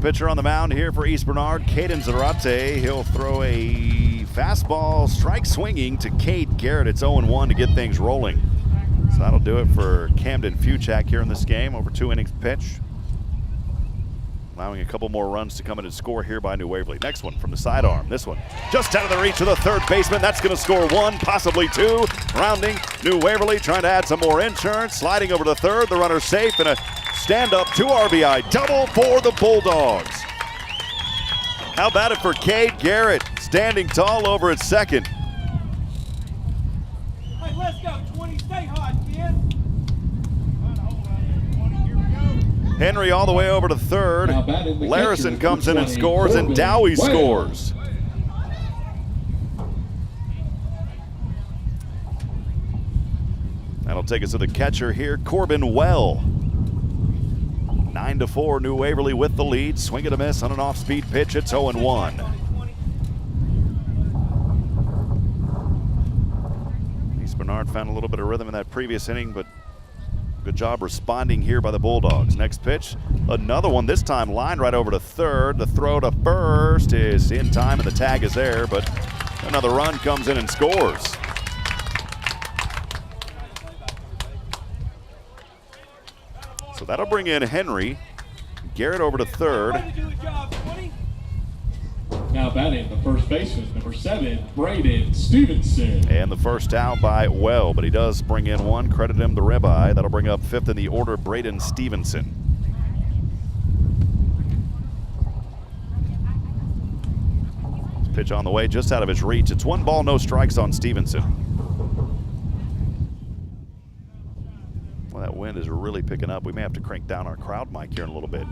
pitcher on the mound here for East Bernard, Caden Zarate. He'll throw a fastball, strike swinging to Cade Garrett. It's 0-1 to get things rolling. So that'll do it for Camden Fuchak here in this game. Over 2 innings pitch. Allowing a couple more runs to come in and score here by New Waverly. Next one from the sidearm. This one just out of the reach of the third baseman. That's going to score 1, possibly 2. Rounding New Waverly, trying to add some more insurance. Sliding over to third. The runner safe, and a stand-up 2 RBI double for the Bulldogs. How about it for Cade Garrett, standing tall over at second. Hey, let's go. 20, stay hot, kid. Henry all the way over to third. Larison comes in and scores, and Dowie scores. That'll take us to the catcher here, Corbin Well. 9-4, New Waverly with the lead. Swing and a miss on an off-speed pitch. It's 0-1. East Bernard found a little bit of rhythm in that previous inning, but good job responding here by the Bulldogs. Next pitch, another one, this time lined right over to third. The throw to first is in time, and the tag is there, but another run comes in and scores. So that'll bring in Henry. Garrett over to third. Now batting the first baseman, number 7, Braden Stevenson. And the first out by Well, but he does bring in one. Credit him the ribeye. That'll bring up 5th in the order, Braden Stevenson. This pitch on the way, just out of his reach. It's 1 ball, no strikes on Stevenson. Well, that wind is really picking up. We may have to crank down our crowd mic here in a little bit.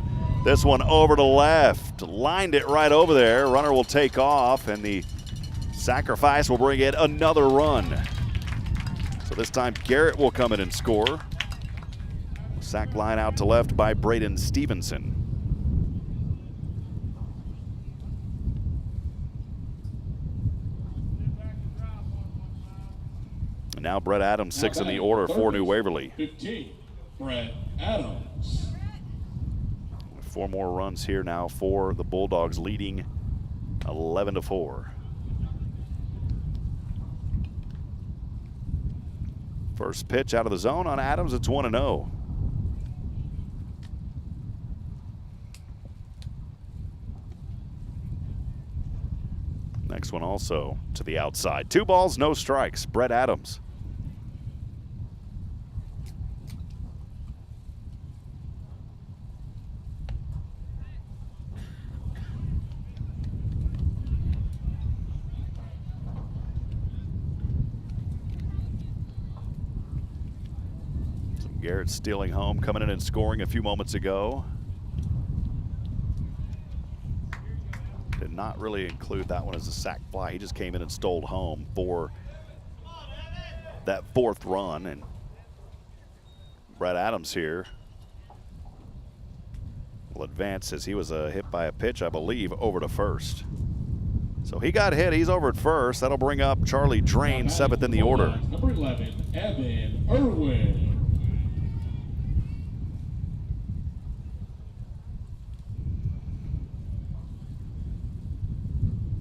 This one over to left, lined it right over there. Runner will take off, and the sacrifice will bring in another run. So this time Garrett will come in and score. Sack line out to left by Braden Stevenson. And now Brett Adams, 6th in the order for New Waverly. 15, Brett Adams. 4 more runs here now for the Bulldogs, leading 11-4. First pitch out of the zone on Adams. It's 1-0. Next one also to the outside. 2 balls, no strikes. Brett Adams. Garrett stealing home, coming in and scoring a few moments ago. Did not really include that one as a sac fly. He just came in and stole home for that 4th run. And Brett Adams here will advance as he was hit by a pitch, I believe, over to first. So he got hit. He's over at first. That'll bring up Charlie Drain, 7th in the order. Number 11, Evan Irwin.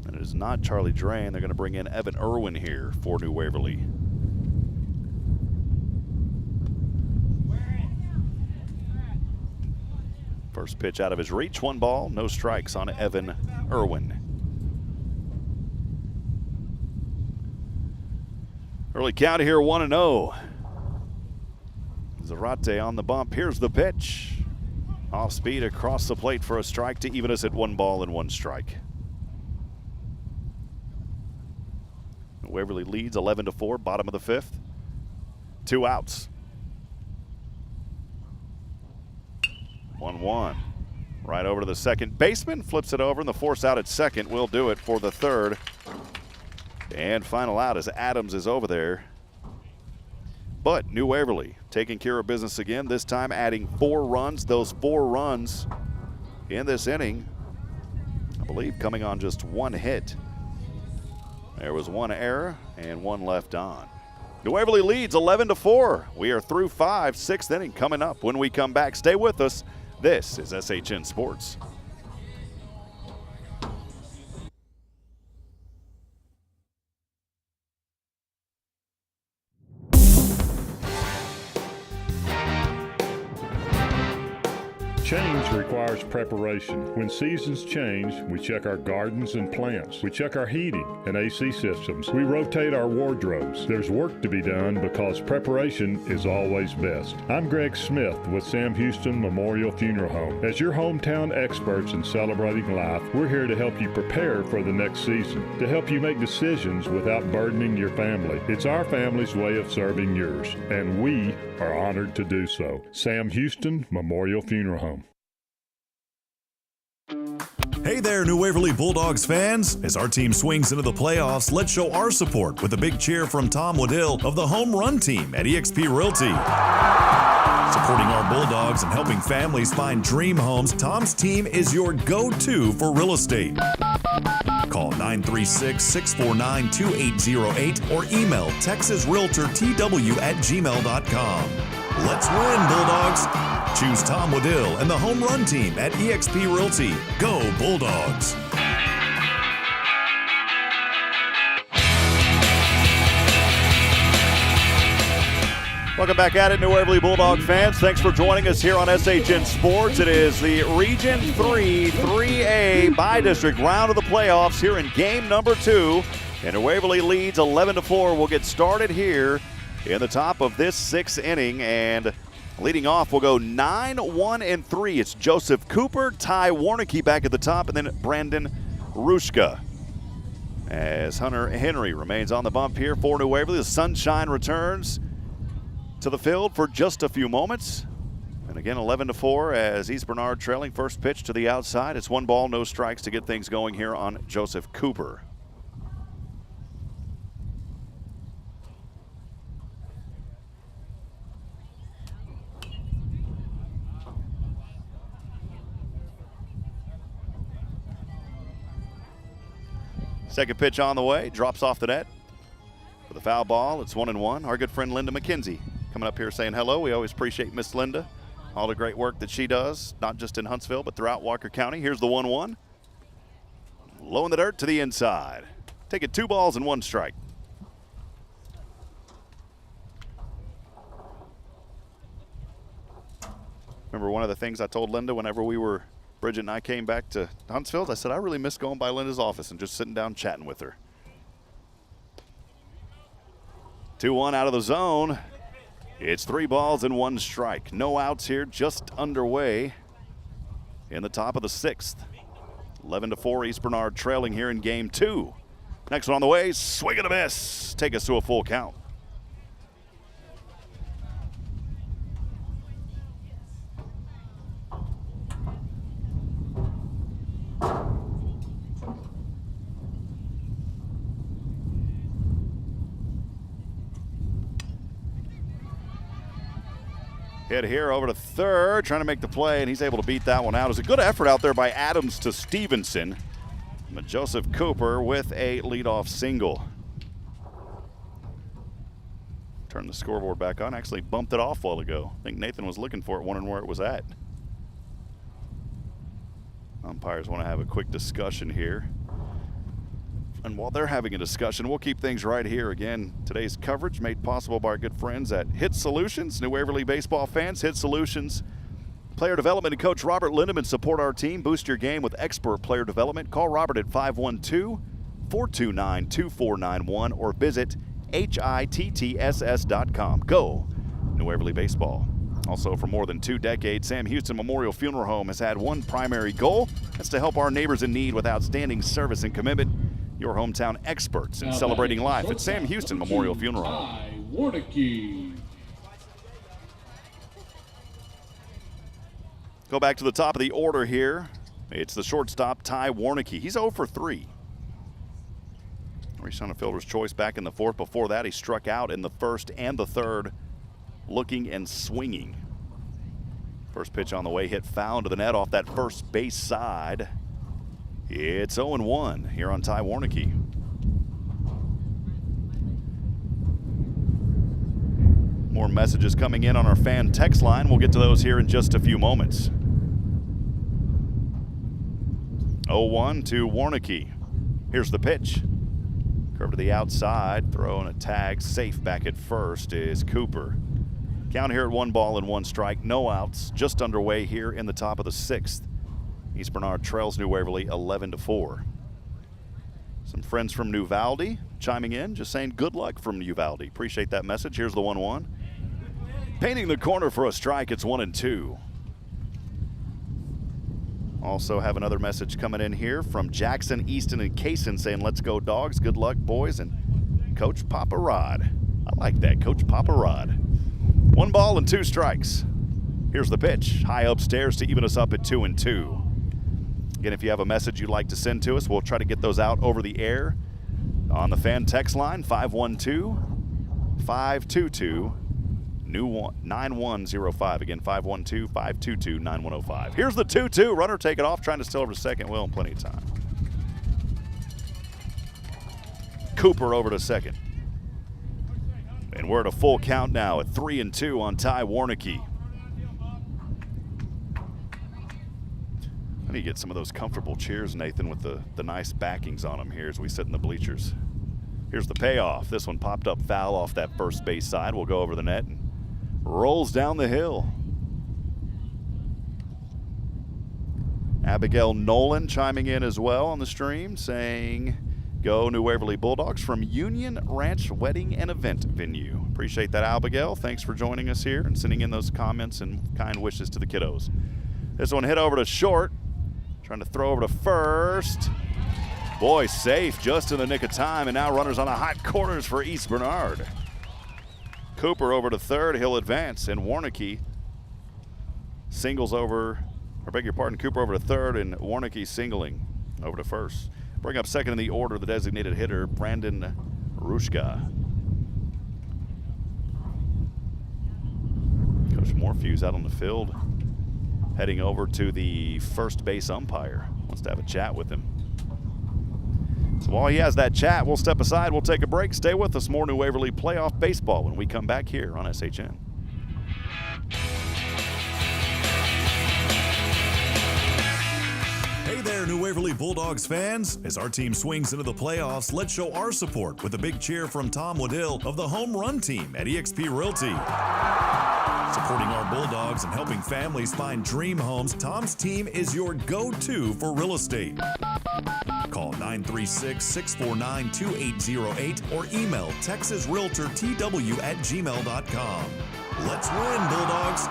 It is not Charlie Drain. They're going to bring in Evan Irwin here for New Waverly. First pitch out of his reach, 1 ball, no strikes on Evan Irwin. Early count here, 1-0. Zarate on the bump. Here's the pitch. Off speed across the plate for a strike to even us at 1 ball and 1 strike. Waverly leads 11-4, bottom of the 5th. 2 outs. 1-1. Right over to the second baseman, flips it over, and the force out at second will do it for the 3rd. And final out as Adams is over there. But New Waverly taking care of business again, this time adding 4 runs. Those 4 runs in this inning, I believe, coming on just 1 hit. There was 1 error and 1 left on. New Waverly leads 11-4. We are through 5, 6th inning coming up. When we come back, stay with us. This is SHN Sports. Change requires preparation. When seasons change, we check our gardens and plants. We check our heating and AC systems. We rotate our wardrobes. There's work to be done because preparation is always best. I'm Greg Smith with Sam Houston Memorial Funeral Home. As your hometown experts in celebrating life, we're here to help you prepare for the next season, to help you make decisions without burdening your family. It's our family's way of serving yours, and we are honored to do so. Sam Houston Memorial Funeral Home. Hey there, New Waverly Bulldogs fans. As our team swings into the playoffs, let's show our support with a big cheer from Tom Waddill of the Home Run Team at eXp Realty. Supporting our Bulldogs and helping families find dream homes, Tom's team is your go-to for real estate. Call 936-649-2808 or email texasrealtortw@gmail.com. Let's win, Bulldogs! Choose Tom Waddill and the Home Run Team at eXp Realty. Go Bulldogs! Welcome back at it, New Waverly Bulldog fans. Thanks for joining us here on SHN Sports. It is the Region 3 3A by-district round of the playoffs here in game number 2. And New Waverly leads 11-4. We'll get started here in the top of this 6th inning. And leading off, we'll go 9-1-3. It's Joseph Cooper, Ty Warnicki back at the top, and then Brandon Rushka. As Hunter Henry remains on the bump here for New Waverly. The sunshine returns to the field for just a few moments. And again, 11-4 as East Bernard trailing. First pitch to the outside. It's 1 ball, no strikes to get things going here on Joseph Cooper. Second pitch on the way, drops off the net for the foul ball. It's 1-1. Our good friend Linda McKenzie coming up here saying hello. We always appreciate Miss Linda, all the great work that she does, not just in Huntsville, but throughout Walker County. Here's the 1-1. Low in the dirt to the inside. Take it 2 balls and 1 strike. Remember one of the things I told Linda whenever Bridget and I came back to Huntsville, I said, I really miss going by Linda's office and just sitting down chatting with her. 2-1 out of the zone. It's 3 balls and 1 strike. No outs here, just underway in the top of the 6th. 11-4, East Bernard trailing here in game 2. Next one on the way, swing and a miss. Take us to a full count. Hit here over to third, trying to make the play, and he's able to beat that one out. It was a good effort out there by Adams to Stevenson. But Joseph Cooper with a leadoff single. Turn the scoreboard back on. Actually bumped it off a while ago. I think Nathan was looking for it, wondering where it was at. Umpires want to have a quick discussion here. And while they're having a discussion, we'll keep things right here. Again, today's coverage made possible by our good friends at HITTSS Solutions. New Waverly baseball fans, HITTSS Solutions. Player development and coach Robert Lindemann support our team. Boost your game with expert player development. Call Robert at 512-429-2491 or visit HITTSS.com. Go New Waverly Baseball. Also, for more than 2 decades, Sam Houston Memorial Funeral Home has had one primary goal. That's to help our neighbors in need with outstanding service and commitment. Your hometown experts in celebrating life at Sam Houston Memorial Funeral Home. Ty Warnicki. Go back to the top of the order here. It's the shortstop, Ty Warnicki. He's 0 for 3. He's on a fielder's choice back in the 4th. Before that, he struck out in the 1st and the 3rd, looking and swinging. First pitch on the way, hit foul to the net off that first base side. It's 0-1 here on Ty Warnicki. More messages coming in on our fan text line. We'll get to those here in just a few moments. 0-1 to Warnicki. Here's the pitch. Curve to the outside, throw and a tag. Safe back at first is Cooper. Count here at 1 ball and 1 strike. No outs. Just underway here in the top of the 6th. East Bernard trails New Waverly 11-4. Some friends from Uvalde chiming in, just saying good luck from Uvalde. Appreciate that message. Here's the 1-1. Painting the corner for a strike. It's 1-2. Also have another message coming in here from Jackson, Easton, and Kaysen saying, let's go Dogs. Good luck, boys. And Coach Papa Rod. I like that, Coach Papa Rod. 1 ball and 2 strikes. Here's the pitch. High upstairs to even us up at 2-2. Again, if you have a message you'd like to send to us, we'll try to get those out over the air on the fan text line, 512-522. New 9105. Again, 512-522-9105. Here's the 2-2. Runner taking off, trying to steal over to second. Well, plenty of time. Cooper over to second. And we're at a full count now at 3-2 on Ty Warnicki. I need to get some of those comfortable chairs, Nathan, with the nice backings on them here as we sit in the bleachers. Here's the payoff. This one popped up foul off that first base side. We'll go over the net and rolls down the hill. Abigail Nolan chiming in as well on the stream saying, go New Waverly Bulldogs from Union Ranch Wedding and Event Venue. Appreciate that, Abigail. Thanks for joining us here and sending in those comments and kind wishes to the kiddos. This one hit over to short. Trying to throw over to first. Boy, safe just in the nick of time, and now runners on the hot corners for East Bernard. Cooper over to third, he'll advance, and Warnicki singles over, or beg your pardon, Cooper over to third, and Warnicki singling over to first. Bring up second in the order, the designated hitter, Brandon Rushka. Coach Morphews out on the field, heading over to the first base umpire. Wants to have a chat with him. So while he has that chat, we'll step aside, we'll take a break. Stay with us. More New Waverly playoff baseball when we come back here on SHN. Hey there, New Waverly Bulldogs fans. As our team swings into the playoffs, let's show our support with a big cheer from Tom Waddill of the Home Run Team at eXp Realty. Supporting our Bulldogs and helping families find dream homes, Tom's team is your go-to for real estate. Call 936-649-2808 or email texasrealtortw@gmail.com. Let's win, Bulldogs.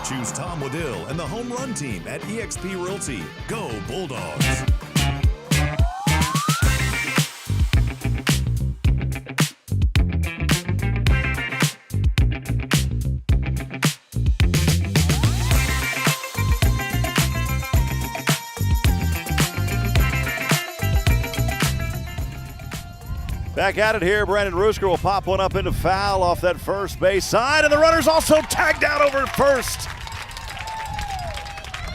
Choose Tom Waddill and the Home Run Team at eXp Realty. Go Bulldogs. Back at it here. Brandon Rushka will pop one up into foul off that first base side, and the runner's also tagged out over first.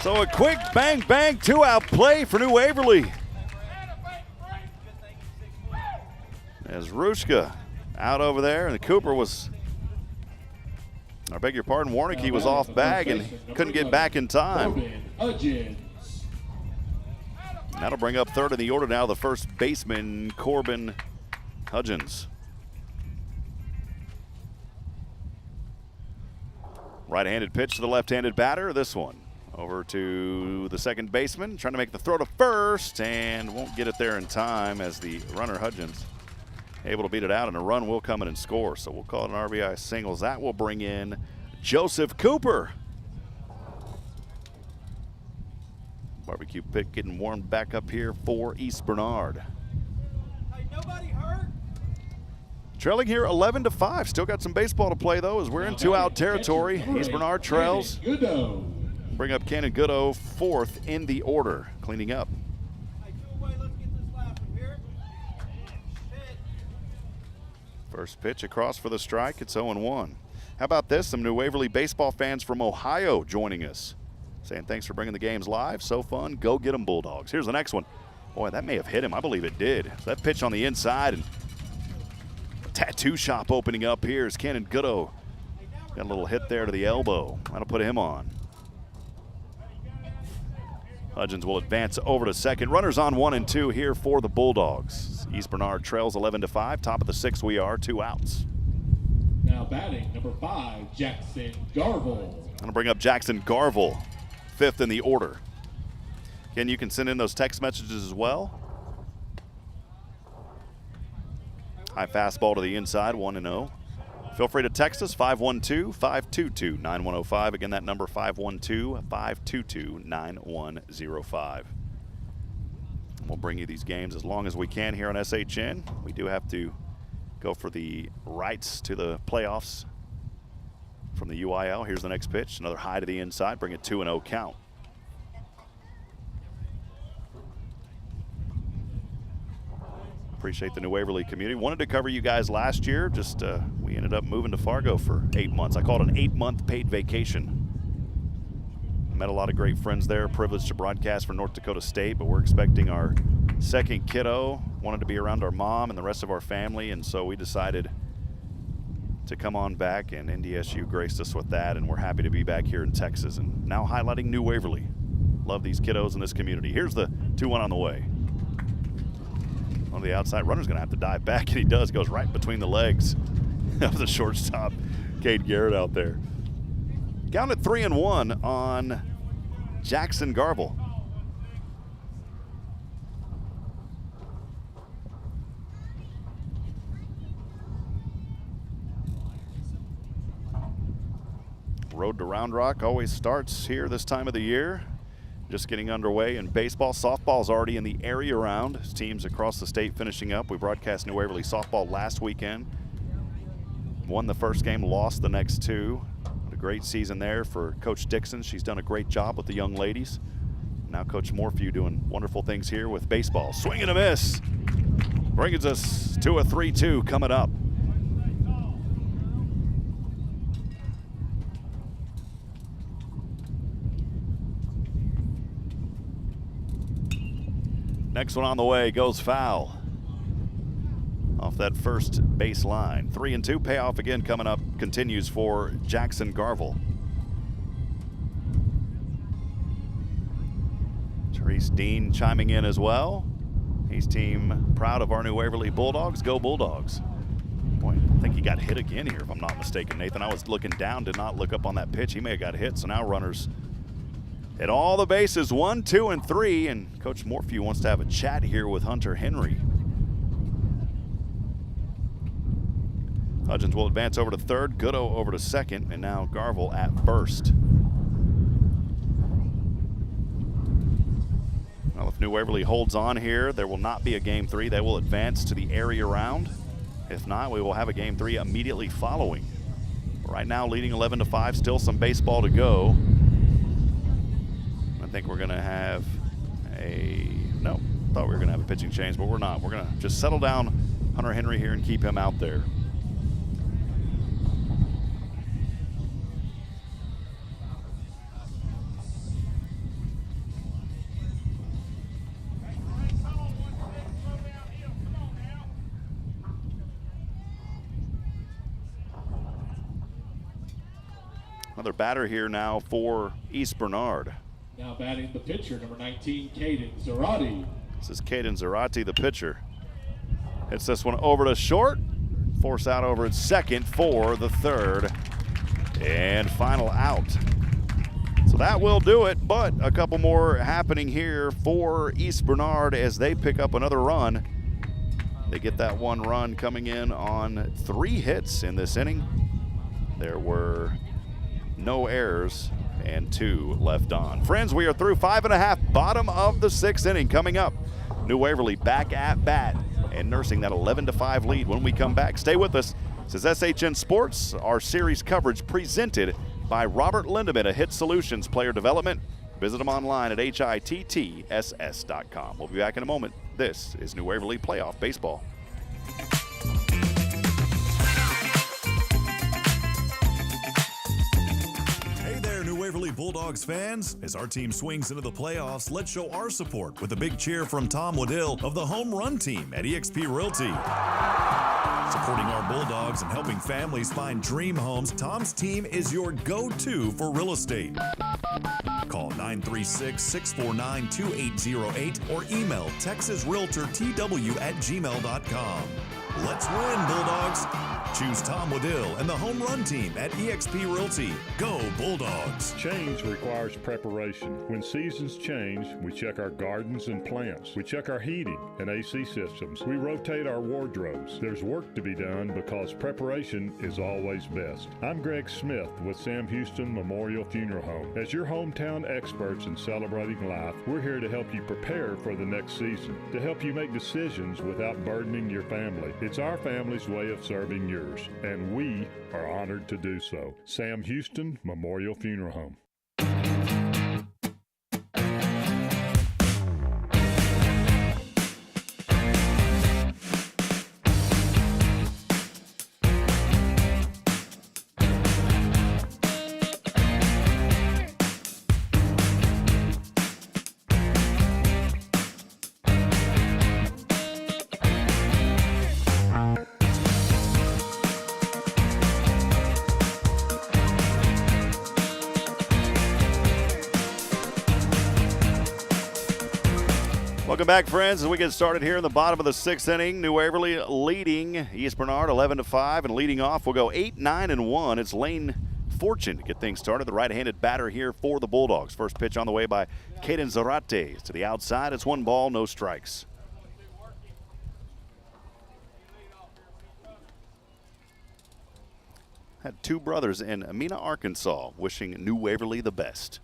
So a quick bang, bang, 2-out play for New Waverly. As Rushka out over there, and the Cooper was, I beg your pardon, Warnicki was off bag and couldn't get back in time. That'll bring up third in the order now, the first baseman, Corbin Hudgens. Right-handed pitch to the left-handed batter. This one over to the second baseman, trying to make the throw to first, and won't get it there in time as the runner Hudgens able to beat it out, and a run will come in and score. So we'll call it an RBI singles. That will bring in Joseph Cooper. Barbecue pit getting warmed back up here for East Bernard. Hey, nobody hurt? Trailing here 11-5. Still got some baseball to play, though, as we're in 2-out territory. East Bernard trails. Bring up Cannon Goodo fourth in the order, cleaning up. Hey, two away, let's get this last one here. First pitch across for the strike. It's 0-1. How about this? Some New Waverly baseball fans from Ohio joining us, saying thanks for bringing the games live. So fun. Go get them, Bulldogs. Here's the next one. Boy, that may have hit him. I believe it did. So that pitch on the inside, and tattoo shop opening up here as Cannon Goodo got a little hit there to the elbow. That'll put him on. Hudgens will advance over to second. Runners on 1 and 2 here for the Bulldogs. East Bernard trails 11-5. Top of the 6th we are, 2 outs. Now batting, number 5, Jackson Garvel. I'm going to bring up Jackson Garvel, 5th in the order. Again, you can send in those text messages as well. High fastball to the inside, 1-0. Feel free to text us, 512-522-9105. Again, that number, 512-522-9105. We'll bring you these games as long as we can here on SHN. We do have to go for the rights to the playoffs from the UIL. Here's the next pitch. Another high to the inside. Bring it 2-0 count. Appreciate the New Waverly community. Wanted to cover you guys last year. Just we ended up moving to Fargo for 8 months. I call it an 8-month paid vacation. Met a lot of great friends there. Privileged to broadcast for North Dakota State, but we're expecting our second kiddo. Wanted to be around our mom and the rest of our family, and so we decided to come on back, and NDSU graced us with that, and we're happy to be back here in Texas and now highlighting New Waverly. Love these kiddos in this community. Here's the 2-1 on the way. On the outside, runner's going to have to dive back, and he does. Goes right between the legs of the shortstop, Cade Garrett out there. Count at 3-1 on Jackson Garvel. Road to Round Rock always starts here this time of the year. Just getting underway in baseball. Softball's already in the area round. Teams across the state finishing up. We broadcast New Waverly softball last weekend. Won the first game, lost the next two. A great season there for Coach Dixon. She's done a great job with the young ladies. Now Coach Morphew doing wonderful things here with baseball. Swing and a miss. Brings us to a 3-2 coming up. Next one on the way goes foul off that first baseline. 3-2. Payoff again coming up. Continues for Jackson Garvel. Therese Dean chiming in as well. He's team proud of our New Waverly Bulldogs. Go Bulldogs. Boy, I think he got hit again here if I'm not mistaken, Nathan. I was looking down, did not look up on that pitch. He may have got hit, so now runners at all the bases, 1, 2, and 3, and Coach Morphew wants to have a chat here with Hunter Henry. Hudgens will advance over to third, Goodo over to second, and now Garvel at first. Well, if New Waverly holds on here, there will not be a Game 3. They will advance to the area round. If not, we will have a Game 3 immediately following. Right now, leading 11-5, still some baseball to go. I think we're going to have no, thought we were going to have a pitching change, but we're not. We're going to just settle down Hunter Henry here and keep him out there. Another batter here now for East Bernard. Now batting the pitcher, number 19, Caden Zarate. This is Caden Zarate, the pitcher. Hits this one over to short. Force out over at second for the third. And final out. So that will do it, but a couple more happening here for East Bernard as they pick up another run. They get that one run coming in on 3 hits in this inning. There were no errors and 2 left on. Friends, we are through 5.5, bottom of the 6th inning coming up. New Waverly back at bat and nursing that 11-5 lead when we come back. Stay with us. This is SHN Sports, our series coverage presented by Robert Lindemann of HITTSS Solutions Player Development. Visit them online at HITTSS.com. We'll be back in a moment. This is New Waverly Playoff Baseball. Waverly Bulldogs fans, as our team swings into the playoffs, let's show our support with a big cheer from Tom Waddill of the Home Run Team at eXp Realty. Supporting our Bulldogs and helping families find dream homes, Tom's team is your go-to for real estate. Call 936-649-2808 or email texasrealtortw@gmail.com. Let's win, Bulldogs. Choose Tom Waddill and the home run team at eXp Realty. Go Bulldogs! Change requires preparation. When seasons change, we check our gardens and plants. We check our heating and AC systems. We rotate our wardrobes. There's work to be done because preparation is always best. I'm Greg Smith with Sam Houston Memorial Funeral Home. As your hometown experts in celebrating life, we're here to help you prepare for the next season, to help you make decisions without burdening your family. It's our family's way of serving yours, and we are honored to do so. Sam Houston Memorial Funeral Home. Welcome back, friends, as we get started here in the bottom of the sixth inning. New Waverly leading East Bernard 11-5, and leading off will go 8-9-1. It's Lane Fortune to get things started, the right-handed batter here for the Bulldogs. First pitch on the way by Caden Zarate to the outside. It's 1 ball, no strikes. Had 2 brothers in Amina, Arkansas, wishing New Waverly the best.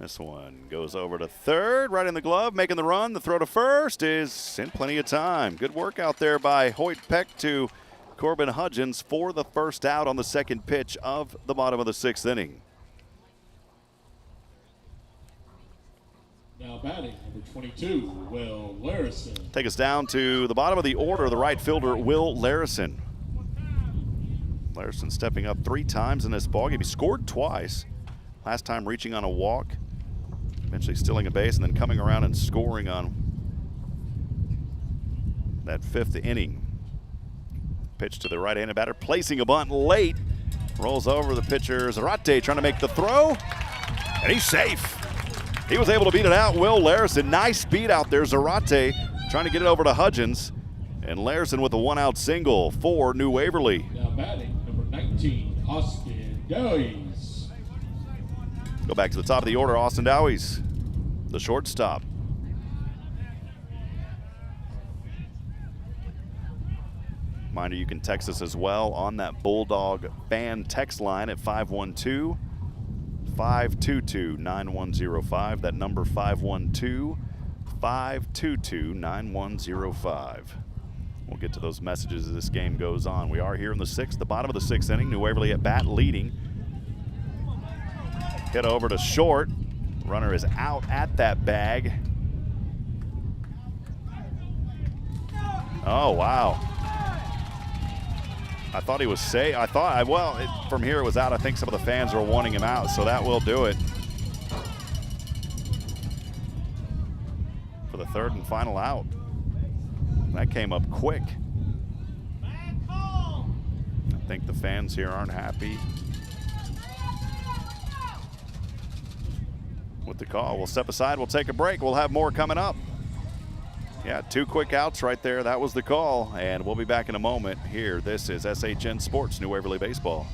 This one goes over to third, right in the glove, making the run. The throw to first is in plenty of time. Good work out there by Hoyt Peck to Corbin Hudgens for the first out on the second pitch of the bottom of the sixth inning. Now batting, number 22, Will Larison. Take us down to the bottom of the order, the right fielder, Will Larison. Larison stepping up 3 times in this ballgame. He scored twice. Last time reaching on a walk, eventually stealing a base, and then coming around and scoring on that 5th inning. Pitch to the right-handed batter, placing a bunt late. Rolls over the pitcher, Zarate trying to make the throw, and he's safe. He was able to beat it out. Will Larison, nice speed out there. Zarate trying to get it over to Hudgens, and Larison with a 1-out single for New Waverly. Now batting, number 19, Austin Dowies. Go back to the top of the order, Austin Dowies, the shortstop. Reminder, you can text us as well on that Bulldog fan text line at 512-522-9105. That number 512-522-9105. We'll get to those messages as this game goes on. We are here in the 6th, the bottom of the 6th inning. New Waverly at bat leading. Hit over to short. Runner is out at that bag. Oh, wow. I thought he was safe. From here it was out. I think some of the fans were wanting him out, so that will do it. For the 3rd and final out. That came up quick. I think the fans here aren't happy with the call. We'll step aside. We'll take a break. We'll have more coming up. Yeah, 2 quick outs right there. That was the call, and we'll be back in a moment here. This is SHN Sports, New Waverly Baseball.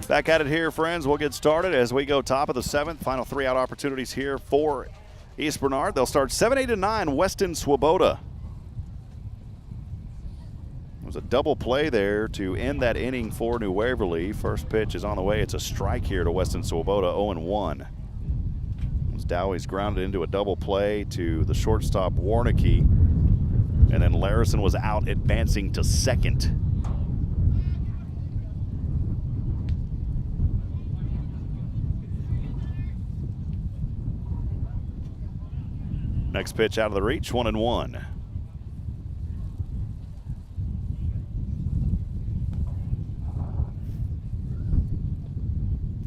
Back at it here, friends. We'll get started as we go top of the 7th. Final 3-out opportunities here for East Bernard. They'll start 7, 8, and 9, Weston Swoboda. It was a double play there to end that inning for New Waverly. First pitch is on the way. It's a strike here to Weston Swoboda, 0-1. Dowie's grounded into a double play to the shortstop Warnicki. And then Larison was out, advancing to second. Next pitch out of the reach, 1-1.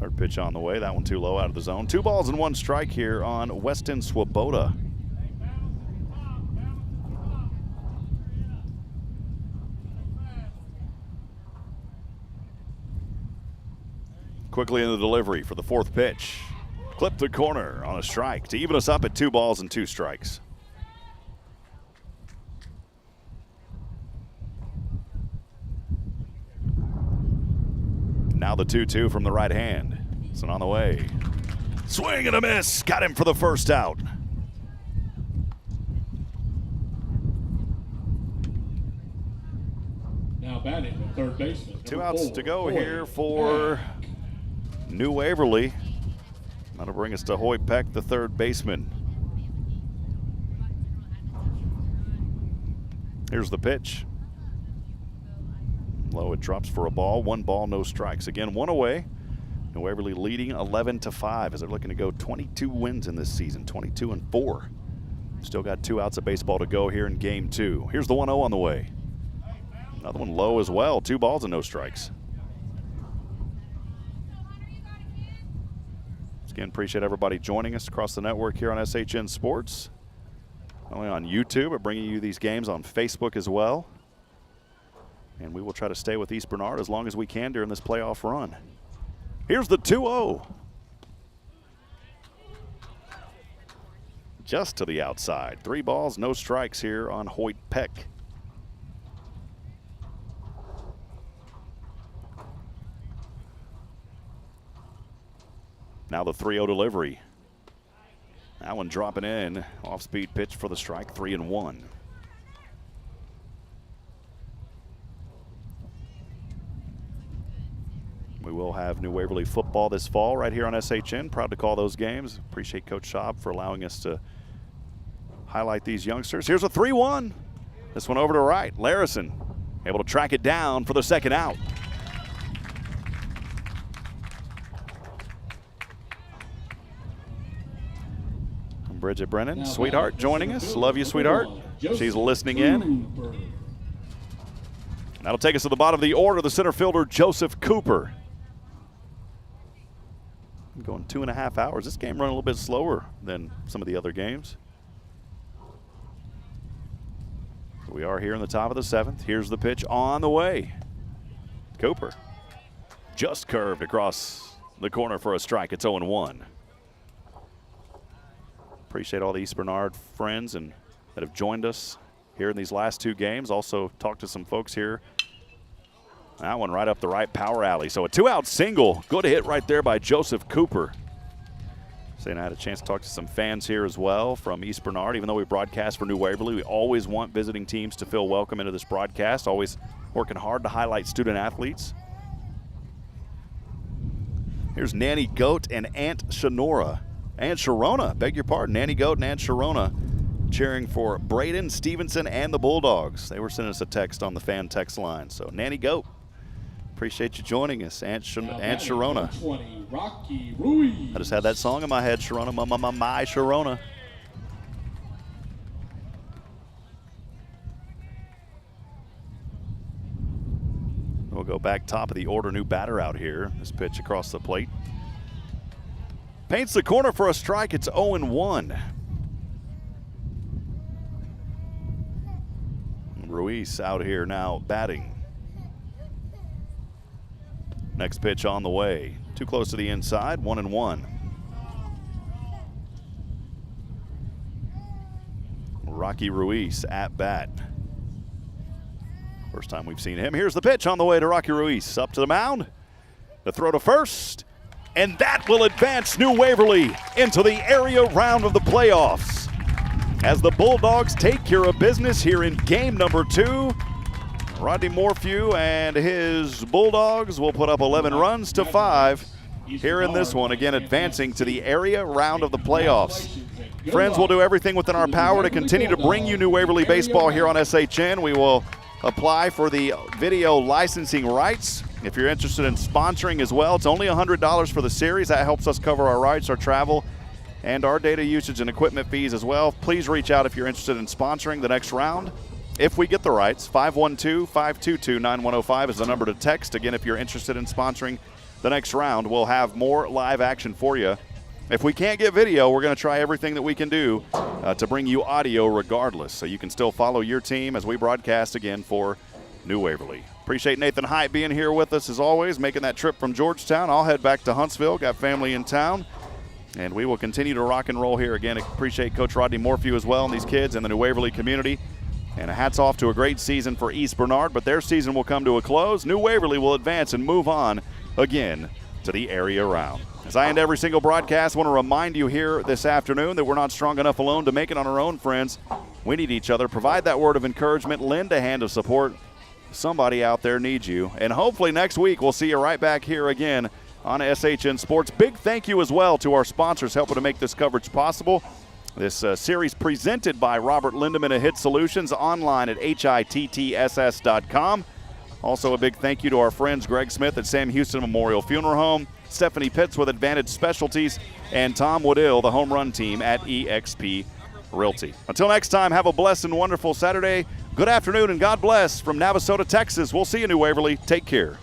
Third pitch on the way, that one too low out of the zone. 2 balls and 1 strike here on Weston Swoboda. Quickly in the delivery for the 4th pitch. Clip the corner on a strike to even us up at 2 balls and 2 strikes. Now the 2-2 from the right hand. So on the way. Swing and a miss. Got him for the first out. Now batting the third baseman. 2 outs to go here for New Waverly. That'll bring us to Hoyt Peck, the third baseman. Here's the pitch. Low, it drops for a ball. 1 ball, no strikes. Again, 1 away. New Waverly leading 11-5 as they're looking to go 22 wins in this season, 22-4. Still got 2 outs of baseball to go here in game 2. Here's the 1-0 on the way. Another one low as well. 2 balls and no strikes. Again, appreciate everybody joining us across the network here on SHN Sports. Not only on YouTube, but bringing you these games on Facebook as well. And we will try to stay with East Bernard as long as we can during this playoff run. Here's the 2-0. Just to the outside. 3 balls, no strikes here on Hoyt Peck. Now the 3-0 delivery. That one dropping in. Off-speed pitch for the strike, 3-1. We will have New Waverly football this fall right here on SHN. Proud to call those games. Appreciate Coach Schaub for allowing us to highlight these youngsters. Here's a 3-1. This one over to right. Larison able to track it down for the second out. Bridget Brennan, sweetheart, joining us. Love you, sweetheart. She's listening in. That'll take us to the bottom of the order, the center fielder, Joseph Cooper. Going 2.5 hours. This game running a little bit slower than some of the other games. We are here in the top of the 7th. Here's the pitch on the way. Cooper just curved across the corner for a strike. It's 0-1. Appreciate all the East Bernard friends and that have joined us here in these last 2 games. Also talked to some folks here. That one right up the right power alley. So a 2-out single. Good hit right there by Joseph Cooper. Saying I had a chance to talk to some fans here as well from East Bernard. Even though we broadcast for New Waverly, we always want visiting teams to feel welcome into this broadcast. Always working hard to highlight student athletes. Here's Nanny Goat and Aunt Sharona. Aunt Sharona, beg your pardon. Nanny Goat and Aunt Sharona cheering for Braden, Stevenson, and the Bulldogs. They were sending us a text on the fan text line. So Nanny Goat, appreciate you joining us. Aunt Sharona. 20, Rocky Ruiz. I just had that song in my head, Sharona, my Sharona. We'll go back top of the order, new batter out here. This pitch across the plate. Paints the corner for a strike. It's 0-1. Ruiz out here now batting. Next pitch on the way. Too close to the inside, 1-1. Rocky Ruiz at bat. First time we've seen him. Here's the pitch on the way to Rocky Ruiz. Up to the mound. The throw to first, and that will advance New Waverly into the area round of the playoffs. As the Bulldogs take care of business here in game number 2, Rodney Morphew and his Bulldogs will put up 11 runs to 5 here in this one, again advancing to the area round of the playoffs. Friends, we'll do everything within our power to continue to bring you New Waverly baseball here on SHN. We will apply for the video licensing rights. If you're interested in sponsoring as well, it's only $100 for the series. That helps us cover our rights, our travel, and our data usage and equipment fees as well. Please reach out if you're interested in sponsoring the next round. If we get the rights, 512-522-9105 is the number to text. Again, if you're interested in sponsoring the next round, we'll have more live action for you. If we can't get video, we're going to try everything that we can do to bring you audio regardless, so you can still follow your team as we broadcast again for New Waverly. Appreciate Nathan Hite being here with us as always, making that trip from Georgetown. I'll head back to Huntsville, got family in town, and we will continue to rock and roll here. Again, appreciate Coach Rodney Morphew as well and these kids in the New Waverly community. And hats off to a great season for East Bernard, but their season will come to a close. New Waverly will advance and move on again to the area round. As I end every single broadcast, I want to remind you here this afternoon that we're not strong enough alone to make it on our own, friends. We need each other. Provide that word of encouragement. Lend a hand of support. Somebody out there needs you. And hopefully next week we'll see you right back here again on SHN Sports. Big thank you as well to our sponsors helping to make this coverage possible. This series presented by Robert Lindemann at HITTSS Solutions, online at HITTSS.com. Also a big thank you to our friends Greg Smith at Sam Houston Memorial Funeral Home, Stephanie Pitts with Advantage Specialties, and Tom Waddill, the home run team at EXP Realty. Until next time, have a blessed and wonderful Saturday. Good afternoon and God bless from Navasota, Texas. We'll see you, New Waverly. Take care.